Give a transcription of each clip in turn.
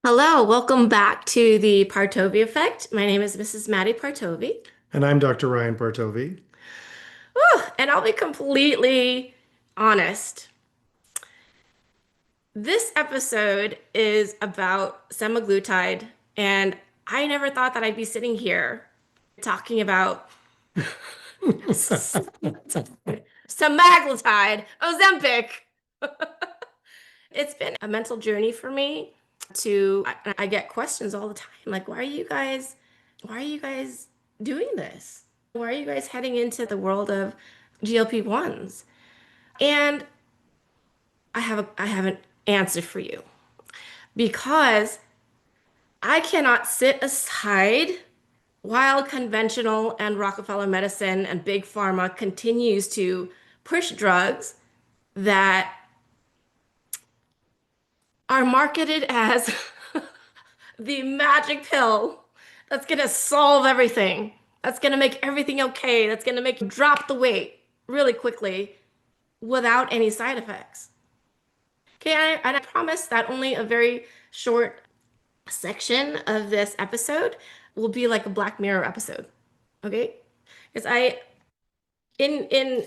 Hello, welcome back to the Partovi Effect. My name is Mrs. Madi Partovi. And I'm Dr. Ryan Partovi. Whew, and I'll be completely honest. This episode is about semaglutide, and I never thought that I'd be sitting here talking about semaglutide, Ozempic. It's been a mental journey for me I get questions all the time like why are you guys doing this? Why are you guys heading into the world of GLP-1s? And I have an answer for you because I cannot sit aside while conventional and Rockefeller medicine and big pharma continues to push drugs that are marketed as the magic pill that's gonna solve everything, that's gonna make everything okay, that's gonna make you drop the weight really quickly without any side effects. Okay, and I promise that only a very short section of this episode will be like a Black Mirror episode. Okay? Because in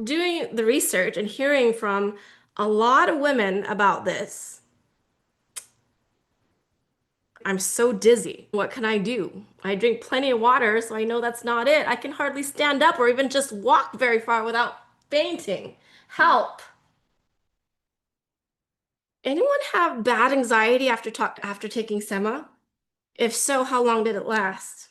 doing the research and hearing from a lot of women about this, I'm so dizzy. What can I do? I drink plenty of water, so I know that's not it. I can hardly stand up or even just walk very far without fainting. Help. Anyone have bad anxiety after taking Sema? If so, how long did it last?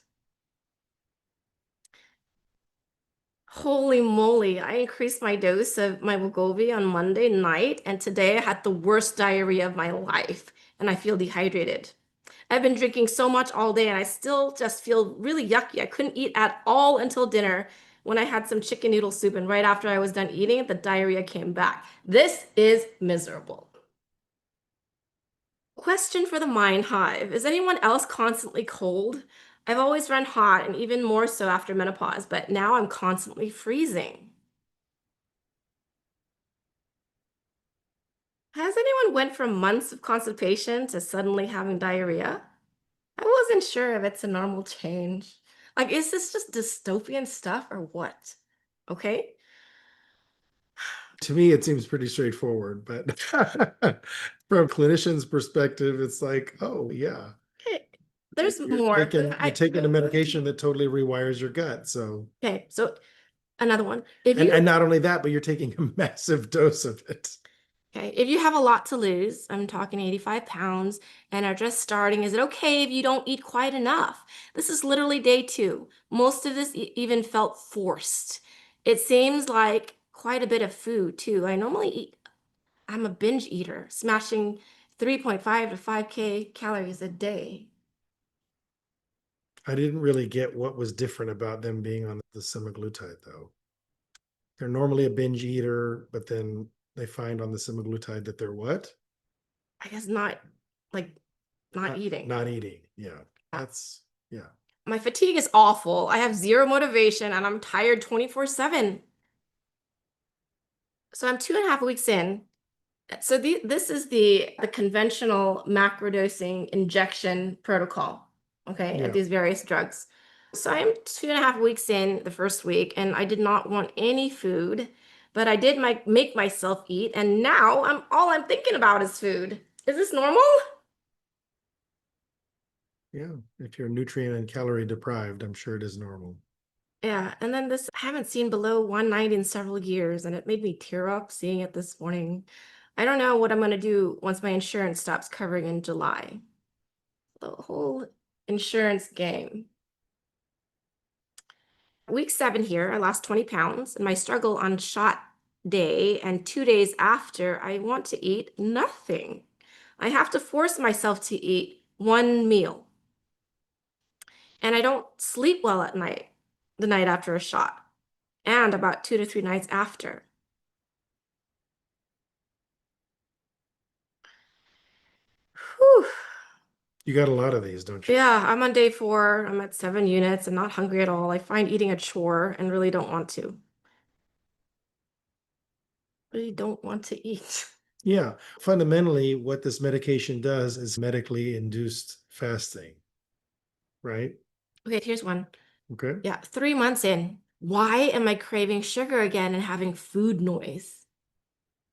Holy moly, I increased my dose of my Wegovy on Monday night, and today I had the worst diarrhea of my life, and I feel dehydrated. I've been drinking so much all day, and I still just feel really yucky. I couldn't eat at all until dinner when I had some chicken noodle soup, and right after I was done eating, the diarrhea came back. This is miserable. Question for the mind hive. Is anyone else constantly cold? I've always run hot and even more so after menopause, but now I'm constantly freezing. Has anyone went from months of constipation to suddenly having diarrhea? I wasn't sure if it's a normal change. Like, is this just dystopian stuff or what? Okay. To me, it seems pretty straightforward, but from a clinician's perspective, it's like, oh yeah, Okay. There's you're more. taking a medication that totally rewires your gut. So, Okay, so another one. If and you not only that, but you're taking a massive dose of it. Okay, if you have a lot to lose, I'm talking 85 pounds, and are just starting, is it okay if you don't eat quite enough? This is literally day two. Most of this even felt forced. It seems like quite a bit of food too. I'm a binge eater, smashing 3.5 to 5K calories a day. I didn't really get what was different about them being on the semaglutide, though. They're normally a binge eater, but then they find on the semaglutide that they're what? I guess not like not eating. Not eating. Yeah, that's yeah. My fatigue is awful. I have zero motivation and I'm tired 24/7. So I'm 2.5 weeks in. So this is the conventional macrodosing injection protocol, okay, of Yeah. these various drugs. So I'm 2.5 weeks in the first week, and I did not want any food, but I did make myself eat, and now I'm thinking about is food. Is this normal? Yeah, if you're nutrient and calorie deprived, I'm sure it is normal. Yeah, and then this, I haven't seen below 190 in several years, and it made me tear up seeing it this morning. I don't know what I'm gonna do once my insurance stops covering in July. The whole insurance game. Week 7 here, I lost 20 pounds, and my struggle on shot day and 2 days after, I want to eat nothing. I have to force myself to eat one meal, and I don't sleep well at night, the night after a shot, and about 2 to 3 nights after. Whew. You got a lot of these, don't you? Yeah, I'm on day 4. I'm at 7 units. I'm not hungry at all. I find eating a chore and really don't want to. Really don't want to eat. Yeah. Fundamentally, what this medication does is medically induced fasting, right? Okay, here's one. Okay. Yeah, 3 months in. Why am I craving sugar again and having food noise?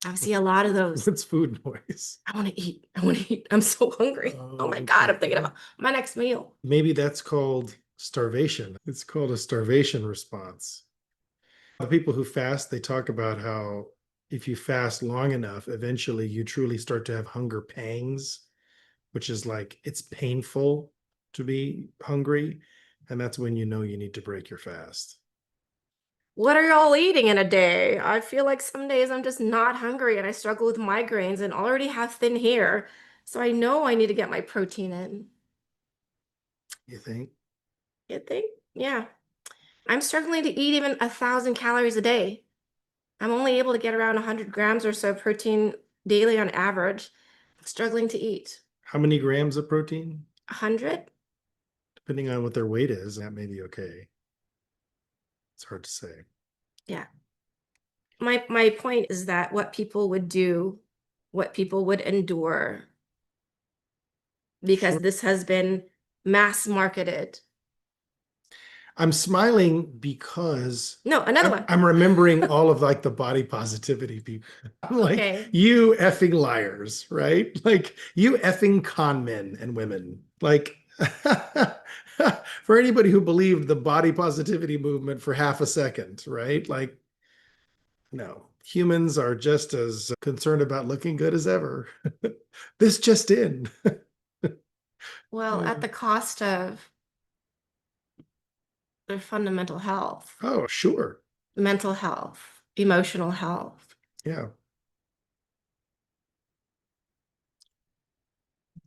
I see a lot of those. What's food noise? I want to eat. I want to eat. I'm so hungry. Oh my God, Okay. I'm thinking about my next meal. Maybe that's called starvation. It's called a starvation response. The people who fast, they talk about how if you fast long enough, eventually you truly start to have hunger pangs, which is like it's painful to be hungry. And that's when you know you need to break your fast. What are y'all eating in a day? I feel like some days I'm just not hungry and I struggle with migraines and already have thin hair. So I know I need to get my protein in. You think? You think? Yeah. I'm struggling to eat even 1,000 calories a day. I'm only able to get around 100 grams or so protein daily on average. Struggling to eat. How many grams of protein? 100? Depending on what their weight is, that may be okay. It's hard to say. Yeah. My point is that what people would do, what people would endure, because Sure. this has been mass marketed. I'm smiling because No, another I'm, one. I'm remembering all of like the body positivity people. I'm like, Okay. you effing liars, right? Like you effing con men and women. Like for anybody who believed the body positivity movement for half a second, right? Like, no, humans are just as concerned about looking good as ever. This just in. Well, at the cost of their fundamental health, Oh, sure. mental health, emotional health. Yeah.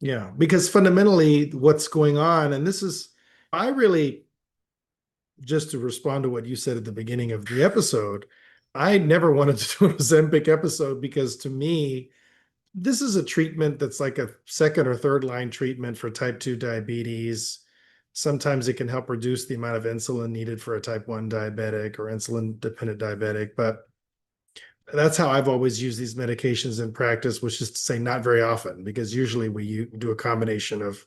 Yeah. Because fundamentally, what's going on, and this is, I really, just to respond to what you said at the beginning of the episode, I never wanted to do an Ozempic episode because to me, this is a treatment that's like a second or third line treatment for type 2 diabetes. Sometimes it can help reduce the amount of insulin needed for a type 1 diabetic or insulin dependent diabetic. But that's how I've always used these medications in practice, which is to say, not very often, because usually we do a combination of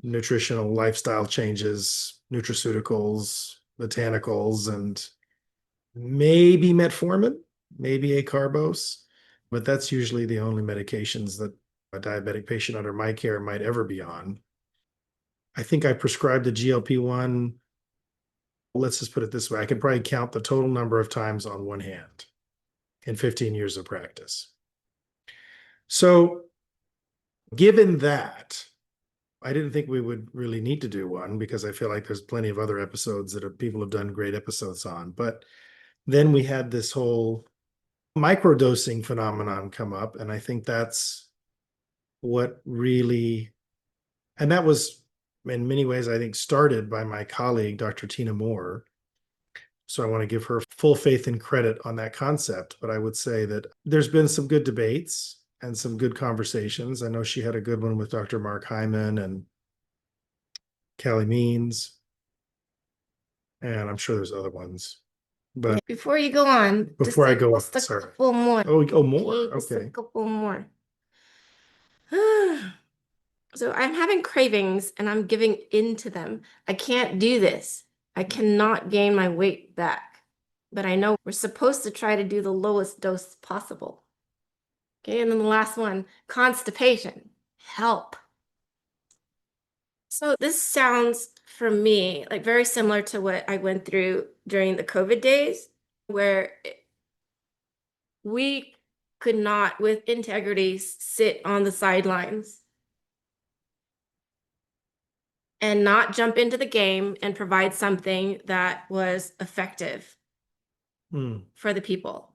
nutritional lifestyle changes, nutraceuticals, botanicals, and maybe metformin, maybe acarbose. But that's usually the only medications that a diabetic patient under my care might ever be on. I think I prescribed a GLP-1. Let's just put it this way. I can probably count the total number of times on one hand in 15 years of practice. So given that, I didn't think we would really need to do one because I feel like there's plenty of other episodes that people have done great episodes on. But then we had this whole microdosing phenomenon come up. And I think that's what really, and that was in many ways, I think, started by my colleague, Dr. Tina Moore. So I want to give her full faith and credit on that concept. But I would say that there's been some good debates and some good conversations. I know she had a good one with Dr. Mark Hyman and Callie Means, and I'm sure there's other ones. But Before you go on, before I go on, just a sorry. couple more. Oh, more. Okay, just a Okay. couple more. So I'm having cravings and I'm giving in to them. I can't do this. I cannot gain my weight back. But I know we're supposed to try to do the lowest dose possible. Okay, and then the last one, constipation. Help. So this sounds for me like very similar to what I went through during the COVID days, where we could not, with integrity, sit on the sidelines and not jump into the game and provide something that was effective for the people.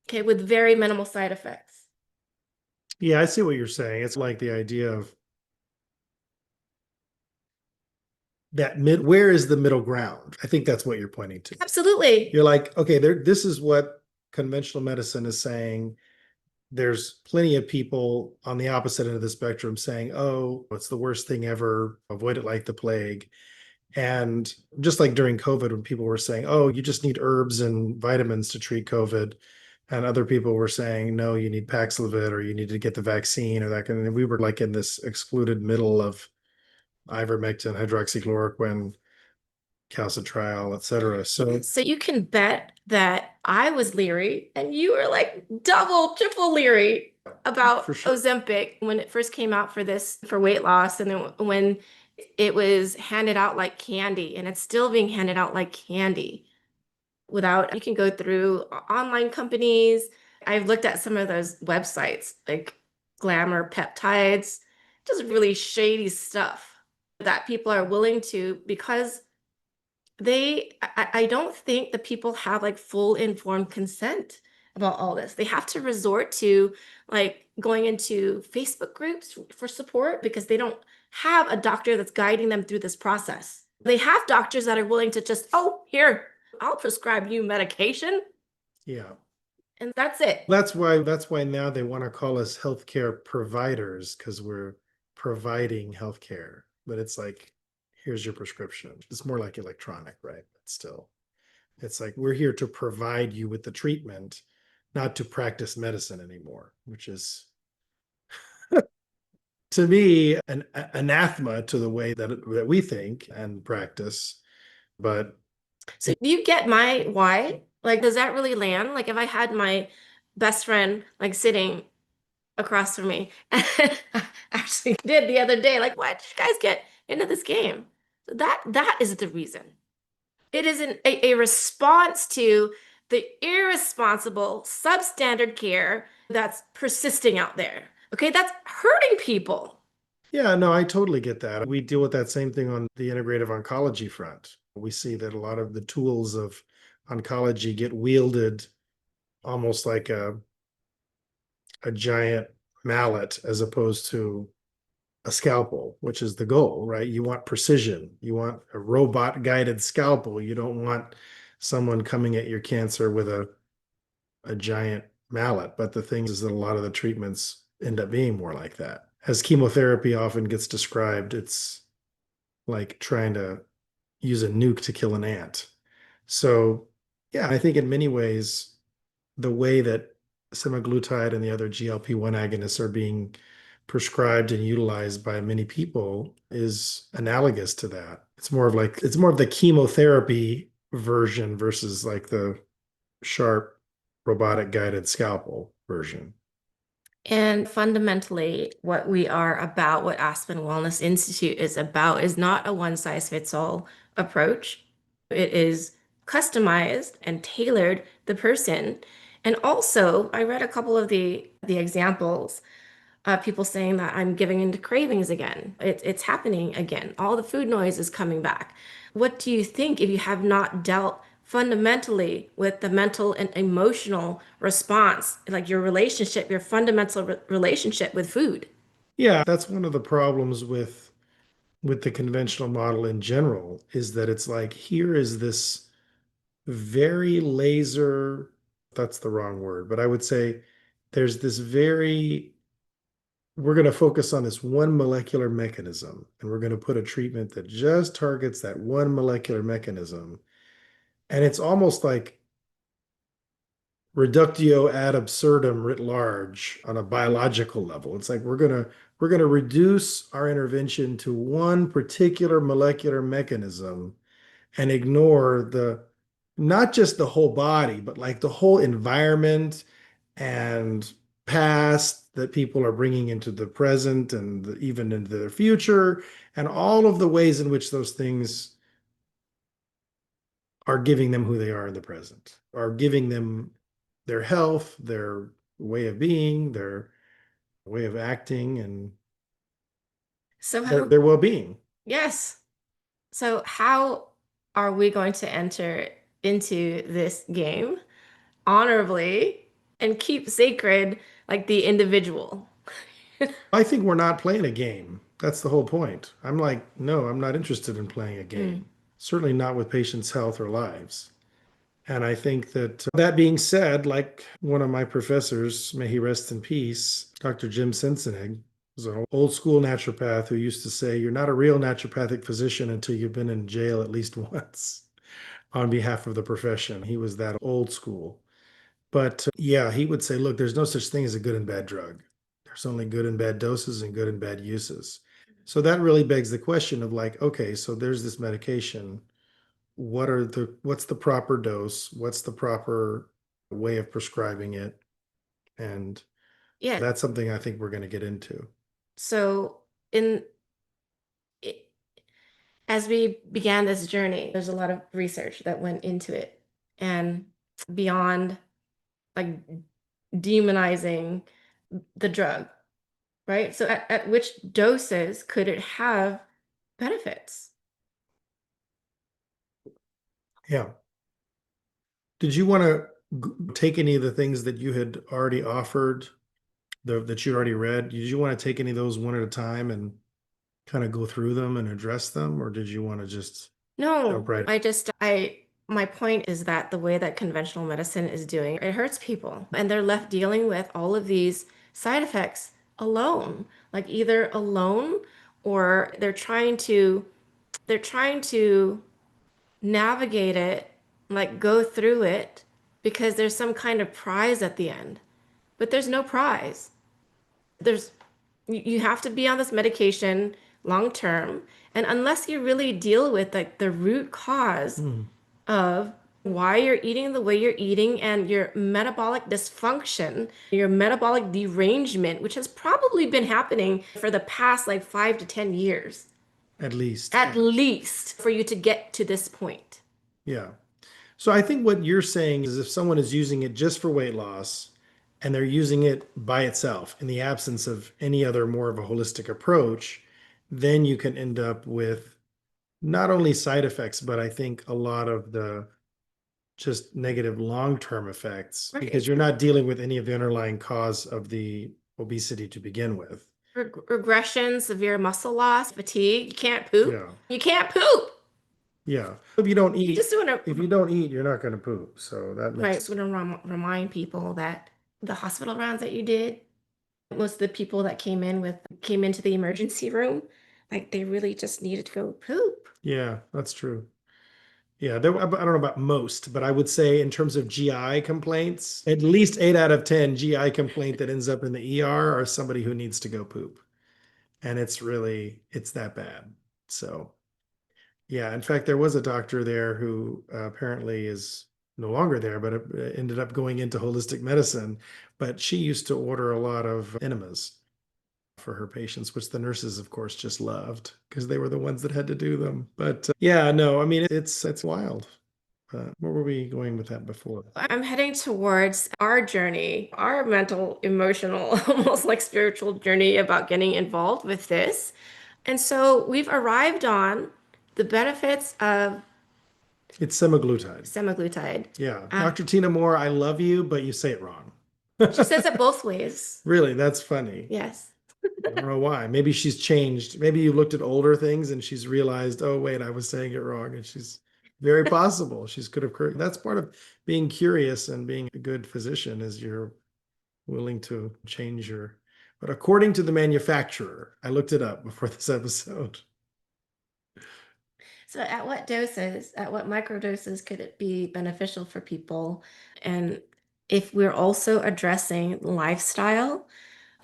Okay, with very minimal side effects. Yeah, I see what you're saying. It's like the idea of that where is the middle ground? I think that's what you're pointing to. Absolutely. You're like, okay, this is what conventional medicine is saying. There's plenty of people on the opposite end of the spectrum saying, oh, it's the worst thing ever. Avoid it like the plague. And just like during COVID, when people were saying, oh, you just need herbs and vitamins to treat COVID. And other people were saying, no, you need Paxlovid or you need to get the vaccine or that kind of thing. We were like in this excluded middle of ivermectin, hydroxychloroquine, calcitriol, et cetera. So So you can bet that I was leery and you were like double, triple leery for about sure. Ozempic when it first came out for this for weight loss, and then when it was handed out like candy, and it's still being handed out like candy without, you can go through online companies. I've looked at some of those websites like Glamour Peptides, just really shady stuff that people are willing to, because I don't think the people have like full informed consent about all this. They have to resort to like going into Facebook groups for support because they don't have a doctor that's guiding them through this process. They have doctors that are willing to just, oh, here, I'll prescribe you medication Yeah. and that's it. That's why now they want to call us healthcare providers because we're providing healthcare. But it's like, here's your prescription. It's more like electronic, right? But still, it's like we're here to provide you with the treatment, not to practice medicine anymore, which is to me an anathema to the way that we think and practice. But So do you get my why? Like, does that really land? Like, if I had my best friend like sitting across from me. Actually did the other day. Like, why did you guys get into this game? So that is the reason. It is a response to the irresponsible substandard care that's persisting out there. Okay, that's hurting people. yeah, no, I totally get that. We deal with that same thing on the integrative oncology front. We see that a lot of the tools of oncology get wielded almost like a giant mallet as opposed to a scalpel, which is the goal, right? You want precision. You want a robot guided scalpel. You don't want someone coming at your cancer with a giant mallet. But the thing is that a lot of the treatments end up being more like that. As chemotherapy often gets described, it's like trying to use a nuke to kill an ant. So, yeah, I think in many ways, the way that semaglutide and the other GLP-1 agonists are being prescribed and utilized by many people is analogous to that. It's more of the chemotherapy version versus like the sharp robotic guided scalpel version. And fundamentally, what we are about, what Aspen Wellness Institute is about, is not a one size fits all approach. It is customized and tailored the person. And also, I read a couple of the examples, people saying that I'm giving into cravings again. It's happening again. All the food noise is coming back. What do you think if you have not dealt fundamentally with the mental and emotional response, like your relationship, your fundamental relationship with food? Yeah, that's one of the problems with the conventional model in general is that it's like here is this very laser, that's the wrong word, but I would say there's this very, we're going to focus on this one molecular mechanism and we're going to put a treatment that just targets that one molecular mechanism. And it's almost like reductio ad absurdum writ large on a biological level. It's like we're going to reduce our intervention to one particular molecular mechanism and ignore the not just the whole body, but like the whole environment and past that people are bringing into the present and even into their future, and all of the ways in which those things are giving them who they are in the present, are giving them their health, their way of being, their way of acting, and So how, their well-being. yes. So how are we going to enter into this game honorably and keep sacred like the individual? I think we're not playing a game. That's the whole point. I'm like, no, I'm not interested in playing a Mm. game. Certainly not with patients' health or lives. And I think that that being said, like one of my professors, may he rest in peace, Dr. Jim Sensenig, was an old school naturopath who used to say, you're not a real naturopathic physician until you've been in jail at least once on behalf of the profession. He was that old school. But yeah, he would say, look, there's no such thing as a good and bad drug. There's only good and bad doses and good and bad uses. So that really begs the question of like, okay, so there's this medication. What's the proper dose? What's the proper way of prescribing it? And Yeah. that's something I think we're going to get into. So in i- as we began this journey, there's a lot of research that went into it. And beyond like demonizing the drug, right? So at which doses could it have benefits? Yeah. Did you want to take any of the things that you had already offered, that you already read? Did you want to take any of those one at a time and kind of go through them and address them, or did you want to just jump No, right? my point is that the way that conventional medicine is doing, it hurts people and they're left dealing with all of these side effects alone, like either alone or they're trying to navigate it, like go through it because there's some kind of prize at the end. But there's no prize. There's you have to be on this medication long term, and unless you really deal with like the root cause Hmm. of why you're eating the way you're eating and your metabolic dysfunction, your metabolic derangement, which has probably been happening for the past like 5 to 10 years, At least. at least for you to get to this point. Yeah. So I think what you're saying is if someone is using it just for weight loss and they're using it by itself in the absence of any other more of a holistic approach, then you can end up with not only side effects, but I think a lot of the just negative long-term effects because Right. you're not dealing with any of the underlying cause of the obesity to begin with. Regression, severe muscle loss, fatigue. You can't poop. Yeah. You can't poop. Yeah. If you don't You just eat, want to, if you don't eat, you're not going to poop. So that right? makes, Just want to remind people that the hospital rounds that you did, most of the people that came into the emergency room, like they really just needed to go poop. yeah, that's true. Yeah, I don't know about most, but I would say in terms of GI complaints, at least 8 out of 10 GI complaint that ends up in the ER are somebody who needs to go poop. And it's that bad. So, yeah, in fact, there was a doctor there who apparently is no longer there, but ended up going into holistic medicine. But she used to order a lot of enemas for her patients, which the nurses, of course, just loved because they were the ones that had to do them. But yeah, no, I mean, it's wild. Where were we going with that before? I'm heading towards our journey, our mental, emotional, almost like spiritual journey about getting involved with this. And so we've arrived on the benefits of It's semaglutide. semaglutide. Yeah. Uh, Dr. Tina Moore, I love you, but you say it wrong. she says it both ways. Really, that's funny. Yes. I don't know why. Maybe she's changed. Maybe you looked at older things and she's realized, oh, wait, I was saying it wrong. And she's very possible. She's could have correct. That's part of being curious and being a good physician is you're willing to change your. But according to the manufacturer, I looked it up before this episode. So at what doses, at what microdoses could it be beneficial for people? And if we're also addressing lifestyle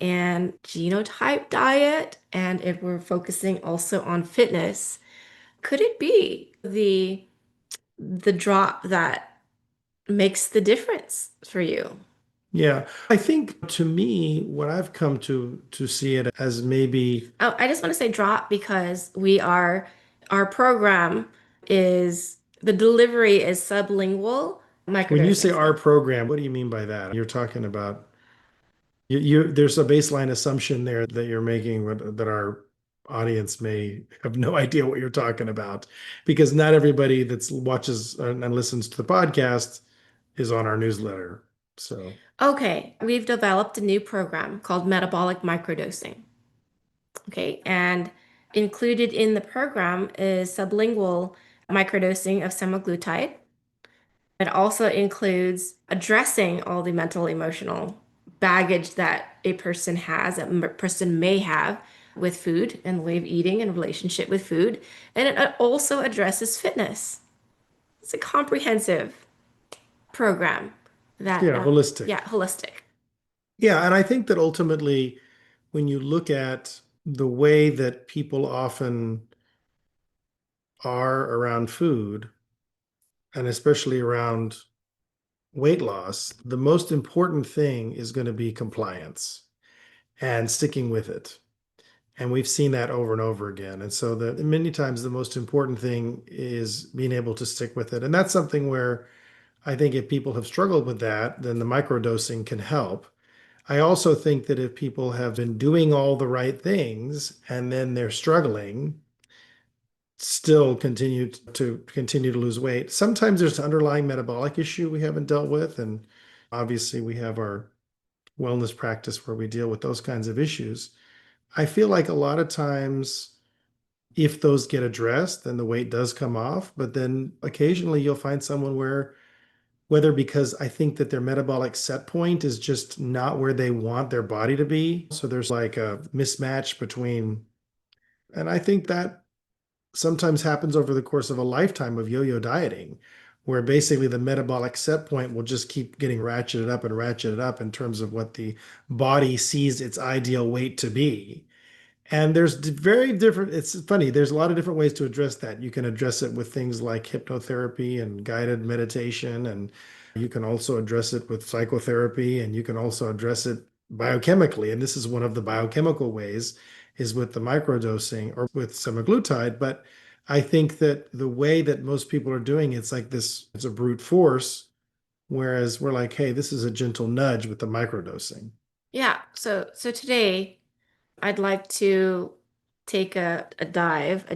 and genotype diet, and if we're focusing also on fitness, could it be the drop that makes the difference for you? Yeah, I think to me, what I've come to see it as maybe Oh, I just want to say drop because our program is the delivery is sublingual when you say microdosing. our program, what do you mean by that? You're talking about there's a baseline assumption there that you're making that our audience may have no idea what you're talking about because not everybody that watches and listens to the podcast is on our newsletter. So, Okay, we've developed a new program called Metabolic Microdosing. Okay, and included in the program is sublingual microdosing of semaglutide. It also includes addressing all the mental, emotional baggage that a person has, that a person may have with food and the way of eating and relationship with food. And it also addresses fitness. It's a comprehensive program. that, Yeah, holistic. yeah, holistic. Yeah, and I think that ultimately, when you look at the way that people often are around food, and especially around weight loss, the most important thing is going to be compliance and sticking with it. And we've seen that over and over again. And so the many times the most important thing is being able to stick with it. And that's something where I think if people have struggled with that, then the microdosing can help. I also think that if people have been doing all the right things and then they're struggling, still continue to lose weight. Sometimes there's an underlying metabolic issue we haven't dealt with, and obviously we have our wellness practice where we deal with those kinds of issues. I feel like a lot of times if those get addressed, then the weight does come off, but then occasionally you'll find someone where whether because I think that their metabolic set point is just not where they want their body to be. So there's like a mismatch between, and I think that sometimes happens over the course of a lifetime of yo-yo dieting, where basically the metabolic set point will just keep getting ratcheted up and ratcheted up in terms of what the body sees its ideal weight to be. And there's very different, it's funny, there's a lot of different ways to address that. You can address it with things like hypnotherapy and guided meditation, and you can also address it with psychotherapy, and you can also address it biochemically. And this is one of the biochemical ways is with the microdosing or with semaglutide. But I think that the way that most people are doing it's like this, it's a brute force, whereas we're like, hey, this is a gentle nudge with the microdosing. Yeah. So today I'd like to take a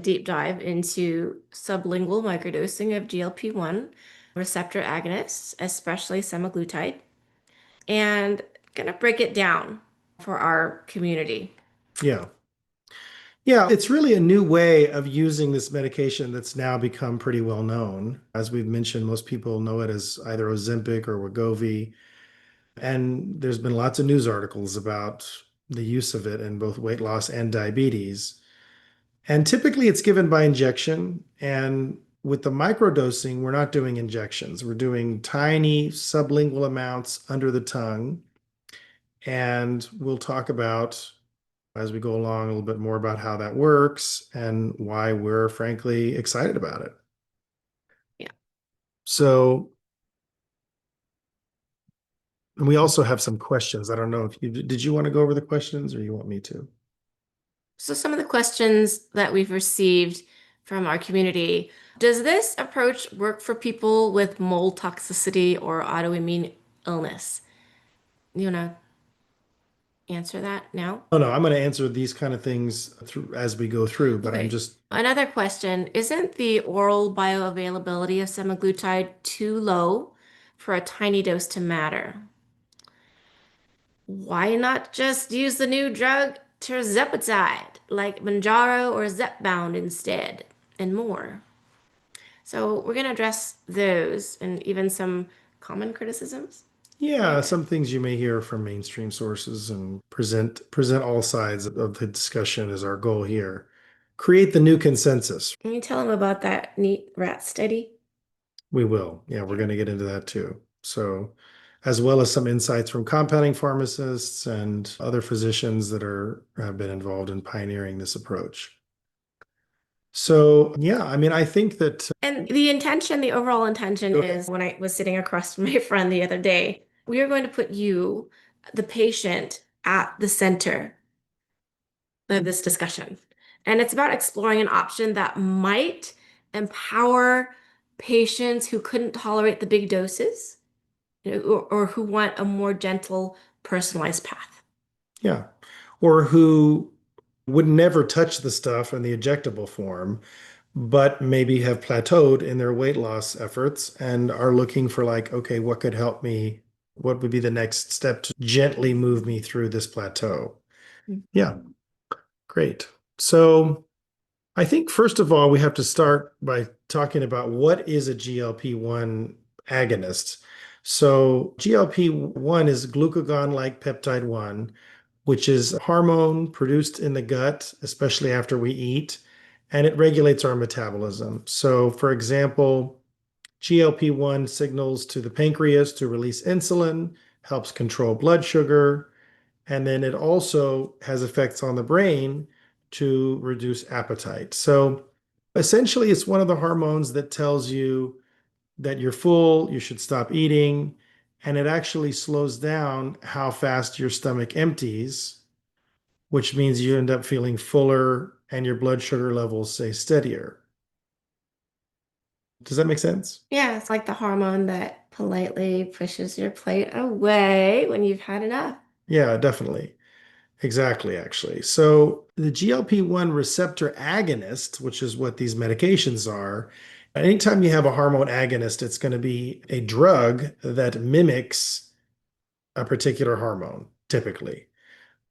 deep dive into sublingual microdosing of GLP-1 receptor agonists, especially semaglutide, and gonna break it down for our community. Yeah. Yeah, it's really a new way of using this medication that's now become pretty well known. As we've mentioned, most people know it as either Ozempic or Wegovy. And there's been lots of news articles about the use of it in both weight loss and diabetes. And typically it's given by injection. And with the microdosing, we're not doing injections. We're doing tiny sublingual amounts under the tongue. And we'll talk about as we go along a little bit more about how that works and why we're frankly excited about it. Yeah. So, and we also have some questions. I don't know if you did you want to go over the questions or you want me to? So some of the questions that we've received from our community, does this approach work for people with mold toxicity or autoimmune illness? You wanna answer that now? Oh no, I'm going to answer these kind of things through as we go through, but I'm Okay. just Another question, isn't the oral bioavailability of semaglutide too low for a tiny dose to matter? Why not just use the new drug Tirzepatide, like Manjaro or Zepbound instead, and more? So we're going to address those and even some common criticisms. yeah, Okay. some things you may hear from mainstream sources and present all sides of the discussion is our goal here. Create the new consensus. Can you tell them about that neat rat study? We will. Yeah, we're Okay. going to get into that too. So, as well as some insights from compounding pharmacists and other physicians that have been involved in pioneering this approach. So, yeah, I mean, I think that And the intention, the overall intention go ahead. is when I was sitting across from my friend the other day, we are going to put you, the patient, at the center of this discussion. And it's about exploring an option that might empower patients who couldn't tolerate the big doses, or who want a more gentle, personalized path. Yeah. Or who would never touch the stuff in the injectable form, but maybe have plateaued in their weight loss efforts and are looking for like, okay, what could help me? What would be the next step to gently move me through this plateau? Yeah, great. So I think first of all, we have to start by talking about what is a GLP-1 agonist. So GLP-1 is glucagon-like peptide 1, which is a hormone produced in the gut, especially after we eat, and it regulates our metabolism. So for example, GLP-1 signals to the pancreas to release insulin, helps control blood sugar, and then it also has effects on the brain to reduce appetite. So essentially, it's one of the hormones that tells you that you're full, you should stop eating, and it actually slows down how fast your stomach empties, which means you end up feeling fuller and your blood sugar levels stay steadier. Does that make sense? Yeah, it's like the hormone that politely pushes your plate away when you've had enough. Yeah, definitely. Exactly, actually. So the GLP-1 receptor agonist, which is what these medications are, anytime you have a hormone agonist, it's going to be a drug that mimics a particular hormone, typically.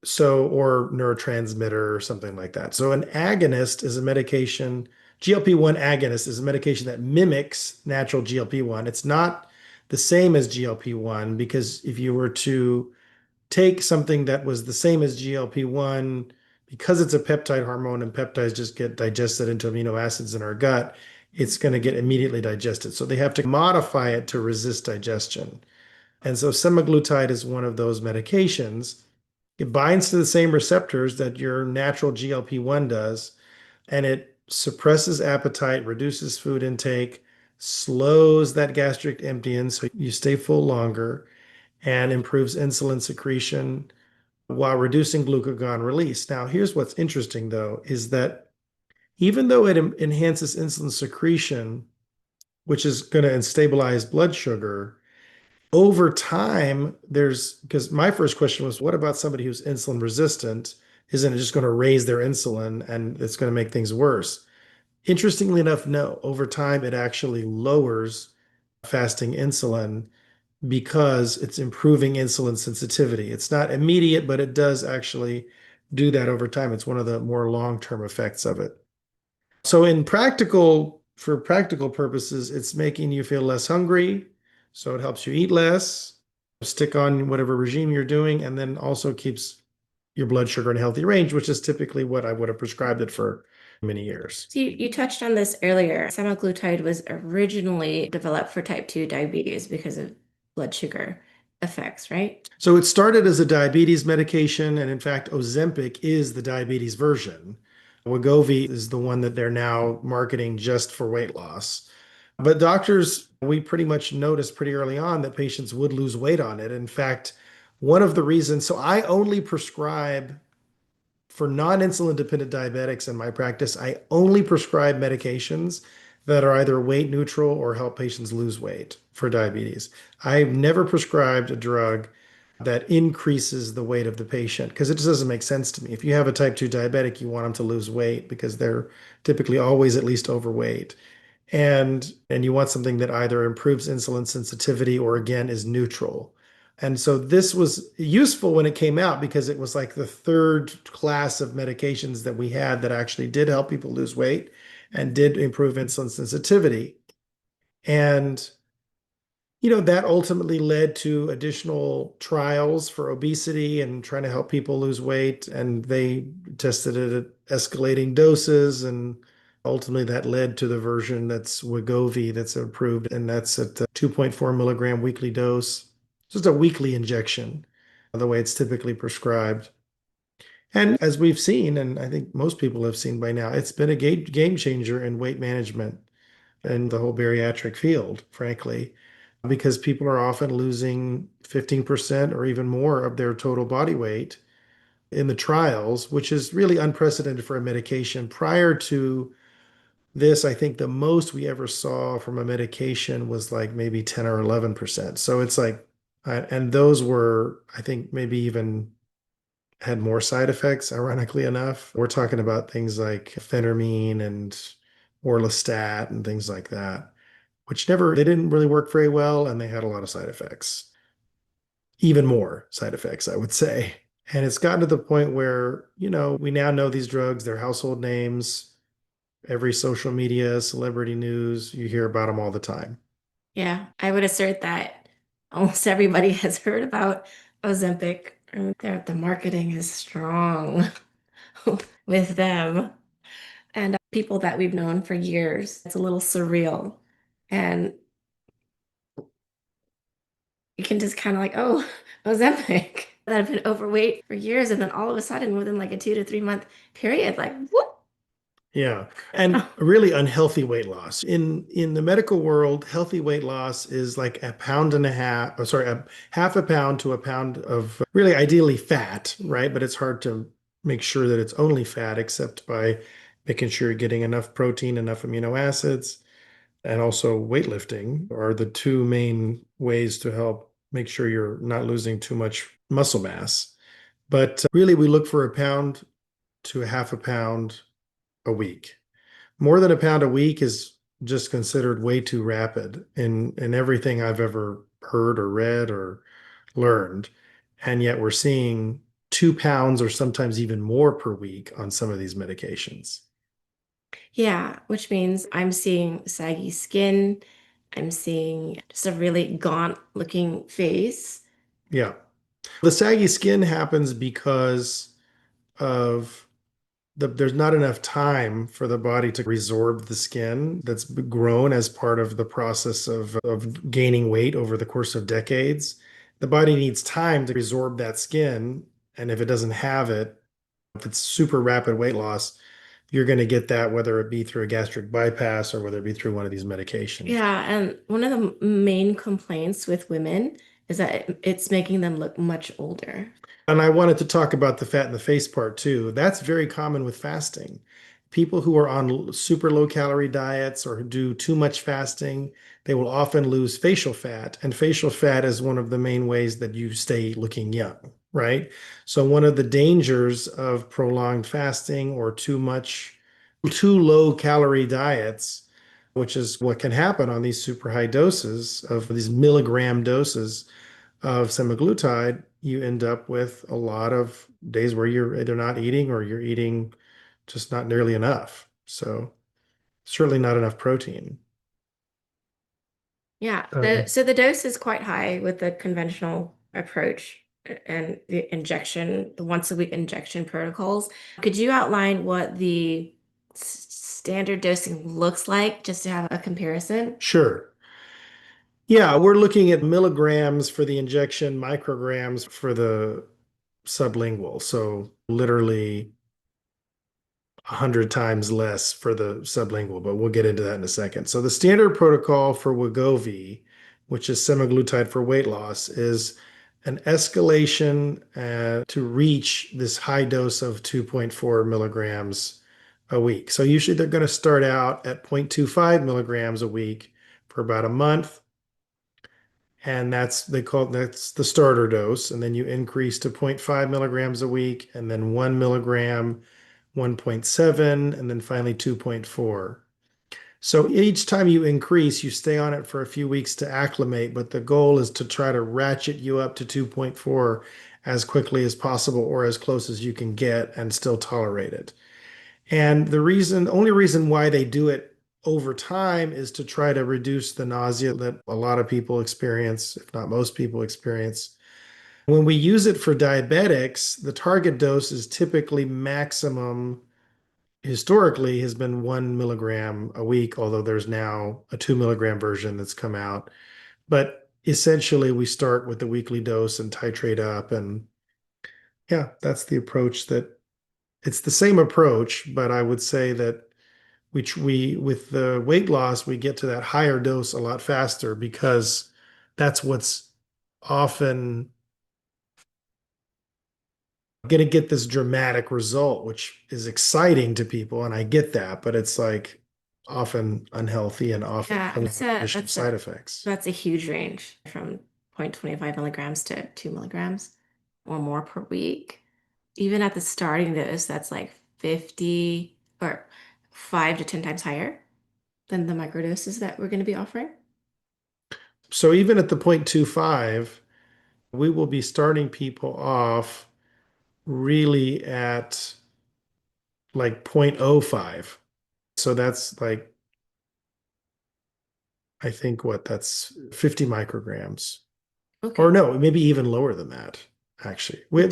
So, or neurotransmitter or something like that. So an agonist is a medication, GLP-1 agonist is a medication that mimics natural GLP-1. It's not the same as GLP-1 because if you were to take something that was the same as GLP-1, because it's a peptide hormone and peptides just get digested into amino acids in our gut, it's going to get immediately digested. So they have to modify it to resist digestion. And so semaglutide is one of those medications. It binds to the same receptors that your natural GLP-1 does, and it suppresses appetite, reduces food intake, slows that gastric emptying so you stay full longer, and improves insulin secretion while reducing glucagon release. Now, here's what's interesting though, is that even though it enhances insulin secretion, which is going to stabilize blood sugar, over time, because my first question was, what about somebody who's insulin resistant? Isn't it just going to raise their insulin and it's going to make things worse? Interestingly enough, no. Over time, it actually lowers fasting insulin because it's improving insulin sensitivity. It's not immediate, but it does actually do that over time. It's one of the more long-term effects of it. So for practical purposes, it's making you feel less hungry. So it helps you eat less, stick on whatever regime you're doing, and then also keeps your blood sugar in a healthy range, which is typically what I would have prescribed it for many years. So you touched on this earlier. Semaglutide was originally developed for type 2 diabetes because of blood sugar effects, right? So it started as a diabetes medication, and in fact, Ozempic is the diabetes version. Wegovy is the one that they're now marketing just for weight loss. But doctors, we pretty much noticed pretty early on that patients would lose weight on it. In fact, one of the reasons, so I only prescribe for non-insulin dependent diabetics in my practice, I only prescribe medications that are either weight neutral or help patients lose weight for diabetes. I've never prescribed a drug that increases the weight of the patient because it just doesn't make sense to me. If you have a type 2 diabetic, you want them to lose weight because they're typically always at least overweight. And you want something that either improves insulin sensitivity or again is neutral. And so this was useful when it came out because it was like the third class of medications that we had that actually did help people lose weight and did improve insulin sensitivity. And that ultimately led to additional trials for obesity and trying to help people lose weight. And they tested it at escalating doses. And ultimately, that led to the version that's Wegovy that's approved. And that's at the 2.4 milligram weekly dose. Just a weekly injection, the way it's typically prescribed. And as we've seen, and I think most people have seen by now, it's been a game changer in weight management and the whole bariatric field, frankly, because people are often losing 15% or even more of their total body weight in the trials, which is really unprecedented for a medication. Prior to this, I think the most we ever saw from a medication was like maybe 10 or 11%. So it's like, and those were, I think, maybe even had more side effects, ironically enough. We're talking about things like phentermine and orlistat and things like that, which they didn't really work very well and they had a lot of side effects, even more side effects, I would say. And it's gotten to the point where, we now know these drugs, they're household names. Every social media, celebrity news, you hear about them all the time. Yeah, I would assert that almost everybody has heard about Ozempic. The marketing is strong with them. And people that we've known for years, it's a little surreal. And You can just kind of like, oh, Ozempic that have been overweight for years, and then all of a sudden, within like a 2 to 3 month period, like whoop. Yeah. And really unhealthy weight loss. In the medical world, healthy weight loss is like a pound and a half, or sorry, a half a pound to a pound of really ideally fat, right? But it's hard to make sure that it's only fat, except by making sure you're getting enough protein, enough amino acids, and also weightlifting are the two main ways to help make sure you're not losing too much muscle mass. But really, we look for a pound to a half a pound a week. More than a pound a week is just considered way too rapid in everything I've ever heard or read or learned. And yet we're seeing 2 pounds or sometimes even more per week on some of these medications. Yeah, which means I'm seeing saggy skin. I'm seeing just a really gaunt looking face. Yeah. The saggy skin happens because of there's not enough time for the body to resorb the skin that's grown as part of the process of gaining weight over the course of decades. The body needs time to resorb that skin. And if it doesn't have it, if it's super rapid weight loss, you're going to get that whether it be through a gastric bypass or whether it be through one of these medications. Yeah, and one of the main complaints with women is that it's making them look much older. And I wanted to talk about the fat in the face part too. That's very common with fasting. People who are on super low calorie diets or who do too much fasting, they will often lose facial fat. And facial fat is one of the main ways that you stay looking young, right? So one of the dangers of prolonged fasting or too low calorie diets, which is what can happen on these super high doses of these milligram doses of semaglutide, you end up with a lot of days where you're either not eating or you're eating just not nearly enough. So certainly not enough protein. Yeah, Um, so the dose is quite high with the conventional approach and the injection, the once a week injection protocols. Could you outline what the standard dosing looks like just to have a comparison? sure. Yeah, we're looking at milligrams for the injection, micrograms for the sublingual. So literally 100 times less for the sublingual, but we'll get into that in a second. So the standard protocol for Wegovy, which is semaglutide for weight loss, is an escalation to reach this high dose of 2.4 milligrams a week. So usually they're going to start out at 0.25 milligrams a week for about a month. And that's the starter dose. And then you increase to zero point 0.5 milligrams a week, and then 1 milligram, 1.7, and then finally 2.4. So each time you increase, you stay on it for a few weeks to acclimate, but the goal is to try to ratchet you up to 2.4 as quickly as possible or as close as you can get and still tolerate it. And only reason why they do it over time is to try to reduce the nausea that a lot of people experience, if not most people experience. When we use it for diabetics, the target dose is typically maximum, historically, has been 1 milligram a week, although there's now a 2 milligram version that's come out. But essentially, we start with the weekly dose and titrate up. And yeah, that's the approach that it's the same approach, but I would say that which we with the weight loss we get to that higher dose a lot faster because that's what's often going to get this dramatic result, which is exciting to people, and I get that, but it's like often unhealthy and often Yeah, a lot of additional that's side effects. a huge range from 0.25 milligrams to 2 milligrams or more per week. Even at the starting dose, that's like 50 or 5 to 10 times higher than the microdoses that we're going to be offering. So even at the 0.25, we will be starting people off really at like 0.05. So that's like, I think what that's 50 micrograms. Or Okay. no, maybe even lower than that, actually. Between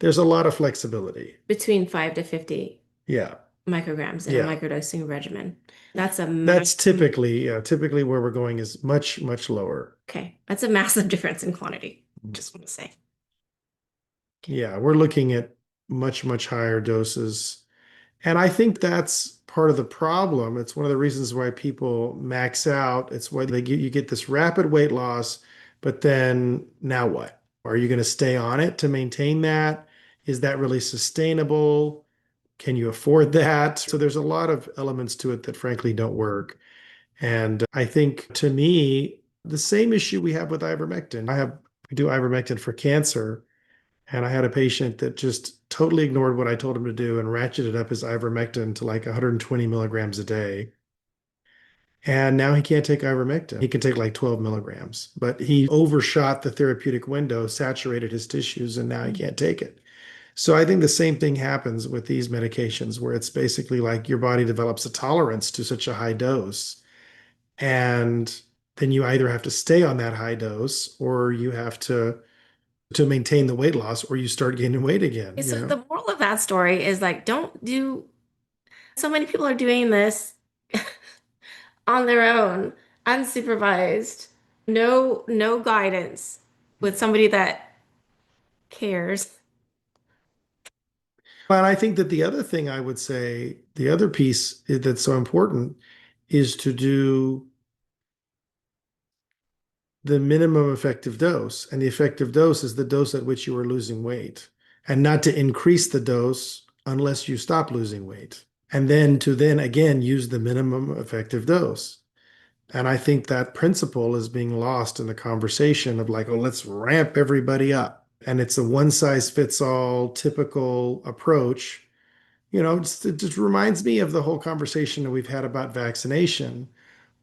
There's a lot of flexibility. between 5 to 50 Yeah. micrograms in a Yeah. microdosing regimen. That's a That's maximum. typically, yeah, typically where we're going is much, much lower. Okay, that's a massive difference in quantity. Just want to say. Okay. Yeah, we're looking at much, much higher doses. And I think that's part of the problem. It's one of the reasons why people max out. It's why you get this rapid weight loss, but then now what? Are you going to stay on it to maintain that? Is that really sustainable? Can you afford that? So there's a lot of elements to it that frankly don't work. And I think to me, the same issue we have with ivermectin. We do ivermectin for cancer. And I had a patient that just totally ignored what I told him to do and ratcheted up his ivermectin to like 120 milligrams a day. And now he can't take ivermectin. He can take like 12 milligrams, but he overshot the therapeutic window, saturated his tissues, and now he can't take it. So I think the same thing happens with these medications, where it's basically like your body develops a tolerance to such a high dose. And then you either have to stay on that high dose or you have to maintain the weight loss or you start gaining weight again, Okay, you so know? the moral of that story is like, don't do, so many people are doing this on their own, unsupervised, no guidance with somebody that cares. But I think that the other thing I would say, the other piece that's so important is to do the minimum effective dose. And the effective dose is the dose at which you are losing weight, and not to increase the dose unless you stop losing weight. And then to then again use the minimum effective dose. And I think that principle is being lost in the conversation of like, oh, let's ramp everybody up. And it's a one size fits all typical approach. It just reminds me of the whole conversation that we've had about vaccination,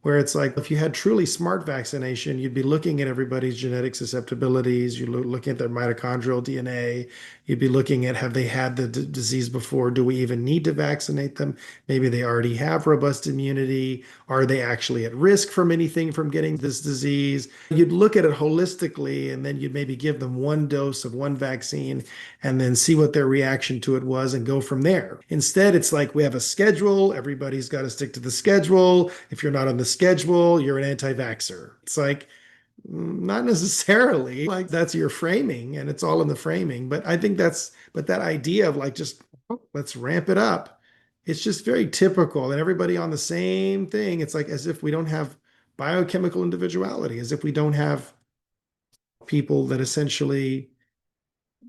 where it's like if you had truly smart vaccination, you'd be looking at everybody's genetic susceptibilities, you're looking at their mitochondrial DNA, you'd be looking at have they had the disease before? Do we even need to vaccinate them? Maybe they already have robust immunity. Are they actually at risk from anything from getting this disease? You'd look at it holistically and then you'd maybe give them one dose of one vaccine and then see what their reaction to it was and go from there. Instead, it's like we have a schedule, everybody's got to stick to the schedule. If you're not on the schedule, you're an anti-vaxxer. It's like, not necessarily like that's your framing and it's all in the framing. But I think but that idea of like just let's ramp it up, it's just very typical and everybody on the same thing. It's like as if we don't have biochemical individuality, as if we don't have people that essentially,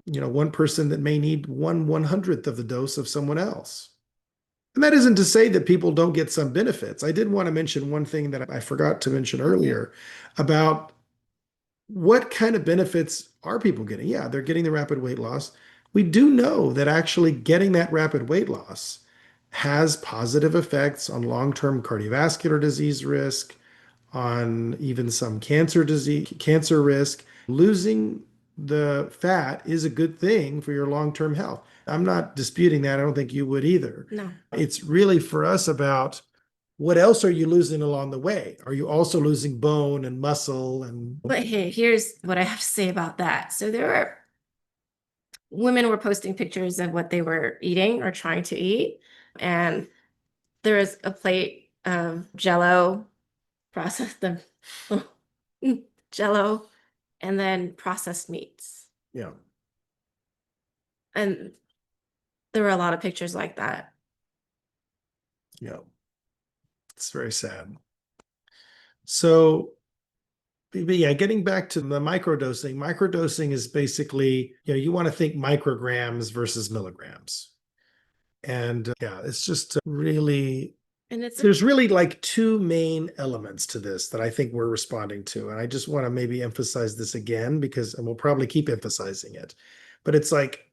one person that may need 1/100th of the dose of someone else. And that isn't to say that people don't get some benefits. I did want to mention one thing that I forgot to mention earlier about what kind of benefits are people getting? Yeah, they're getting the rapid weight loss. We do know that actually getting that rapid weight loss has positive effects on long-term cardiovascular disease risk, on even some cancer risk. Losing the fat is a good thing for your long-term health. I'm not disputing that. I don't think you would either. No. It's really for us about what else are you losing along the way? Are you also losing bone and muscle and But hey, here's what I have to say about that. So there are women were posting pictures of what they were eating or trying to eat. And there was a plate of Jello, processed them, Jello, and then processed meats. yeah, And there were a lot of pictures like that. yeah. It's very sad. So, but yeah, getting back to the microdosing is basically, you want to think micrograms versus milligrams. And yeah, it's just really, And it's there's really like two main elements to this that I think we're responding to. And I just want to maybe emphasize this again and we'll probably keep emphasizing it. But it's like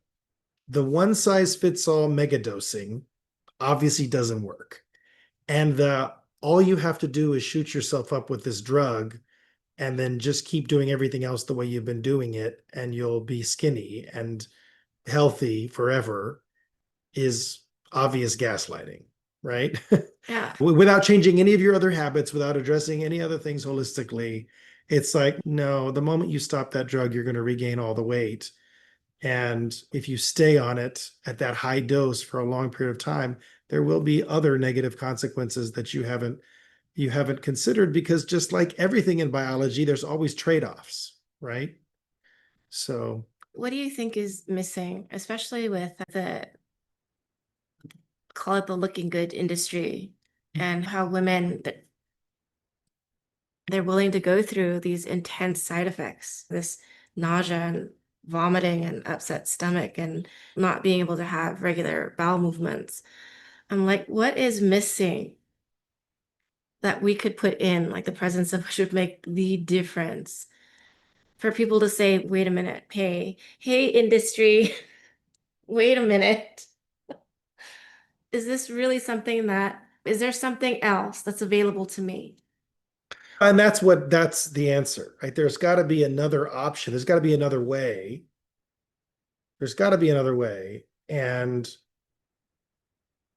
the one size fits all megadosing obviously doesn't work. And all you have to do is shoot yourself up with this drug and then just keep doing everything else the way you've been doing it, and you'll be skinny and healthy forever is obvious gaslighting, right? yeah. Without changing any of your other habits, without addressing any other things holistically, it's like, no, the moment you stop that drug, you're going to regain all the weight. And if you stay on it at that high dose for a long period of time, there will be other negative consequences that you haven't considered, because just like everything in biology, there's always trade-offs, right? So What do you think is missing, especially with the, call it the looking good industry, and how women that they're willing to go through these intense side effects, this nausea and vomiting and upset stomach and not being able to have regular bowel movements. I'm like, what is missing that we could put in, like the presence of which would make the difference for people to say, wait a minute, hey, industry, wait a minute. Is this really something is there something else that's available to me? and that's the answer, right? There's got to be another option. There's got to be another way. There's got to be another way. And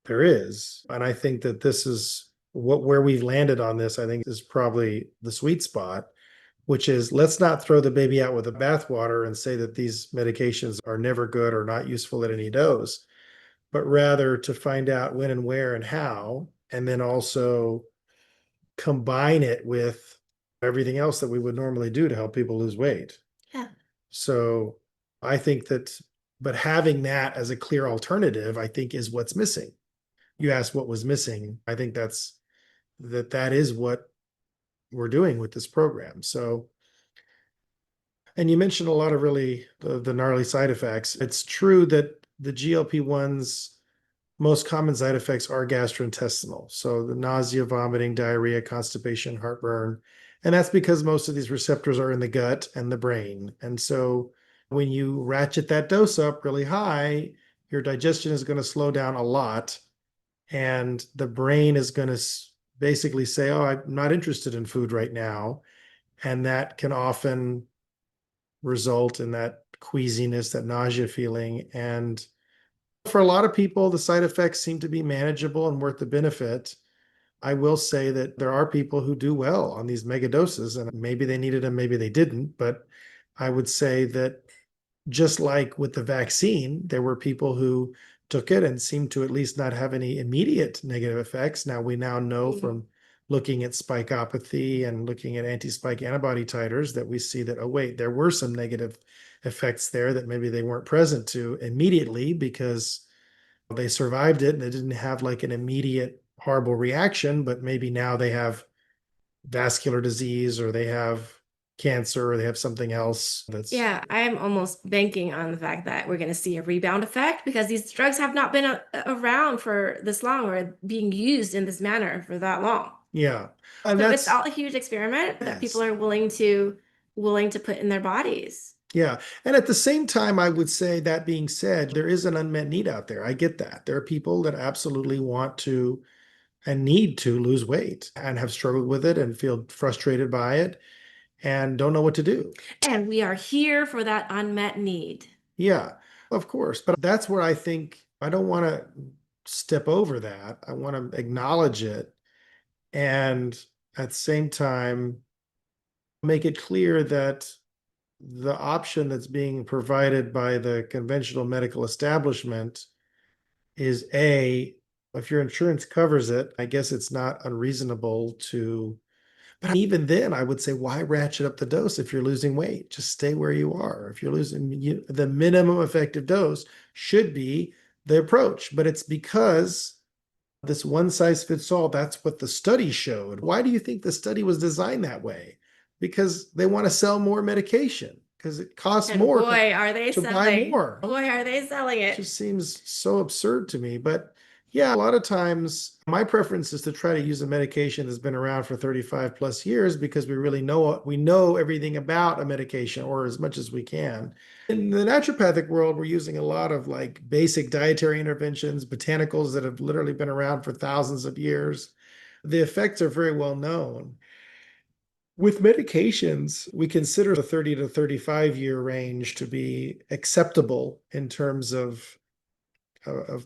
there is. And I think that this is where we've landed on this, I think is probably the sweet spot, which is, let's not throw the baby out with the bathwater and say that these medications are never good or not useful at any dose, but rather to find out when and where and how, and then also combine it with everything else that we would normally do to help people lose weight. Yeah. So I think that, but having that as a clear alternative, I think is what's missing. You asked what was missing. I think that is what we're doing with this program. So, and you mentioned a lot of really the gnarly side effects. It's true that the GLP-1s, most common side effects are gastrointestinal. So the nausea, vomiting, diarrhea, constipation, heartburn. And that's because most of these receptors are in the gut and the brain. And so when you ratchet that dose up really high, your digestion is going to slow down a lot. And the brain is going to basically say, oh, I'm not interested in food right now. And that can often result in that queasiness, that nausea feeling. And for a lot of people, the side effects seem to be manageable and worth the benefit. I will say that there are people who do well on these mega doses, and maybe they needed them, maybe they didn't. But I would say that just like with the vaccine, there were people who took it and seemed to at least not have any immediate negative effects. Now we now know from looking at spikeopathy and looking at anti-spike antibody titers that we see that, oh, wait, there were some negative effects there that maybe they weren't present to immediately because they survived it and they didn't have like an immediate horrible reaction, but maybe now they have vascular disease or they have cancer or they have something else that's. Yeah, I'm almost banking on the fact that we're going to see a rebound effect because these drugs have not been around for this long or being used in this manner for that long. Yeah. And So it's that's, all a huge experiment that people yes. are willing to put in their bodies. Yeah. And at the same time, I would say, that being said, there is an unmet need out there. I get that. There are people that absolutely want to and need to lose weight and have struggled with it and feel frustrated by it and don't know what to do. And we are here for that unmet need. Yeah, of course. But that's where I think I don't want to step over that. I want to acknowledge it and at the same time make it clear that the option that's being provided by the conventional medical establishment is if your insurance covers it, I guess it's not unreasonable to, but even then, I would say, why ratchet up the dose if you're losing weight? Just stay where you are. If you're losing, the minimum effective dose should be the approach, but it's because this one size fits all, that's what the study showed. Why do you think the study was designed that way? Because they want to sell more medication because it costs And more boy, are they to buy selling. more. Boy, are they selling It it. just seems so absurd to me. But yeah, a lot of times my preference is to try to use a medication that's been around for 35 plus years because we know everything about a medication, or as much as we can. In the naturopathic world, we're using a lot of like basic dietary interventions, botanicals that have literally been around for thousands of years. The effects are very well known. With medications, we consider the 30 to 35-year range to be acceptable in terms of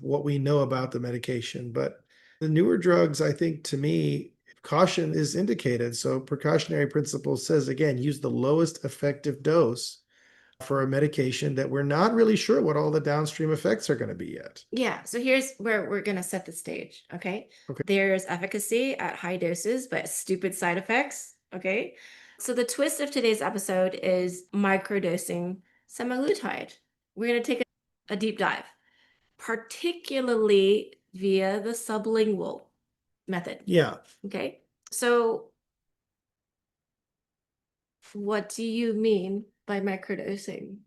what we know about the medication. But the newer drugs, I think, to me, caution is indicated. So precautionary principle says, again, use the lowest effective dose for a medication that we're not really sure what all the downstream effects are going to be yet. Yeah, so here's where we're going to set the stage, okay? There's efficacy at high doses, but stupid side effects, okay? So the twist of today's episode is microdosing semaglutide. We're going to take a deep dive, particularly via the sublingual method. Yeah. Okay. So what do you mean by microdosing?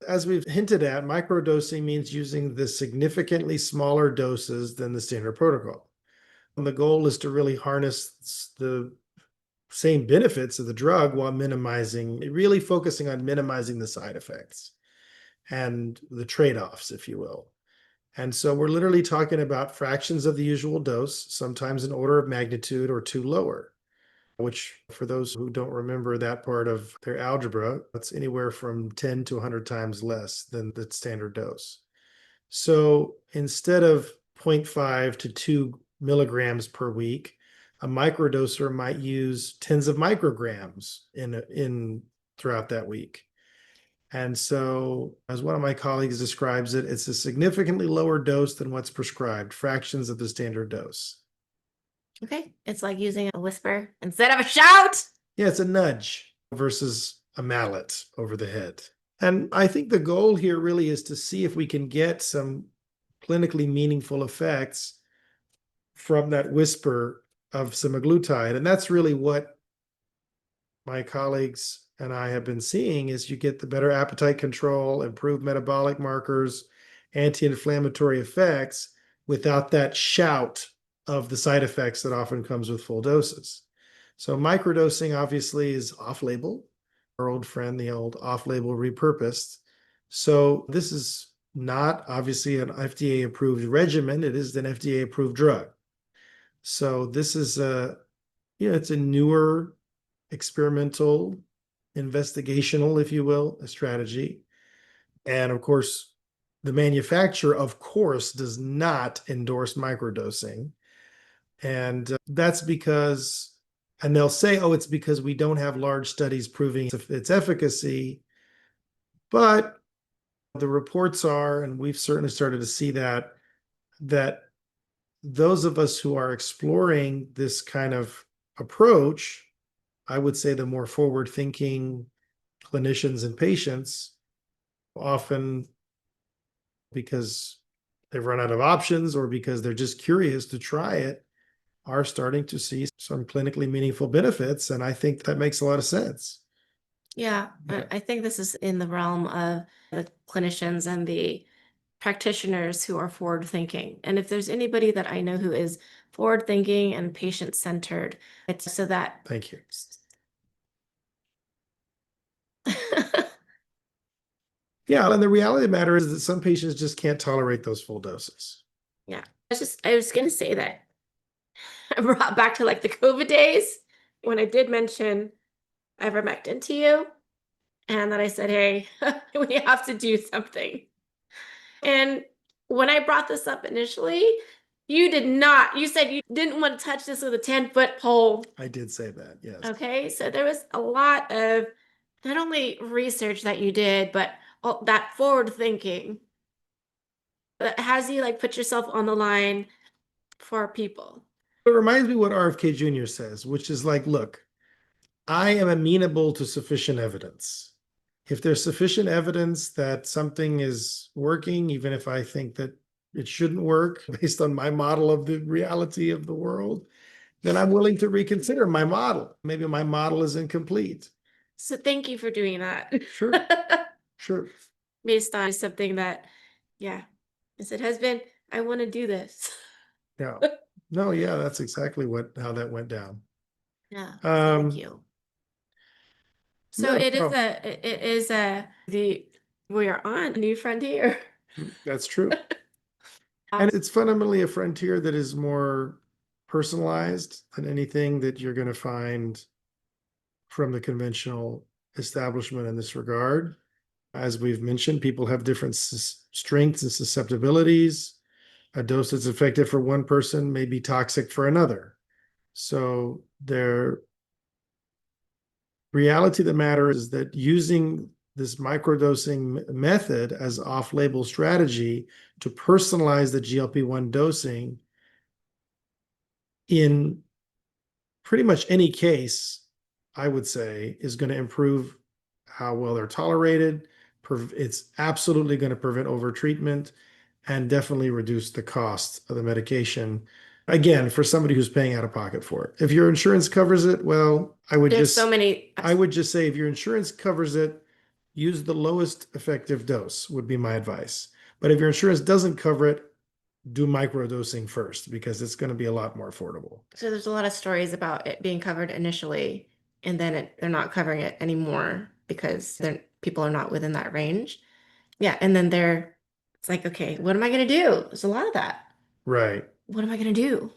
As we've hinted at, microdosing means using the significantly smaller doses than the standard protocol. And the goal is to really harness the same benefits of the drug while really focusing on minimizing the side effects and the trade-offs, if you will. And so we're literally talking about fractions of the usual dose, sometimes an order of magnitude or two lower, which for those who don't remember that part of their algebra, that's anywhere from 10 to 100 times less than the standard dose. So instead of 0.5 to 2 milligrams per week, a microdoser might use tens of micrograms in throughout that week. And so, as one of my colleagues describes it, it's a significantly lower dose than what's prescribed, fractions of the standard dose. Okay. It's like using a whisper instead of a shout. Yeah, it's a nudge versus a mallet over the head. And I think the goal here really is to see if we can get some clinically meaningful effects from that whisper of semaglutide. And that's really what my colleagues and I have been seeing is you get the better appetite control, improved metabolic markers, anti-inflammatory effects without that shout of the side effects that often comes with full doses. So microdosing obviously is off-label. Our old friend, the old off-label repurposed. So this is not obviously an FDA-approved regimen. It is an FDA-approved drug. So this is it's a newer experimental, investigational, if you will, a strategy. And of course, the manufacturer, of course, does not endorse microdosing. And that's because, and they'll say, oh, it's because we don't have large studies proving its efficacy. But the reports are, and we've certainly started to see that those of us who are exploring this kind of approach, I would say the more forward-thinking clinicians and patients, often because they've run out of options or because they're just curious to try it, are starting to see some clinically meaningful benefits. And I think that makes a lot of sense. Yeah, I think this is in the realm of the clinicians and the practitioners who are forward thinking. And if there's anybody that I know who is forward thinking and patient centered, it's so that. Thank you. Yeah, and the reality of the matter is that some patients just can't tolerate those full doses. Yeah, I was gonna say that I brought back to like the COVID days when I did mention ivermectin to you, and then I said, hey, we have to do something. And when I brought this up initially, you said you didn't want to touch this with a 10-foot pole. I did say that, yes. Okay, so there was a lot of not only research that you did, but that forward thinking that has you like put yourself on the line for people. It reminds me what RFK Jr. says, which is like, look, I am amenable to sufficient evidence. If there's sufficient evidence that something is working, even if I think that it shouldn't work based on my model of the reality of the world, then I'm willing to reconsider my model. Maybe my model is incomplete. So thank you for doing that. Sure. Sure. Based on something that, yeah, I said, husband, I want to do this. Yeah. No, yeah, that's exactly how that went down. Yeah. Thank you. So Yeah, it is we are on a new frontier. that's true. And it's fundamentally a frontier that is more personalized than anything that you're going to find from the conventional establishment in this regard. As we've mentioned, people have different strengths and susceptibilities. A dose that's effective for one person may be toxic for another. So the reality of the matter is that using this microdosing method as off-label strategy to personalize the GLP-1 dosing in pretty much any case, I would say, is going to improve how well they're tolerated. It's absolutely going to prevent overtreatment and definitely reduce the cost of the medication. Again, for somebody who's paying out of pocket for it. If your insurance covers it, well, There's so many. I would just say if your insurance covers it, use the lowest effective dose would be my advice. But if your insurance doesn't cover it, do microdosing first because it's going to be a lot more affordable. So there's a lot of stories about it being covered initially, and then they're not covering it anymore because people are not within that range. Yeah, and then it's like, okay, what am I gonna do? There's a lot of that. Right. What am I gonna do?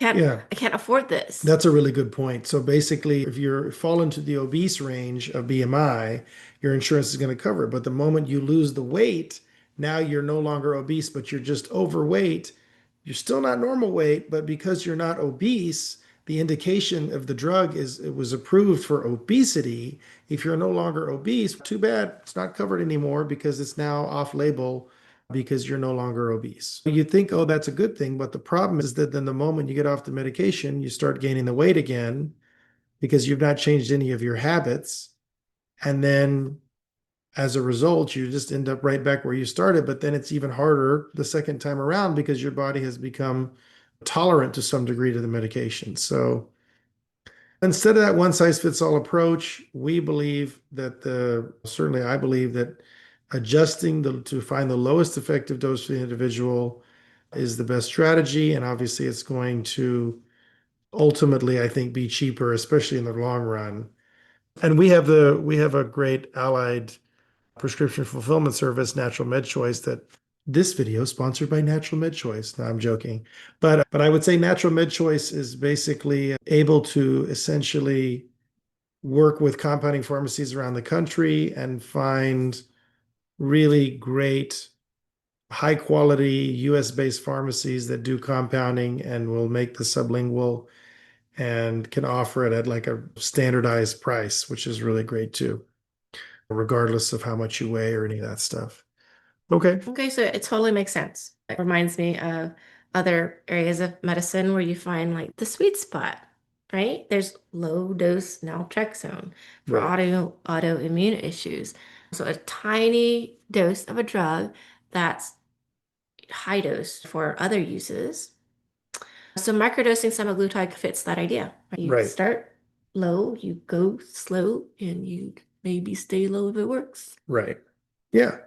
Yeah. I can't afford this. That's a really good point. So basically, if you fall into the obese range of BMI, your insurance is going to cover it. But the moment you lose the weight, now you're no longer obese, but you're just overweight. You're still not normal weight, but because you're not obese, the indication of the drug is it was approved for obesity. If you're no longer obese, too bad, it's not covered anymore because it's now off label because you're no longer obese. You think, oh, that's a good thing. But the problem is that then the moment you get off the medication, you start gaining the weight again because you've not changed any of your habits. And then as a result, you just end up right back where you started. But then it's even harder the second time around because your body has become tolerant to some degree to the medication. So instead of that one size fits all approach, we believe that certainly I believe that adjusting to find the lowest effective dose for the individual is the best strategy. And obviously, it's going to ultimately, I think, be cheaper, especially in the long run. And we have a great allied prescription fulfillment service, Natural Med Choice, that this video is sponsored by Natural Med Choice. No, I'm joking. But I would say Natural Med Choice is basically able to essentially work with compounding pharmacies around the country and find really great high quality US based pharmacies that do compounding and will make the sublingual and can offer it at like a standardized price, which is really great too, regardless of how much you weigh or any of that stuff. Okay. Okay, so it totally makes sense. It reminds me of other areas of medicine where you find like the sweet spot, right? There's low dose naltrexone for Right. autoimmune issues. So a tiny dose of a drug that's high dose for other uses. So microdosing semaglutide fits that idea. You Right. start low, you go slow, and you maybe stay low if it works. Right. Yeah.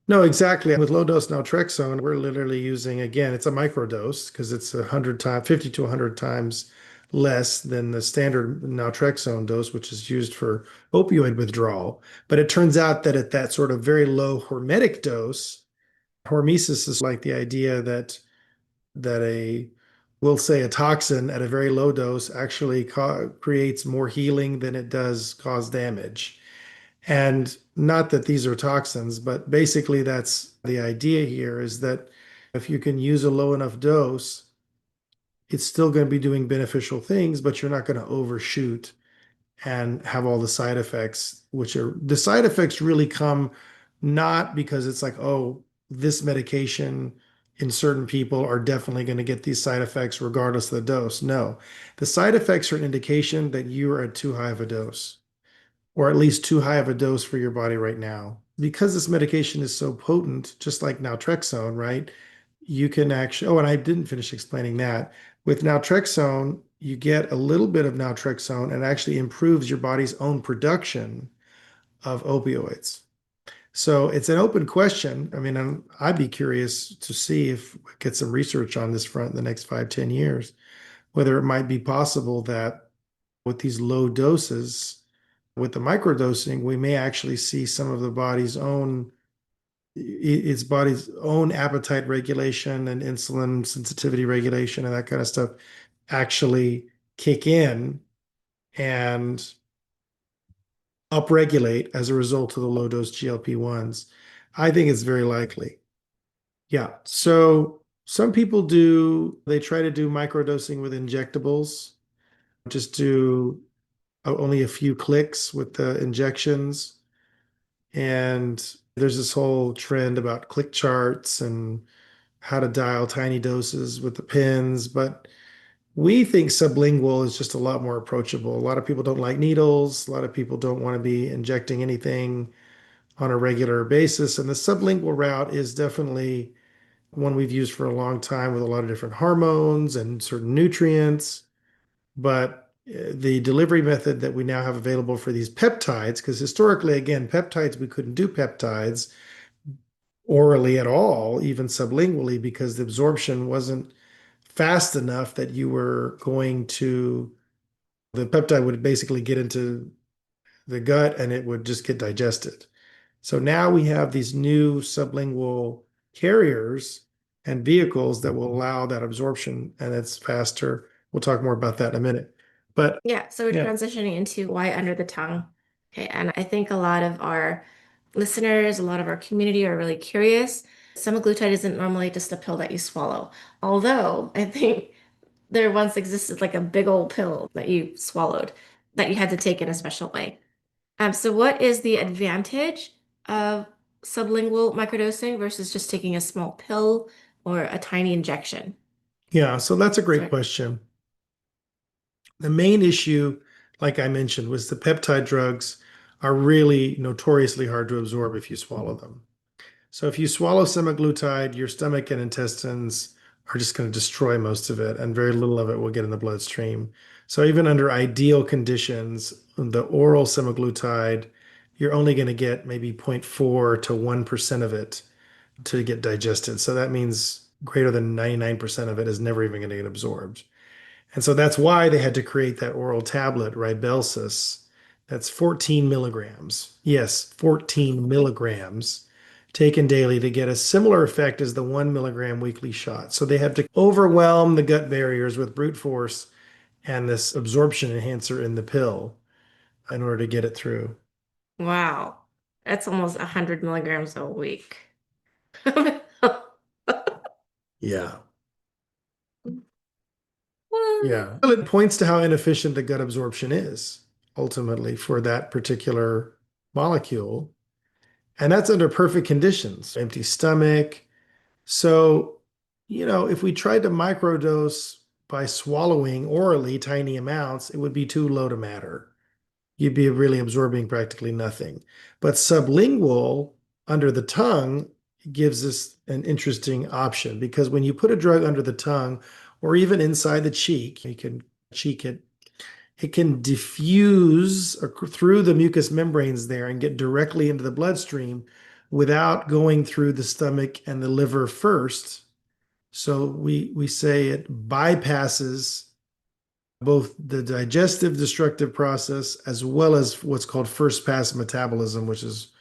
No, exactly. With low dose naltrexone, we're literally using, again, it's a microdose because it's 100 times, 50 to 100 times less than the standard naltrexone dose, which is used for opioid withdrawal. But it turns out that at that sort of very low hormetic dose, hormesis is like the idea that we'll say a toxin at a very low dose actually creates more healing than it does cause damage. And not that these are toxins, but basically that's the idea here is that if you can use a low enough dose, it's still going to be doing beneficial things, but you're not going to overshoot and have all the side effects, which are the side effects really come not because it's like, oh, this medication in certain people are definitely going to get these side effects regardless of the dose. No, the side effects are an indication that you are at too high of a dose or at least too high of a dose for your body right now. Because this medication is so potent, just like naltrexone, right? You can actually, oh, and I didn't finish explaining that. With naltrexone, you get a little bit of naltrexone and it actually improves your body's own production of opioids. So it's an open question. I mean, I'd be curious to see if we get some research on this front in the next 5, 10 years, whether it might be possible that with these low doses, with the microdosing, we may actually see some of the body's own its body's own appetite regulation and insulin sensitivity regulation and that kind of stuff actually kick in and upregulate as a result of the low dose GLP-1s. I think it's very likely. Yeah. So some people they try to do microdosing with injectables, just do only a few clicks with the injections And there's this whole trend about click charts and how to dial tiny doses with the pens. But we think sublingual is just a lot more approachable. A lot of people don't like needles. A lot of people don't want to be injecting anything on a regular basis. And the sublingual route is definitely one we've used for a long time with a lot of different hormones and certain nutrients. But the delivery method that we now have available for these peptides, because historically, again, peptides, we couldn't do peptides orally at all, even sublingually, because the absorption wasn't fast enough that you were going to, the peptide would basically get into the gut and it would just get digested. So now we have these new sublingual carriers and vehicles that will allow that absorption and it's faster. We'll talk more about that in a minute. But Yeah, so we're yeah, transitioning into why under the tongue. Okay, and I think a lot of our listeners, a lot of our community are really curious. Semaglutide isn't normally just a pill that you swallow, although I think there once existed like a big old pill that you swallowed that you had to take in a special way. So what is the advantage of sublingual microdosing versus just taking a small pill or a tiny injection? yeah, so that's a great Sorry. question. The main issue, like I mentioned, was the peptide drugs are really notoriously hard to absorb if you swallow them. So if you swallow semaglutide, your stomach and intestines are just going to destroy most of it, and very little of it will get in the bloodstream. So even under ideal conditions, the oral semaglutide, you're only going to get maybe zero point 0.4 to 1% of it to get digested. So that means greater than 99% of it is never even going to get absorbed. And so that's why they had to create that oral tablet, Ribelsis, that's 14 milligrams. Yes, 14 milligrams taken daily to get a similar effect as the 1 milligram weekly shot. So they have to overwhelm the gut barriers with brute force and this absorption enhancer in the pill in order to get it through. Wow. That's almost 100 milligrams a week. Yeah. What? Yeah. Well, it points to how inefficient the gut absorption is ultimately for that particular molecule. And that's under perfect conditions, empty stomach. So, if we tried to microdose by swallowing orally tiny amounts, it would be too low to matter. You'd be really absorbing practically nothing. But sublingual under the tongue gives us an interesting option because when you put a drug under the tongue or even inside the cheek, you can cheek it, it can diffuse through the mucous membranes there and get directly into the bloodstream without going through the stomach and the liver first. So we say it bypasses both the digestive destructive process as well as what's called first pass metabolism, which is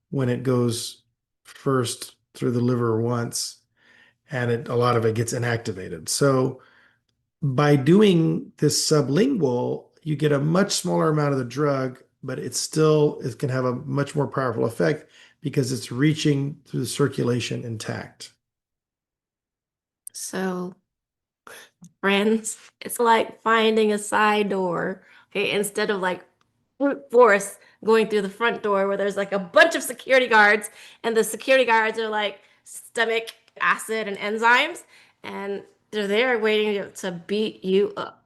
when it goes first through the liver once and a lot of it gets inactivated. So by doing this sublingual, you get a much smaller amount of the drug, but it can have a much more powerful effect because it's reaching through the circulation intact. So, friends, it's like finding a side door, okay, instead of like brute force going through the front door where there's like a bunch of security guards, and the security guards are like stomach acid and enzymes, and they're there waiting to beat you up.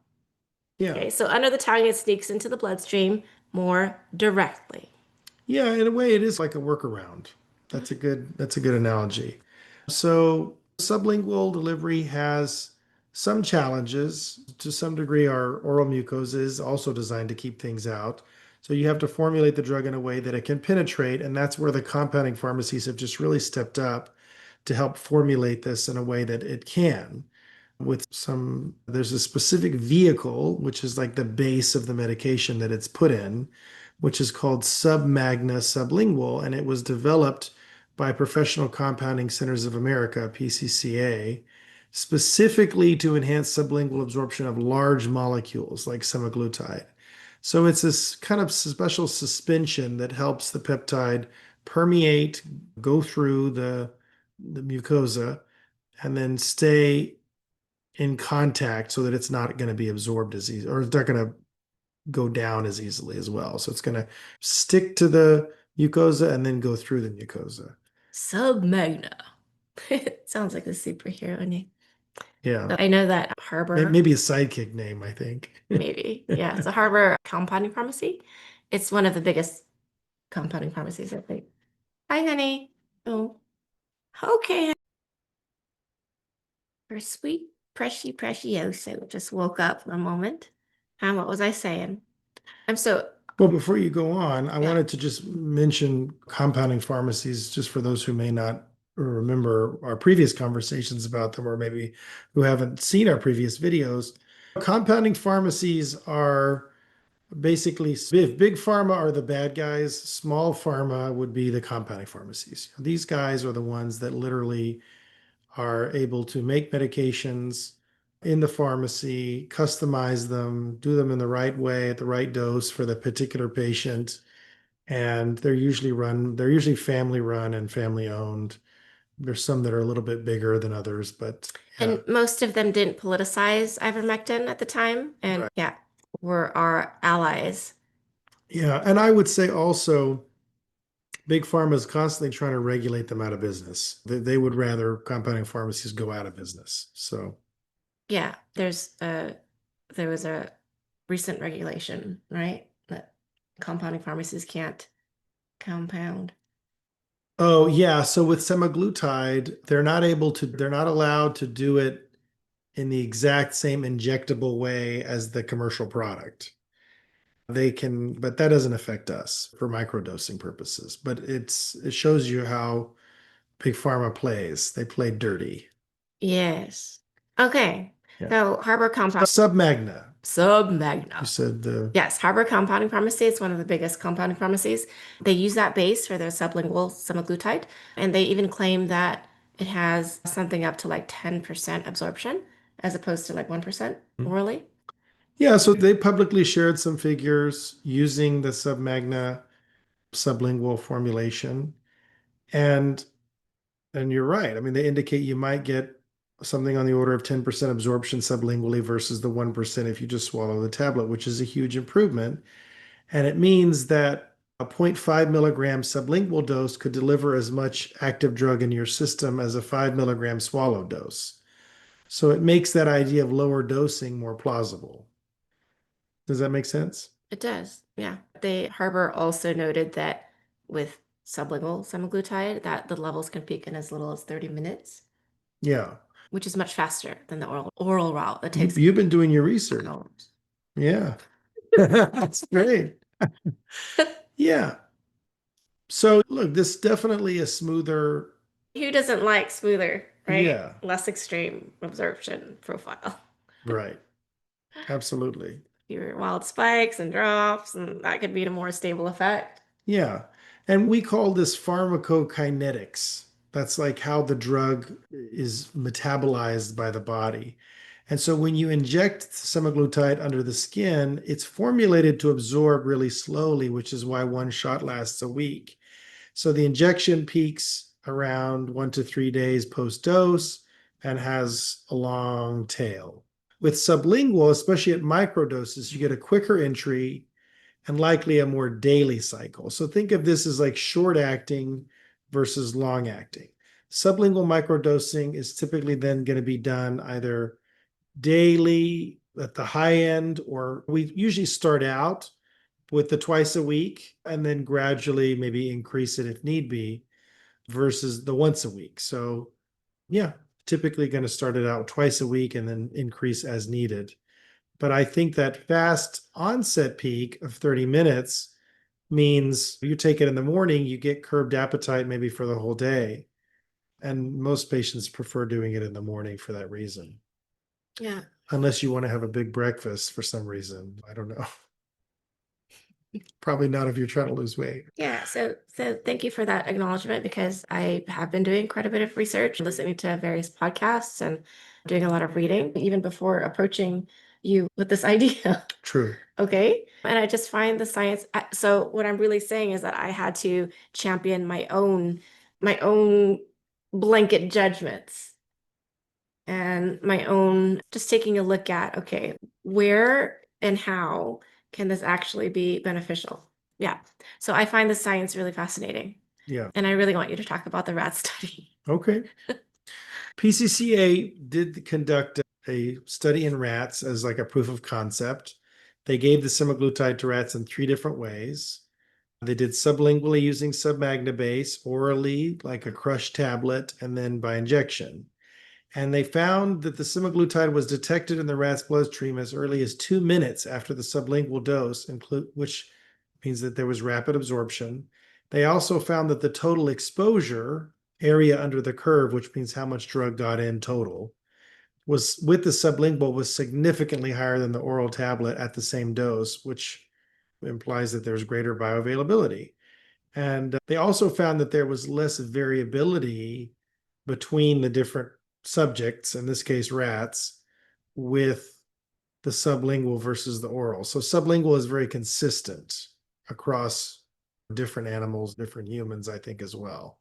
Yeah. Okay, so under the tongue, it sneaks into the bloodstream more directly. Yeah, in a way it is like a workaround. That's a good analogy. So sublingual delivery has some challenges. To some degree, our oral mucosa is also designed to keep things out. So you have to formulate the drug in a way that it can penetrate, and that's where the compounding pharmacies have just really stepped up to help formulate this in a way that it can. There's a specific vehicle, which is like the base of the medication that it's put in, which is called Submagna Sublingual, and it was developed by Professional Compounding Centers of America, PCCA, specifically to enhance sublingual absorption of large molecules like semaglutide. So it's this kind of special suspension that helps the peptide permeate, go through the mucosa, and then stay in contact so that it's not going to be absorbed as easy or it's not going to go down as easily as well. So it's going to stick to the mucosa and then go through the mucosa. Submagna. It sounds like a superhero name. Yeah. So I know that Harbor, Maybe a sidekick name, I think. maybe. Yeah, it's a Harbor compounding pharmacy. It's one of the biggest compounding pharmacies, I think. Hi, honey. Oh, okay. Her sweet, precioso just woke up for a moment. And what was I saying? I'm so, Well, before you go on, I yeah, wanted to just mention compounding pharmacies, just for those who may not remember our previous conversations about them, or maybe who haven't seen our previous videos. Compounding pharmacies are basically, if big pharma are the bad guys, small pharma would be the compounding pharmacies. These guys are the ones that literally are able to make medications in the pharmacy, customize them, do them in the right way at the right dose for the particular patient. And they're usually family run and family owned. There's some that are a little bit bigger than others, but yeah. and most of them didn't politicize ivermectin at the time. And Right. yeah, were our allies. Yeah. And I would say also, big pharma is constantly trying to regulate them out of business. They would rather compounding pharmacies go out of business. So, Yeah, there was a recent regulation, right? That compounding pharmacies can't compound. oh yeah. So with semaglutide, they're not allowed to do it in the exact same injectable way as the commercial product. They can, but that doesn't affect us for microdosing purposes. But it shows you how big pharma plays. They play dirty. Yes. Okay. Yeah. So Harbor Compound Submagna. You Submagna. said the Yes, Harbor Compounding Pharmacy is one of the biggest compounding pharmacies. They use that base for their sublingual semaglutide, and they even claim that it has something up to like 10% absorption as opposed to like 1% orally. yeah. So they publicly shared some figures using the Submagna sublingual formulation, and and you're right. I mean, they indicate you might get something on the order of 10% absorption sublingually versus the 1% if you just swallow the tablet, which is a huge improvement. And it means that a zero point 0.5 milligram sublingual dose could deliver as much active drug in your system as a 5 milligram swallow dose. So it makes that idea of lower dosing more plausible. Does that make sense? It does. Yeah. They Harbor also noted that with sublingual semaglutide that the levels can peak in as little as 30 minutes, Yeah. which is much faster than the oral route that You, takes you've been doing your research. hours. Yeah. That's great. Yeah. So look, this is definitely a smoother. Who doesn't like smoother, right? Yeah, Less extreme absorption profile. right. Absolutely. Fewer wild spikes and drops, and that could be a more stable effect. Yeah. And we call this pharmacokinetics. That's like how the drug is metabolized by the body. And so when you inject semaglutide under the skin, it's formulated to absorb really slowly, which is why one shot lasts a week. So the injection peaks around 1 to 3 days post dose and has a long tail. With sublingual, especially at microdoses, you get a quicker entry and likely a more daily cycle. So think of this as like short acting versus long acting. Sublingual microdosing is typically then going to be done either daily at the high end, or we usually start out with the twice a week and then gradually maybe increase it if need be versus the once a week. So, yeah, typically going to start it out twice a week and then increase as needed. But I think that fast onset peak of 30 minutes means you take it in the morning, you get curbed appetite maybe for the whole day. And most patients prefer doing it in the morning for that reason, Yeah. unless you want to have a big breakfast for some reason. I don't know. Probably not if you're trying to lose weight. Yeah, so thank you for that acknowledgement because I have been doing quite a bit of research, listening to various podcasts and doing a lot of reading even before approaching you with this idea. True. Okay. And I just find the science. So what I'm really saying is that I had to champion my own blanket judgments and my own just taking a look at, okay, where and how can this actually be beneficial? Yeah. So I find the science really fascinating. Yeah. And I really want you to talk about the rat study. Okay. PCCA did conduct a study in rats as like a proof of concept. They gave the semaglutide to rats in 3 different ways. They did sublingually using submagnabase, orally, like a crushed tablet, and then by injection. And they found that the semaglutide was detected in the rat's bloodstream as early as 2 minutes after the sublingual dose, which means that there was rapid absorption. They also found that the total exposure, area under the curve, which means how much drug got in total, was with the sublingual was significantly higher than the oral tablet at the same dose, which implies that there's greater bioavailability. And they also found that there was less variability between the different subjects, in this case rats, with the sublingual versus the oral. So sublingual is very consistent across different animals, different humans, I think, as well.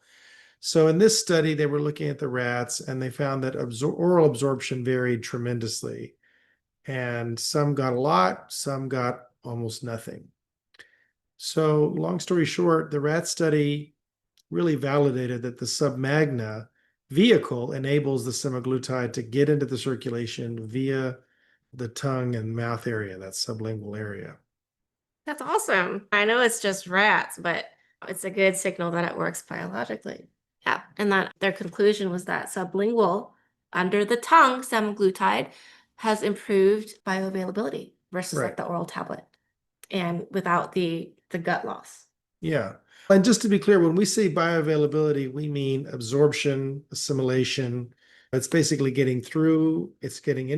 So in this study, they were looking at the rats and they found that oral absorption varied tremendously. And some got a lot, some got almost nothing. So long story short, the rat study really validated that the submagna vehicle enables the semaglutide to get into the circulation via the tongue and mouth area, that sublingual area. That's awesome. I know it's just rats, but it's a good signal that it works biologically. Yeah. And that their conclusion was that sublingual under the tongue semaglutide has improved bioavailability versus like Right. the oral tablet and without the gut loss. Yeah. And just to be clear, when we say bioavailability, we mean absorption, assimilation. It's basically getting through, it's getting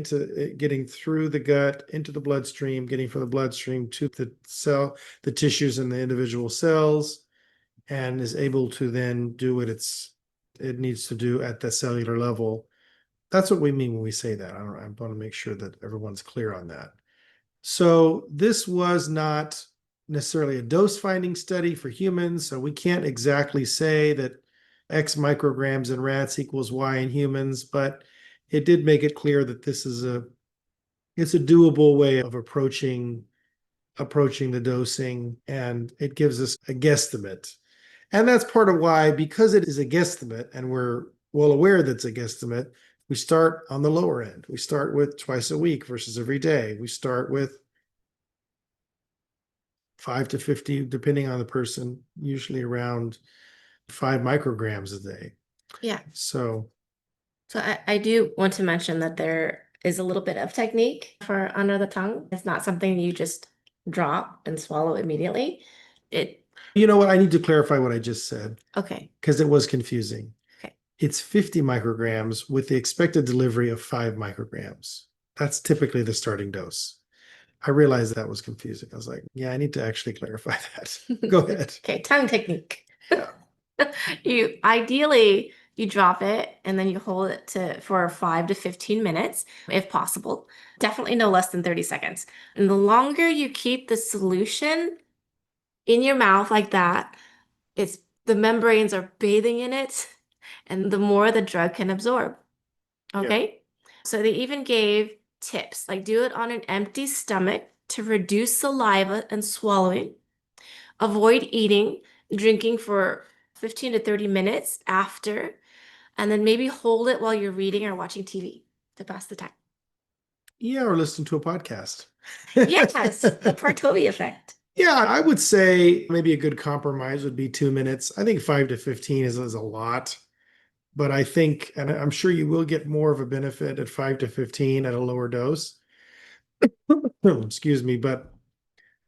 through the gut, into the bloodstream, getting from the bloodstream to the cell, the tissues in the individual cells, and is able to then do what it needs to do at the cellular level. That's what we mean when we say that. I want to make sure that everyone's clear on that. So this was not necessarily a dose finding study for humans. So we can't exactly say that X micrograms in rats equals Y in humans, but it did make it clear that it's a doable way of approaching the dosing, and it gives us a guesstimate. And that's part of why, because it is a guesstimate and we're well aware that it's a guesstimate, we start on the lower end. We start with twice a week versus every day. We start with 5 to 50, depending on the person, usually around 5 micrograms a day. Yeah. So, So I do want to mention that there is a little bit of technique for under the tongue. It's not something you just drop and swallow immediately. It, you know what? I need to clarify what I just said okay. because it was confusing. Okay. It's 50 micrograms with the expected delivery of 5 micrograms. That's typically the starting dose. I realized that was confusing. I was like, yeah, I need to actually clarify that. Go ahead. Okay, tongue technique. Yeah. You ideally you drop it and then you hold it for 5 to 15 minutes if possible. Definitely no less than 30 seconds. And the longer you keep the solution in your mouth like that, it's the membranes are bathing in it and the more the drug can absorb. Yeah. Okay? So they even gave tips like do it on an empty stomach to reduce saliva and swallowing. Avoid eating, drinking for 15 to 30 minutes after, and then maybe hold it while you're reading or watching TV to pass the time. Yeah, or listen to a podcast. Yes, the Partovi effect. Yeah, I would say maybe a good compromise would be 2 minutes. I think 5 to 15 is a lot, but I think, and I'm sure you will get more of a benefit at 5 to 15 at a lower dose. Excuse me, but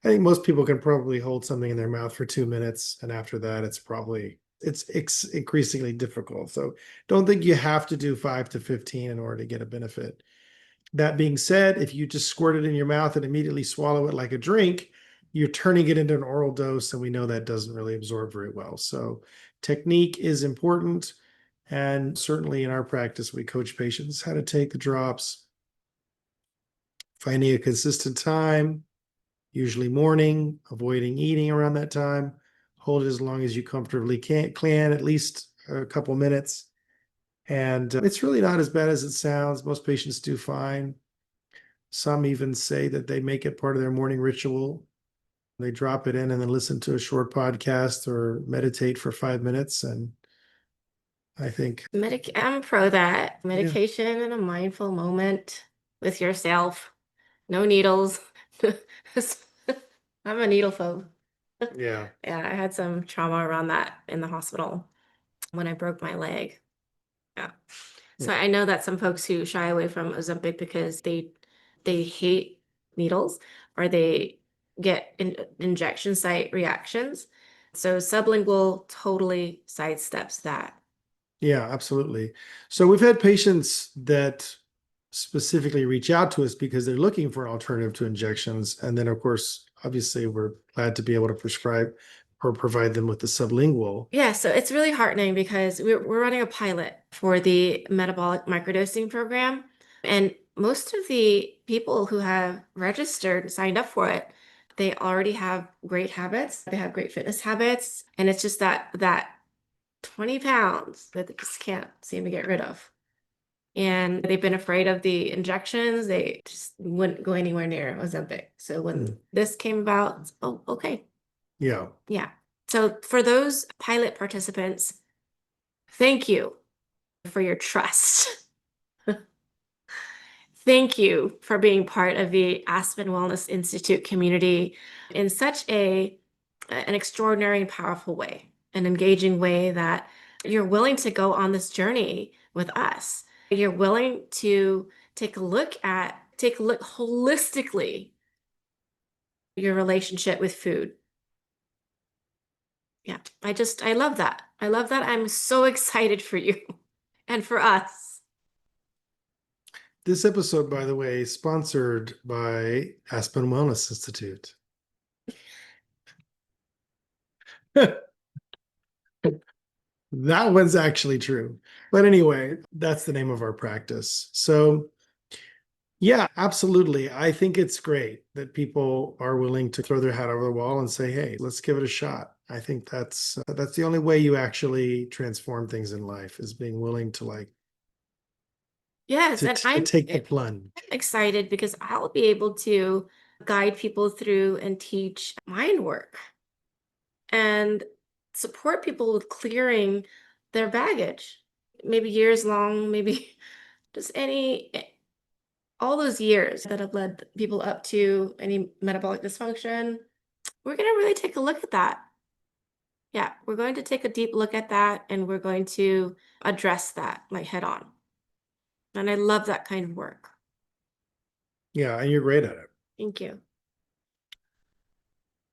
I think most people can probably hold something in their mouth for 2 minutes, and after that, it's increasingly difficult. So don't think you have to do 5 to 15 in order to get a benefit. That being said, if you just squirt it in your mouth and immediately swallow it like a drink, you're turning it into an oral dose, and we know that doesn't really absorb very well. So technique is important. And certainly in our practice, we coach patients how to take the drops, finding a consistent time, usually morning, avoiding eating around that time. Hold it as long as you comfortably can, at least a couple minutes. And it's really not as bad as it sounds. Most patients do fine. Some even say that they make it part of their morning ritual. They drop it in and then listen to a short podcast or meditate for 5 minutes. And I think, I'm pro that. yeah, Medication and a mindful moment with yourself. No needles. I'm a needle phobe. yeah, Yeah, I had some trauma around that in the hospital when I broke my leg. Yeah. yeah, So I know that some folks who shy away from Ozempic because they hate needles or they get injection site reactions. So sublingual totally sidesteps that. yeah, absolutely. So we've had patients that specifically reach out to us because they're looking for an alternative to injections. And then, of course, obviously, we're glad to be able to prescribe or provide them with the sublingual. Yeah, so it's really heartening because we're running a pilot for the metabolic microdosing program. And most of the people who have registered and signed up for it, they already have great habits. They have great fitness habits. And it's just that 20 pounds that they just can't seem to get rid of. And they've been afraid of the injections. They just wouldn't go anywhere near Ozempic. So when this came about, oh, okay. Yeah. Yeah. So for those pilot participants, thank you for your trust. Thank you for being part of the Aspen Wellness Institute community in such an extraordinary and powerful way, an engaging way that you're willing to go on this journey with us. You're willing to take a look holistically your relationship with food. Yeah, I love that. I love that. I'm so excited for you and for us. This episode, by the way, is sponsored by Aspen Wellness Institute. That one's actually true. But anyway, that's the name of our practice. So, yeah, absolutely. I think it's great that people are willing to throw their hat over the wall and say, "Hey, let's give it a shot." I think that's the only way you actually transform things in life is being willing to Yes, and I'm take the plunge. excited because I'll be able to guide people through and teach mind work and support people with clearing their baggage, maybe years long, maybe just all those years that have led people up to any metabolic dysfunction. We're going to really take a look at that. Yeah, we're going to take a deep look at that and we're going to address that like head on. And I love that kind of work. Yeah, and you're great at it. Thank you.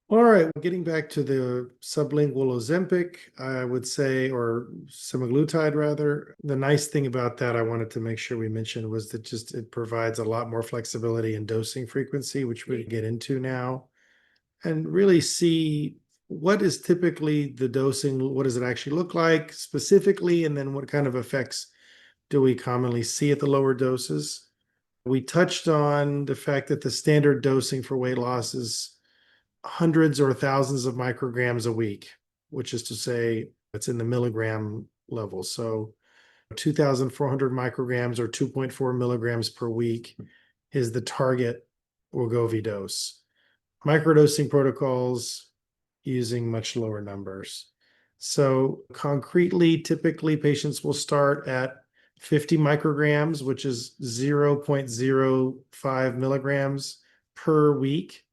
All right, getting back to the sublingual Ozempic, I would say, or semaglutide rather. The nice thing about that I wanted to make sure we mentioned was that just it provides a lot more flexibility in dosing frequency, which we get into now, and really see what is typically the dosing, what does it actually look like specifically, and then what kind of effects do we commonly see at the lower doses. We touched on the fact that the standard dosing for weight loss is hundreds or thousands of micrograms a week, which is to say it's in the milligram level. So 2,400 micrograms or 2.4 milligrams per week is the target Wegovy dose. Microdosing protocols using much lower numbers. So concretely, typically patients will start at 50 micrograms, which is 0.05 milligrams per week,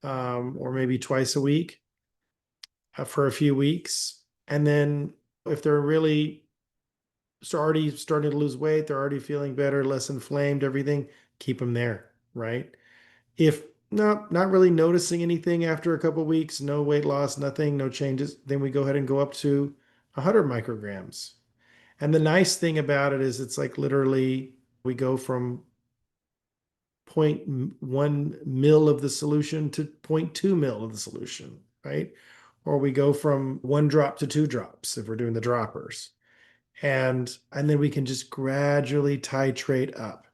or maybe twice a week for a few weeks. And then if they're really already starting to lose weight, they're already feeling better, less inflamed, everything, keep them there, right? If not really noticing anything after a couple of weeks, no weight loss, nothing, no changes, then we go ahead and go up to 100 micrograms. And the nice thing about it is it's like literally we go from zero point 0.1 mil of the solution to 0.2 mil of the solution, right? Or we go from 1 drop to 2 drops if we're doing the droppers. And then we can just gradually titrate up.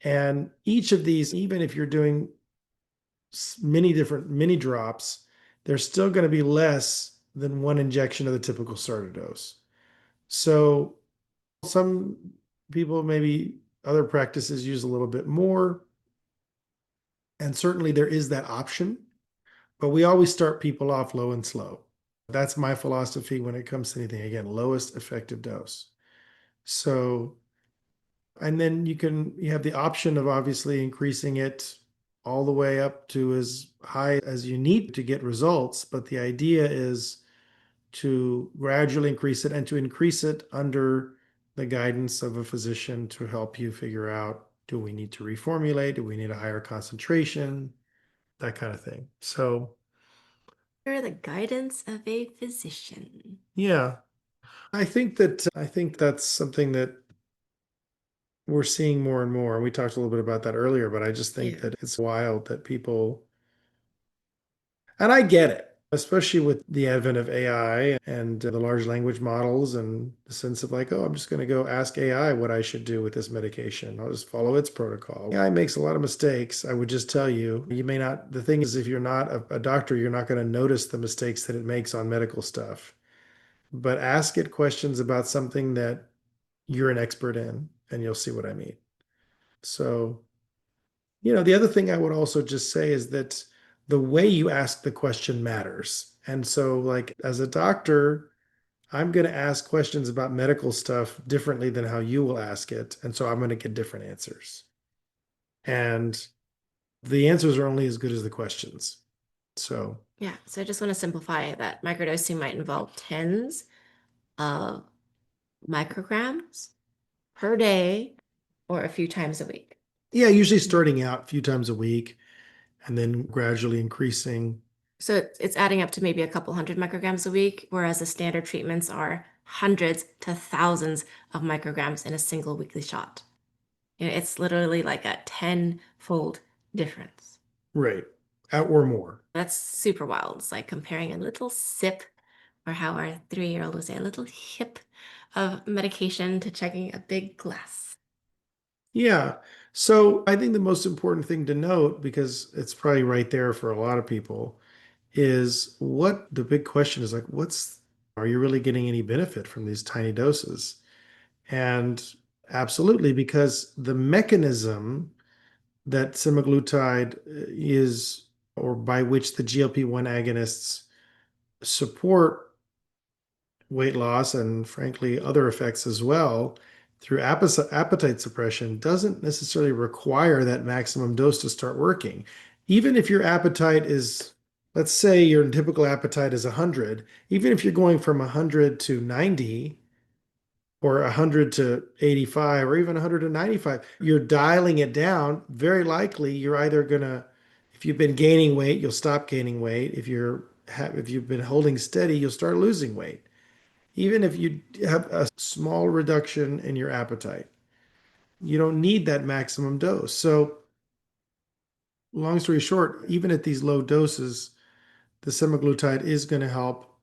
And each of these, even if you're doing many different mini drops, they're still going to be less than one injection of the typical starter dose. So some people, maybe other practices use a little bit more. And certainly there is that option. But we always start people off low and slow. That's my philosophy when it comes to anything. Again, lowest effective dose. So, and then you have the option of obviously increasing it all the way up to as high as you need to get results. But the idea is to gradually increase it and to increase it under the guidance of a physician to help you figure out, do we need to reformulate? Do we need a higher concentration? That kind of thing. So, Under the guidance of a physician. yeah, I think that's something that we're seeing more and more. We talked a little bit about that earlier, but I just think Yeah. that it's wild that people, and I get it, especially with the advent of AI and the large language models and the sense of like, oh, I'm just going to go ask AI what I should do with this medication. I'll just follow its protocol. AI makes a lot of mistakes. I would just tell you, you may not, the thing is, if you're not a doctor, you're not going to notice the mistakes that it makes on medical stuff. But ask it questions about something that you're an expert in, and you'll see what I mean. So, the other thing I would also just say is that the way you ask the question matters. And so, like, as a doctor, I'm going to ask questions about medical stuff differently than how you will ask it. And so I'm going to get different answers. And the answers are only as good as the questions. So, Yeah. So I just want to simplify that microdosing might involve tens of micrograms per day or a few times a week. yeah, usually starting out a few times a week and then gradually increasing. So it's adding up to maybe a couple hundred micrograms a week, whereas the standard treatments are hundreds to thousands of micrograms in a single weekly shot. It's literally like a tenfold difference. Right. Or more. That's super wild. It's like comparing a little sip, or how our 3-year-old would say, a little hip of medication to checking a big glass. Yeah. So I think the most important thing to note, because it's probably right there for a lot of people, is what the big question is like, are you really getting any benefit from these tiny doses? And absolutely, because the mechanism that semaglutide is, or by which the GLP-1 agonists support weight loss and frankly other effects as well through appetite suppression doesn't necessarily require that maximum dose to start working. Even if your appetite is, let's say your typical appetite is 100, even if you're going from 100 to 90 or 100 to 85 or even 100 to 95, you're dialing it down. Very likely you're either going to, if you've been gaining weight, you'll stop gaining weight. If you've been holding steady, you'll start losing weight even if you have a small reduction in your appetite. You don't need that maximum dose. So, long story short, even at these low doses, the semaglutide is going to help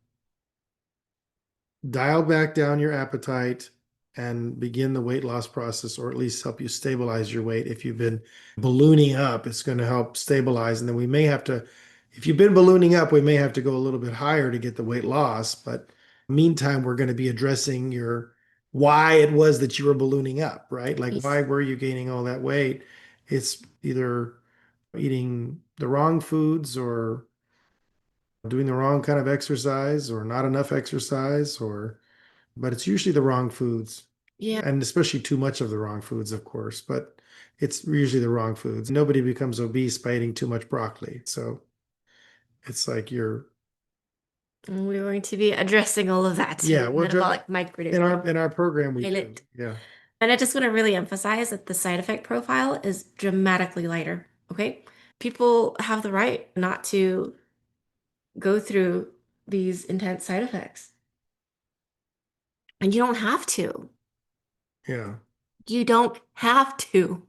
dial back down your appetite and begin the weight loss process, or at least help you stabilize your weight. If you've been ballooning up, it's going to help stabilize. And then we may have to, if you've been ballooning up, we may have to go a little bit higher to get the weight loss. But meantime, we're going to be addressing why it was that you were ballooning up, right? Like, why were you gaining all that weight? It's either eating the wrong foods or doing the wrong kind of exercise or not enough exercise, but it's usually the wrong foods, Yeah. and especially too much of the wrong foods, of course, but it's usually the wrong foods. Nobody becomes obese by eating too much broccoli. So it's like We're going to be addressing all of that yeah, in metabolic microdosing in our program we do. pilot. Yeah. And I just want to really emphasize that the side effect profile is dramatically lighter. Okay. People have the right not to go through these intense side effects. And you don't have to. Yeah. You don't have to.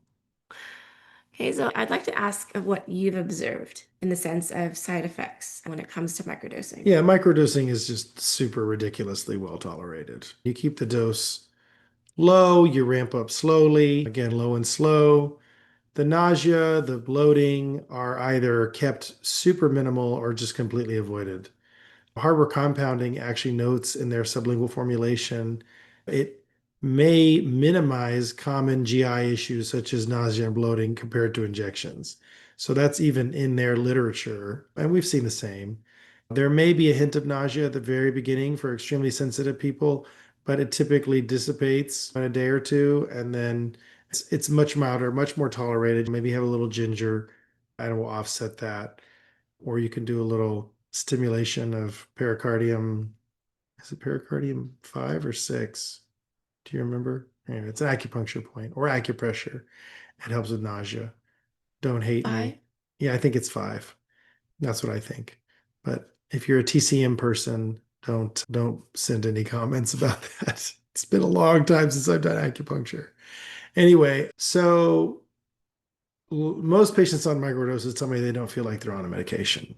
Okay, so I'd like to ask of what you've observed in the sense of side effects when it comes to microdosing. Yeah, microdosing is just super ridiculously well tolerated. You keep the dose low, you ramp up slowly, again, low and slow. The nausea, the bloating are either kept super minimal or just completely avoided. Harbor Compounding actually notes in their sublingual formulation, it may minimize common GI issues such as nausea and bloating compared to injections. So that's even in their literature, and we've seen the same. There may be a hint of nausea at the very beginning for extremely sensitive people, but it typically dissipates in a day or two, and then it's much milder, much more tolerated. Maybe have a little ginger, and it will offset that. Or you can do a little stimulation of pericardium. Is it pericardium 5 or 6? Do you remember? Anyway, it's an acupuncture point or acupressure. It helps with nausea. Don't hate Five. me. Yeah, I think it's 5. That's what I think. But if you're a TCM person, don't send any comments about that. It's been a long time since I've done acupuncture. Anyway, so most patients on microdoses tell me they don't feel like they're on a medication.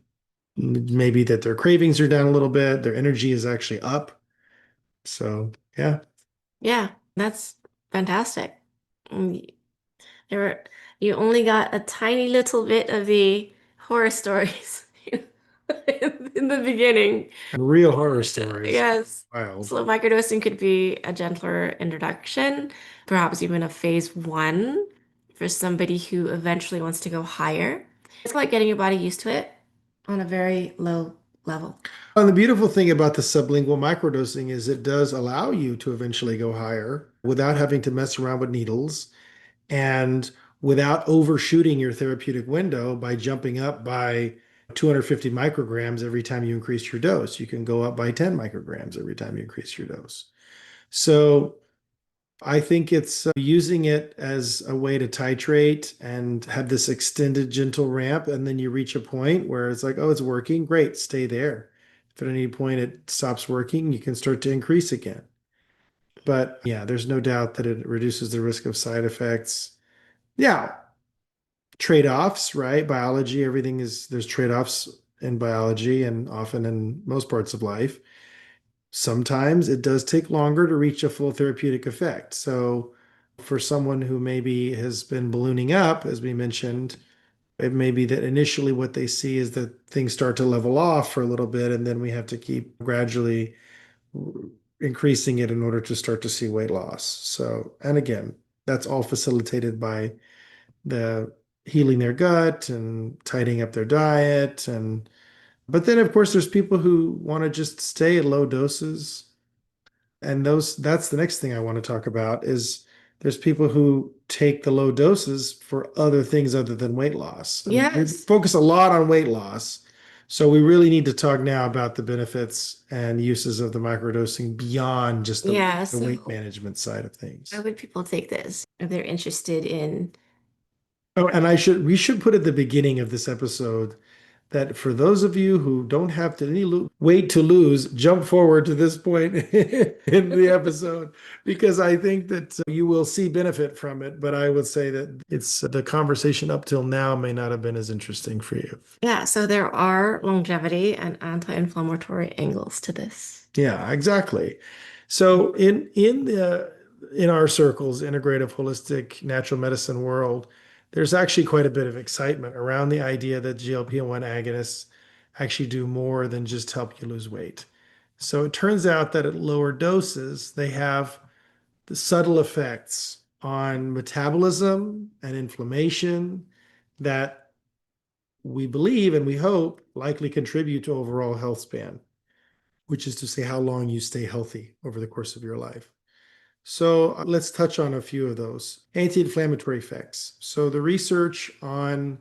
Maybe that their cravings are down a little bit, their energy is actually up. So, yeah. Yeah, that's fantastic. Mm, There were, you only got a tiny little bit of the horror stories in the beginning. Real horror stories. Yes. Wild. So microdosing could be a gentler introduction, perhaps even a phase one for somebody who eventually wants to go higher. It's like getting your body used to it on a very low level. And the beautiful thing about the sublingual microdosing is it does allow you to eventually go higher without having to mess around with needles and without overshooting your therapeutic window by jumping up by 250 micrograms every time you increase your dose. You can go up by 10 micrograms every time you increase your dose. So I think it's using it as a way to titrate and have this extended gentle ramp. And then you reach a point where it's like, oh, it's working. Great, stay there. If at any point it stops working, you can start to increase again. But yeah, there's no doubt that it reduces the risk of side effects. Yeah, trade-offs, right? Biology, there's trade-offs in biology and often in most parts of life. Sometimes it does take longer to reach a full therapeutic effect. So, for someone who maybe has been ballooning up, as we mentioned, it may be that initially what they see is that things start to level off for a little bit, and then we have to keep gradually increasing it in order to start to see weight loss. So, and again, that's all facilitated by the healing their gut and tidying up their diet. And but then of course there's people who want to just stay at low doses, and that's the next thing I want to talk about is there's people who take the low doses for other things other than weight loss. And we Yes. focus a lot on weight loss. So we really need to talk now about the benefits and uses of the microdosing beyond just Yeah. the weight So management side of how things. would people take this if they're interested in? Oh, and we should put at the beginning of this episode that for those of you who don't have to any weight to lose, jump forward to this point in the episode because I think that you will see benefit from it. But I would say that it's the conversation up till now may not have been as interesting for you. Yeah, so there are longevity and anti-inflammatory angles to this. Yeah, exactly. So in our circles, integrative, holistic, natural medicine world, there's actually quite a bit of excitement around the idea that GLP-1 agonists actually do more than just help you lose weight. So it turns out that at lower doses, they have the subtle effects on metabolism and inflammation that we believe and we hope likely contribute to overall health span, which is to say how long you stay healthy over the course of your life. So let's touch on a few of those. Anti-inflammatory effects. So the research on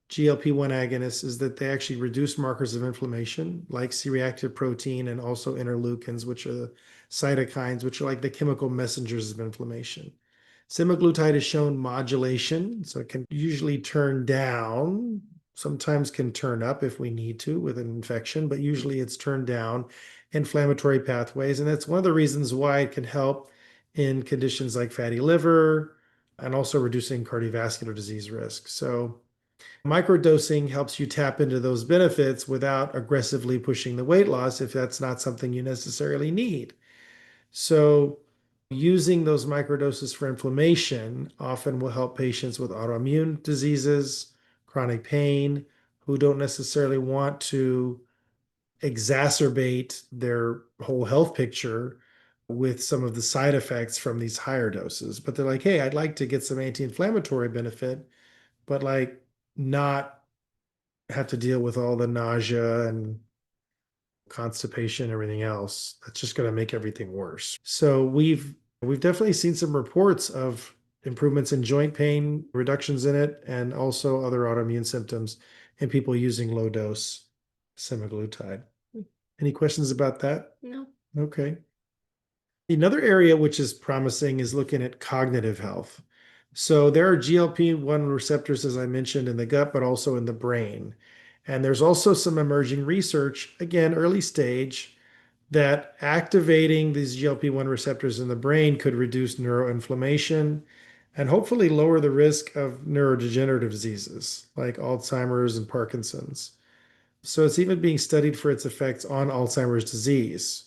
GLP-1 agonists is that they actually reduce markers of inflammation, like C-reactive protein and also interleukins, which are the cytokines, which are like the chemical messengers of inflammation. Semaglutide has shown modulation, so it can usually turn down, sometimes can turn up if we need to with an infection, but usually it's turned down inflammatory pathways. And that's one of the reasons why it can help in conditions like fatty liver and also reducing cardiovascular disease risk. So microdosing helps you tap into those benefits without aggressively pushing the weight loss if that's not something you necessarily need. So, using those microdoses for inflammation often will help patients with autoimmune diseases, chronic pain, who don't necessarily want to exacerbate their whole health picture with some of the side effects from these higher doses. But they're like, hey, I'd like to get some anti-inflammatory benefit, but like not have to deal with all the nausea and constipation, everything else. That's just going to make everything worse. So we've definitely seen some reports of improvements in joint pain, reductions in it, and also other autoimmune symptoms in people using low dose semaglutide. Any questions about that? No. Okay. Another area which is promising is looking at cognitive health. So there are GLP-1 receptors, as I mentioned, in the gut, but also in the brain. And there's also some emerging research, again, early stage, that activating these GLP-1 receptors in the brain could reduce neuroinflammation and hopefully lower the risk of neurodegenerative diseases like Alzheimer's and Parkinson's. So it's even being studied for its effects on Alzheimer's disease.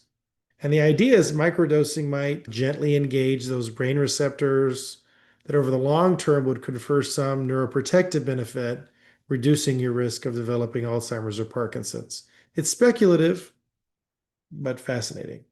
And the idea is microdosing might gently engage those brain receptors that over the long term would confer some neuroprotective benefit, reducing your risk of developing Alzheimer's or Parkinson's. It's speculative, but fascinating.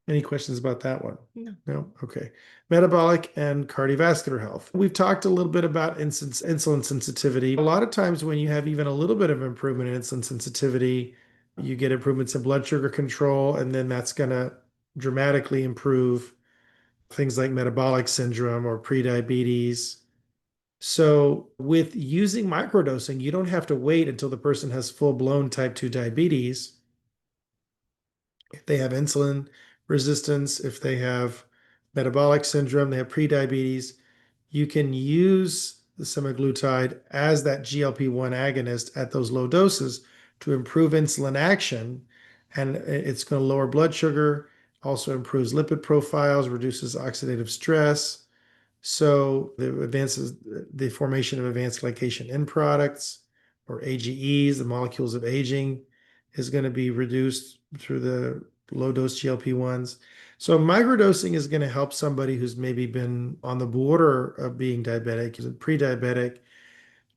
Any questions about that one? No. No? Okay. Metabolic and cardiovascular health. We've talked a little bit about insulin sensitivity. A lot of times when you have even a little bit of improvement in insulin sensitivity, you get improvements in blood sugar control, and then that's going to dramatically improve things like metabolic syndrome or prediabetes. So with using microdosing, you don't have to wait until the person has full-blown type 2 diabetes. If they have insulin resistance, if they have metabolic syndrome, they have prediabetes, you can use the semaglutide as that GLP-1 agonist at those low doses to improve insulin action. And it's going to lower blood sugar, also improves lipid profiles, reduces oxidative stress. So the advances the formation of advanced glycation end products or AGEs, the molecules of aging, is going to be reduced through the low dose GLP-1s. So microdosing is going to help somebody who's maybe been on the border of being diabetic, pre-diabetic,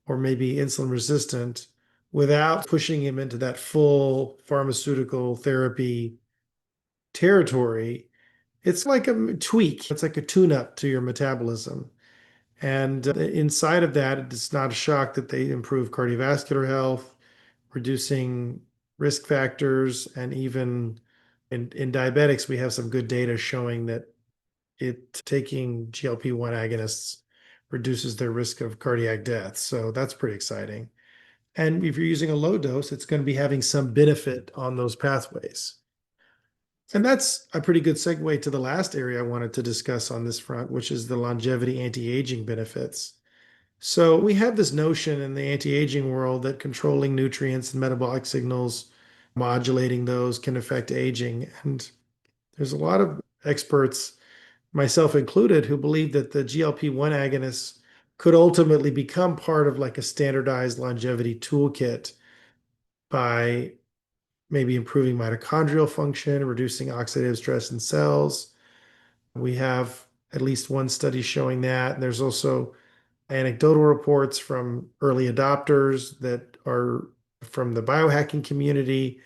or maybe insulin resistant without pushing him into that full pharmaceutical therapy territory. It's like a tweak. It's like a tune-up to your metabolism. And inside of that, it's not a shock that they improve cardiovascular health, reducing risk factors, and even in diabetics, we have some good data showing that taking GLP-1 agonists reduces their risk of cardiac death. So that's pretty exciting. And if you're using a low dose, it's going to be having some benefit on those pathways. And that's a pretty good segue to the last area I wanted to discuss on this front, which is the longevity anti-aging benefits. So we have this notion in the anti-aging world that controlling nutrients and metabolic signals, modulating those can affect aging. And there's a lot of experts, myself included, who believe that the GLP-1 agonists could ultimately become part of like a standardized longevity toolkit by maybe improving mitochondrial function, reducing oxidative stress in cells. We have at least one study showing that. There's also anecdotal reports from early adopters that are from the biohacking community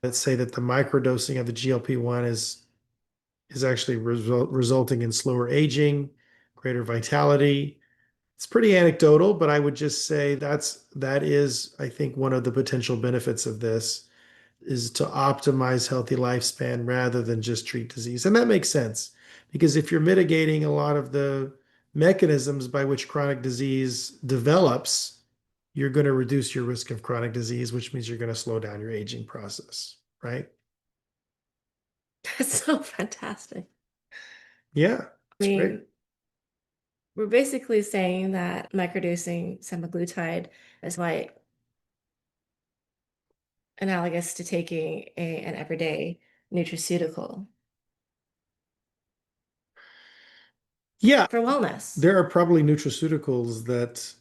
that say that the microdosing of the GLP-1 is actually resulting in slower aging, greater vitality. It's pretty anecdotal, but I would just say that is, I think, one of the potential benefits of this is to optimize healthy lifespan rather than just treat disease. And that makes sense because if you're mitigating a lot of the mechanisms by which chronic disease develops, you're going to reduce your risk of chronic disease, which means you're going to slow down your aging process, right? That's so fantastic. Yeah, I it's great. mean, we're basically saying that microdosing semaglutide is like analogous to taking an everyday nutraceutical Yeah, for wellness. there are probably nutraceuticals that